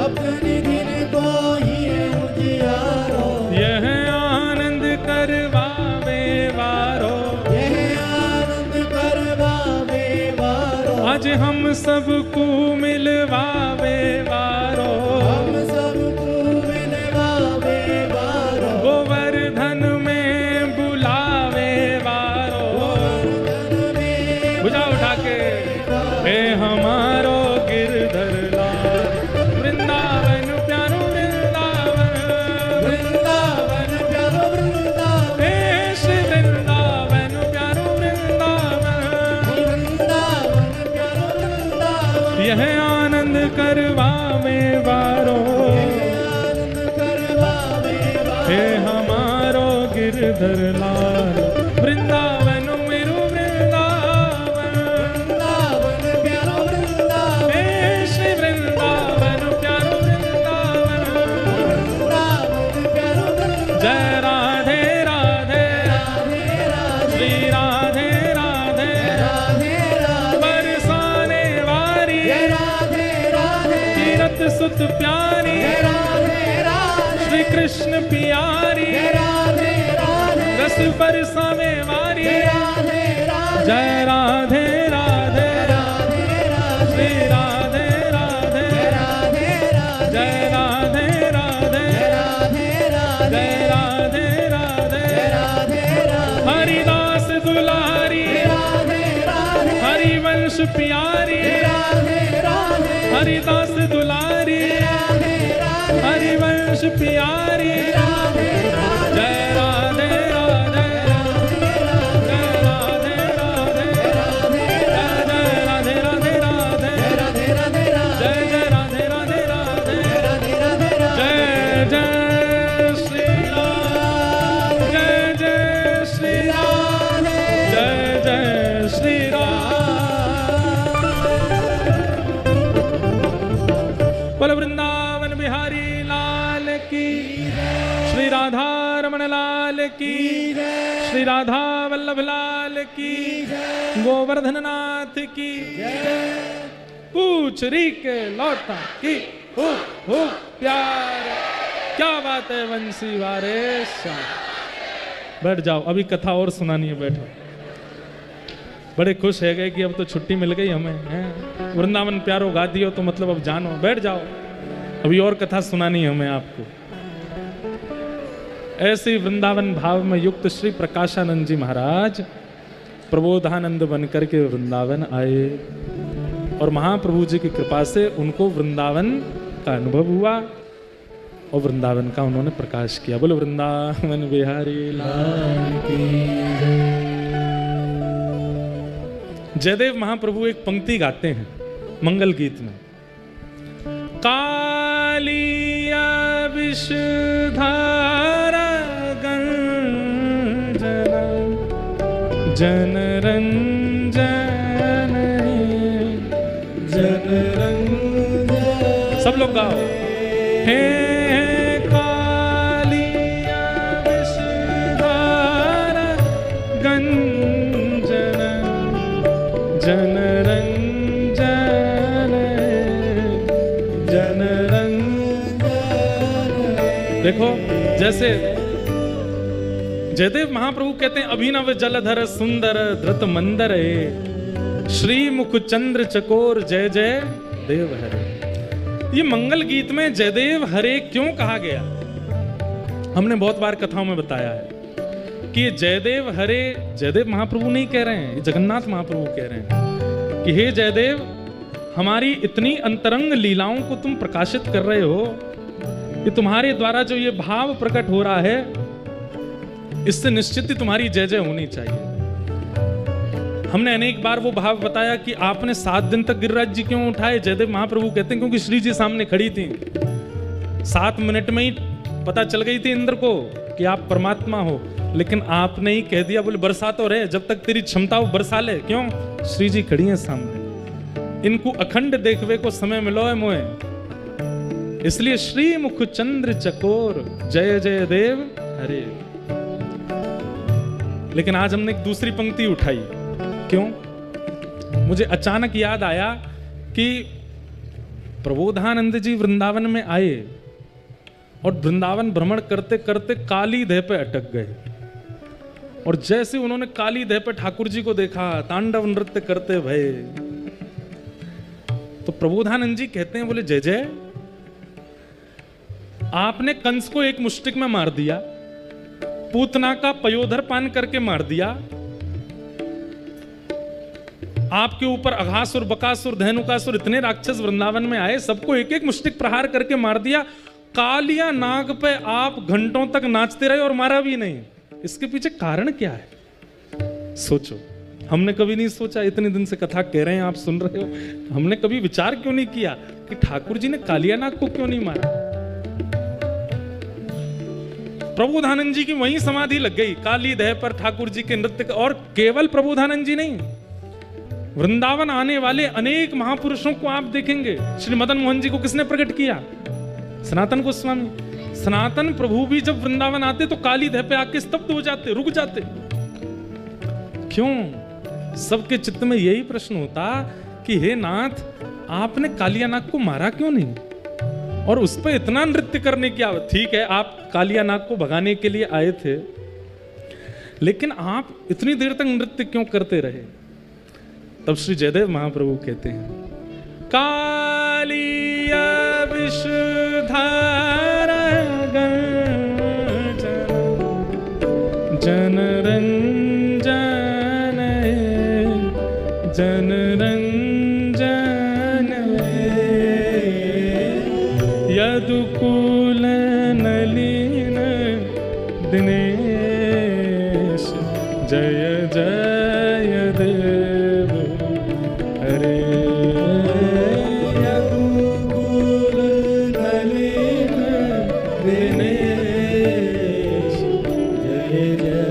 अपने दिन को ही उजियारो।
यह आनंद करवावे वारो।
यह आनंद करवावे वारो।
आज हम सबको मिलवावे वारो।
हम सबको मिलवावे वारो।
गोवर्धन में बुलावे वारो।
गोवर्धन में
बुझा उठा के हे हमारो गिरधर लाल वृंदावन प्यारो वृंदावन।
वृंदावन प्यारो वृंदावन।
हे श्री वृंदावन प्यारो वृंदावन।
वृंदावन प्यारो वृंदावन।
यह आनंद करवावे वारो।
आनंद करवावे वारो।
हे हमारो गिरधर लाल वृंदावन मेरो वृंदावन।
वृंदावन प्यारो वृंदावन।
हे श्री वृंदावन प्यारो वृंदावन।
वृंदावन प्यारो वृंदावन।
जय राधे राधे
राधे राधे।
श्री राधे राधे
राधे राधे।
बरसाने वारी
राधे राधे।
तीरथ सुत प्यारी
राधे राधे।
श्री कृष्ण पियारी
राधे राधे।
रस बरसावे वारी।
राधे राधे।
जय राधे राधे
राधे राधे।
श्री राधे राधे
राधे राधे।
जय राधे राधे
राधे राधे।
जय राधे राधे
राधे राधे।
हरिदास दुलारी
राधे राधे।
हरिवंश प्यारी
राधे राधे।
हरिदास दुलारी
राधे राधे।
हरिवंश प्यारी
राधे राधे।
जय राधे राधे जय राधे राधे जय राधे राधे राधे
राधे राधे।
जय जय राधे राधे राधे
राधे राधे।
जय जय श्री राम जय जय श्री राम जय जय श्री राम। बोलो वृंदावन बिहारी लाल की। श्री राधा रमण लाल की। श्री राधा वल्लभ लाल की। गोवर्धन नाथ की। पूछ री के लौटा की हो प्यार। क्या बात है वंशी वारे श्याम। बैठ जाओ, अभी कथा और सुनानी है, बैठो। बड़े खुश है गए कि अब तो छुट्टी मिल गई हमें, हैं? वृंदावन प्यारो गा दियो तो मतलब अब जानो, बैठ जाओ, अभी और कथा सुनानी है हमें आपको। ऐसे वृंदावन भाव में युक्त श्री प्रकाशानंद जी महाराज प्रबोधानंद बनकर के वृंदावन आए और महाप्रभु जी की कृपा से उनको वृंदावन का अनुभव हुआ और वृंदावन का उन्होंने प्रकाश किया। बोलो वृंदावन बिहारी लाल की जय। जयदेव महाप्रभु एक पंक्ति गाते हैं मंगल गीत में। कालिया विषधारा गंजन जनरंजन जनरंजन। सब लोग गाओ। हे देखो जैसे जयदेव महाप्रभु कहते हैं अभिनव जलधर सुंदर धृत मंदर श्री मुख चंद्र चकोर जय जय देव हरे। ये मंगल गीत में जयदेव हरे क्यों कहा गया? हमने बहुत बार कथाओं में बताया है कि ये जयदेव हरे जयदेव महाप्रभु नहीं कह रहे हैं, ये जगन्नाथ महाप्रभु कह रहे हैं कि हे जयदेव, हमारी इतनी अंतरंग लीलाओं को तुम प्रकाशित कर रहे हो, ये तुम्हारे द्वारा जो ये भाव प्रकट हो रहा है, इससे निश्चित ही तुम्हारी जय जय होनी चाहिए। हमने अनेक बार वो भाव बताया कि आपने 7 दिन तक गिरिराज जी क्यों उठाए? जयदेव महाप्रभु कहते हैं क्योंकि श्री जी सामने खड़ी थी, 7 मिनट में ही पता चल गई थी इंद्र को कि आप परमात्मा हो, लेकिन आपने ही कह दिया, बोले बरसा तो रहे, जब तक तेरी क्षमता हो बरसा ले। क्यों? श्री जी खड़ी हैं सामने, इनको अखंड देखवे को समय मिलो है मोए, इसलिए श्री मुख चंद्र चकोर जय जय देव हरे। लेकिन आज हमने एक दूसरी पंक्ति उठाई, क्यों? मुझे अचानक याद आया कि प्रबोधानंद जी वृंदावन में आए और वृंदावन भ्रमण करते करते काली देह पे अटक गए, और जैसे उन्होंने काली देह पे ठाकुर जी को देखा तांडव नृत्य करते भये, तो प्रबोधानंद जी कहते हैं, बोले जय जय, आपने कंस को एक मुष्टिक में मार दिया, पूतना का पयोधर पान करके मार दिया, आपके ऊपर अघासुर बकासुर धेनुकासुर इतने राक्षस वृंदावन में आए, सबको एक एक मुष्टिक प्रहार करके मार दिया, कालिया नाग पे आप घंटों तक नाचते रहे और मारा भी नहीं। इसके पीछे कारण क्या है? सोचो, हमने कभी नहीं सोचा, इतने दिन से कथा कह रहे हैं, आप सुन रहे हो, हमने कभी विचार क्यों नहीं किया कि ठाकुर जी ने कालिया नाग को क्यों नहीं मारा? प्रबोधानंद जी की वहीं समाधि लग गई, काली देह पर ठाकुर जी के नृत्य। और केवल प्रबोधानंद जी नहीं, वृंदावन आने वाले अनेक महापुरुषों को आप देखेंगे। श्री मदन मोहन जी को किसने प्रकट किया? सनातन गोस्वामी। सनातन प्रभु भी जब वृंदावन आते तो काली देह पे आके स्तब्ध हो जाते, रुक जाते। क्यों? सबके चित्त में यही प्रश्न होता कि हे नाथ, आपने कालिया नाग को मारा क्यों नहीं? और उस पर इतना नृत्य करने की आवश्यकता? ठीक है, आप कालिया नाग को भगाने के लिए आए थे, लेकिन आप इतनी देर तक नृत्य क्यों करते रहे? तब श्री जयदेव महाप्रभु कहते हैं, कालिया विषधार जन रंजन जन रंजन यदुकुल नलिन दिनेश जय जय देव हरे। यदुकुल नलिन दिनेश जय जय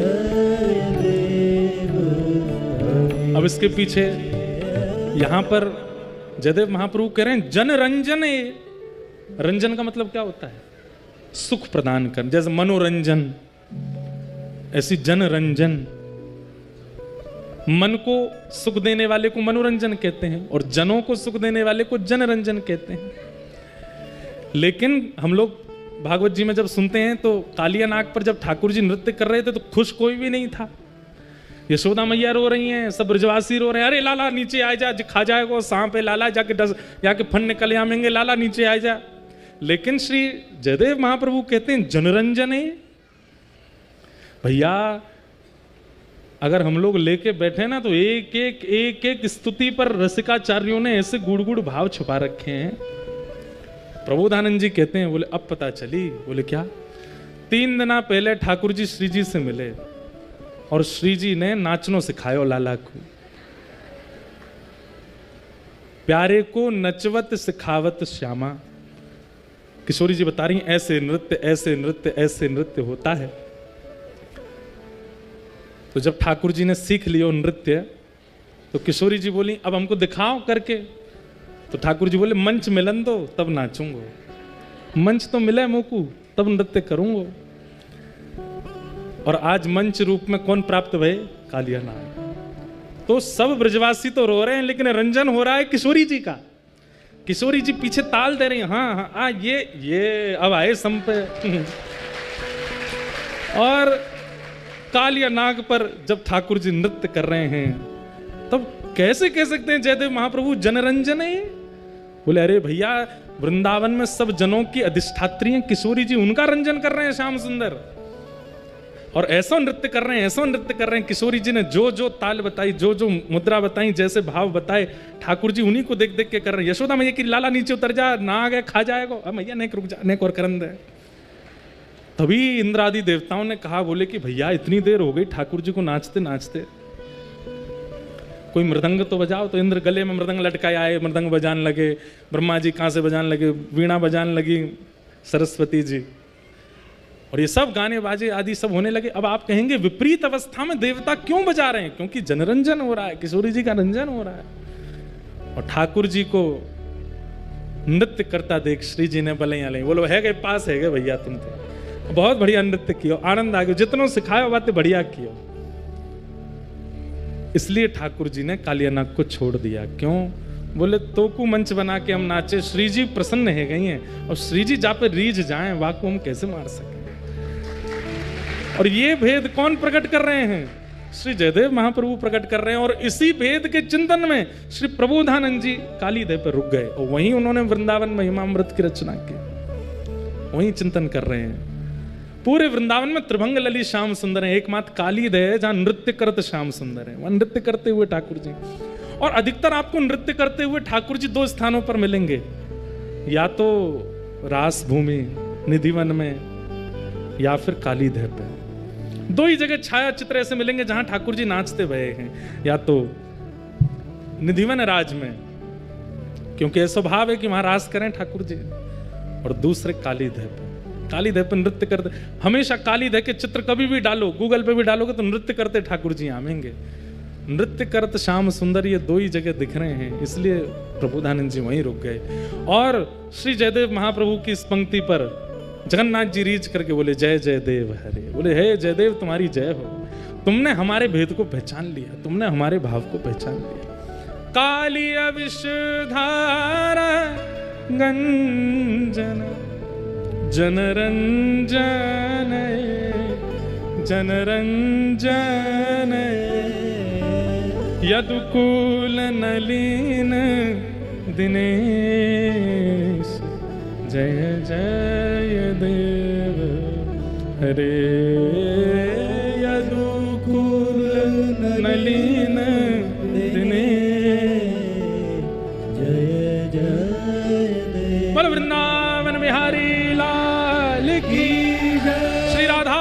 देव हरे। अब इसके पीछे यहां पर जयदेव महाप्रभु कह रहे हैं जन रंजन। रंजन का मतलब क्या होता है? सुख प्रदान कर, जैसे मनोरंजन, ऐसी जन रंजन। मन को सुख देने वाले को मनोरंजन कहते हैं और जनों को सुख देने वाले को जन रंजन कहते हैं। लेकिन हम लोग भागवत जी में जब सुनते हैं तो कालिया नाग पर जब ठाकुर जी नृत्य कर रहे थे तो खुश कोई भी नहीं था। यशोदा मैया रो रही हैं, सब ब्रजवासी रो रहे हैं, अरे लाला नीचे आ जा, खा जाएगा सांप है, लाला जाके फन निकल आमेंगे, लाला नीचे आ जा। लेकिन श्री जयदेव महाप्रभु कहते हैं जनरंजन है। भैया अगर हम लोग लेके बैठे ना तो एक एक स्तुति पर रसिकाचार्यों ने ऐसे गुड़ गुड़ भाव छुपा रखे हैं। प्रबोधानंद जी कहते हैं, बोले अब पता चली। बोले क्या? 3 दिन पहले ठाकुर जी श्री जी से मिले और श्री जी ने नाचनो सिखायो लाला को, प्यारे को नचवत सिखावत श्यामा। किशोरी जी बता रही हैं ऐसे नृत्य ऐसे नृत्य ऐसे नृत्य होता है। तो जब ठाकुर जी ने सीख लियो नृत्य तो किशोरी जी बोली अब हमको दिखाओ करके। तो ठाकुर जी बोले मंच मिलन दो तब नाचूंगा, मंच तो मिले मोकू तब नृत्य करूंगा। और आज मंच रूप में कौन प्राप्त भये? कालिया नाग। तो सब ब्रजवासी तो रो रहे हैं लेकिन रंजन हो रहा है किशोरी जी का। किशोरी जी पीछे ताल दे रही हैं, हाँ हाँ ये अब आए सम पे। और कालिया नाग पर जब ठाकुर जी नृत्य कर रहे हैं तब कैसे कह सकते हैं जयदेव महाप्रभु जनरंजन है? बोले अरे भैया, वृंदावन में सब जनों की अधिष्ठात्री हैं किशोरी जी, उनका रंजन कर रहे हैं श्याम सुंदर। और ऐसा नृत्य कर रहे हैं, ऐसा नृत्य कर रहे हैं। किशोरी जी ने जो जो ताल बताई, जो जो मुद्रा बताई, जैसे भाव बताए, ठाकुर जी उन्हीं को देख देख के कर रहे हैं। यशोदा मैया की लाला नीचे उतर जा, ना आ गए खा जाएगा, अब मैया नहीं रुक जा, नेक और करन दे। तभी इंद्रादि देवताओं ने कहा, बोले कि भैया इतनी देर हो गई ठाकुर जी को नाचते नाचते, कोई मृदंग तो बजाओ। तो इंद्र गले में मृदंग लटकाए आए, मृदंग बजाने लगे। ब्रह्मा जी कहाँ से बजाने लगे, वीणा बजाने लगी सरस्वती जी, और ये सब गाने बाजे आदि सब होने लगे। अब आप कहेंगे विपरीत अवस्था में देवता क्यों बजा रहे हैं? क्योंकि जनरंजन हो रहा है, किशोरी जी का रंजन हो रहा है। और ठाकुर जी को नृत्य करता देख श्री जी ने बलैया ली, बोलो है गए पास है गए भैया, तुम थे बहुत बढ़िया नृत्य किया, आनंद आ गया, जितनों सिखाया बातें बढ़िया किया। इसलिए ठाकुर जी ने कालिया नाग को छोड़ दिया। क्यों? बोले तोकू मंच बना के हम नाचे, श्री जी प्रसन्न है गई हैं, और श्री जी जा पे रीझ जाएं, वाकू हम कैसे मार सकें? और ये भेद कौन प्रकट कर रहे हैं? श्री जयदेव महाप्रभु प्रकट कर रहे हैं। और इसी भेद के चिंतन में श्री प्रबोधानंद जी कालीदेव पर रुक गए, और वहीं उन्होंने वृंदावन महिमामृत की रचना की, वहीं चिंतन कर रहे हैं। पूरे वृंदावन में त्रिभंग ललित श्याम सुंदर है, एकमात्र कालीदेव है जहां नृत्य करते श्याम सुंदर है, वहां नृत्य करते हुए ठाकुर जी। और अधिकतर आपको नृत्य करते हुए ठाकुर जी दो स्थानों पर मिलेंगे, या तो रास भूमि निधिवन में, या फिर कालीदेव पे। दो ही जगह छाया चित्र ऐसे मिलेंगे जहां ठाकुर जी नाचते हुए हैं, या तो निधिवन राज में, क्योंकि ऐसा भाव है कि वहां रास करें ठाकुर जी, और दूसरे कालीदेव पे। कालीदेव पे नृत्य करते, हमेशा कालीदेव के चित्र कभी भी डालो, गूगल पे भी डालोगे तो नृत्य करते ठाकुर जी आवेंगे। नृत्य करते श्याम सुंदर, ये दो ही जगह दिख रहे हैं, इसलिए प्रबोधानंद जी वहीं रुक गए। और श्री जयदेव महाप्रभु की इस पंक्ति पर जगन्नाथ जी रीच करके बोले जय जयदेव हरे। बोले हे जयदेव तुम्हारी जय हो, तुमने हमारे भेद को पहचान लिया, तुमने हमारे भाव को पहचान लिया। कालिया विषधारा गंजन जनरंजन जनरंजन यदुकुल नलिन दिनेश जय जय देव हरे। यदुकुल नलिन दिनेश जय जय देव। बोल वृंदावन बिहारी लाल की जय, श्री राधा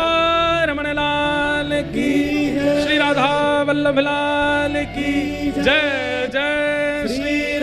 रमण लाल की जय, श्री राधा वल्लभ लाल की जय, जय श्री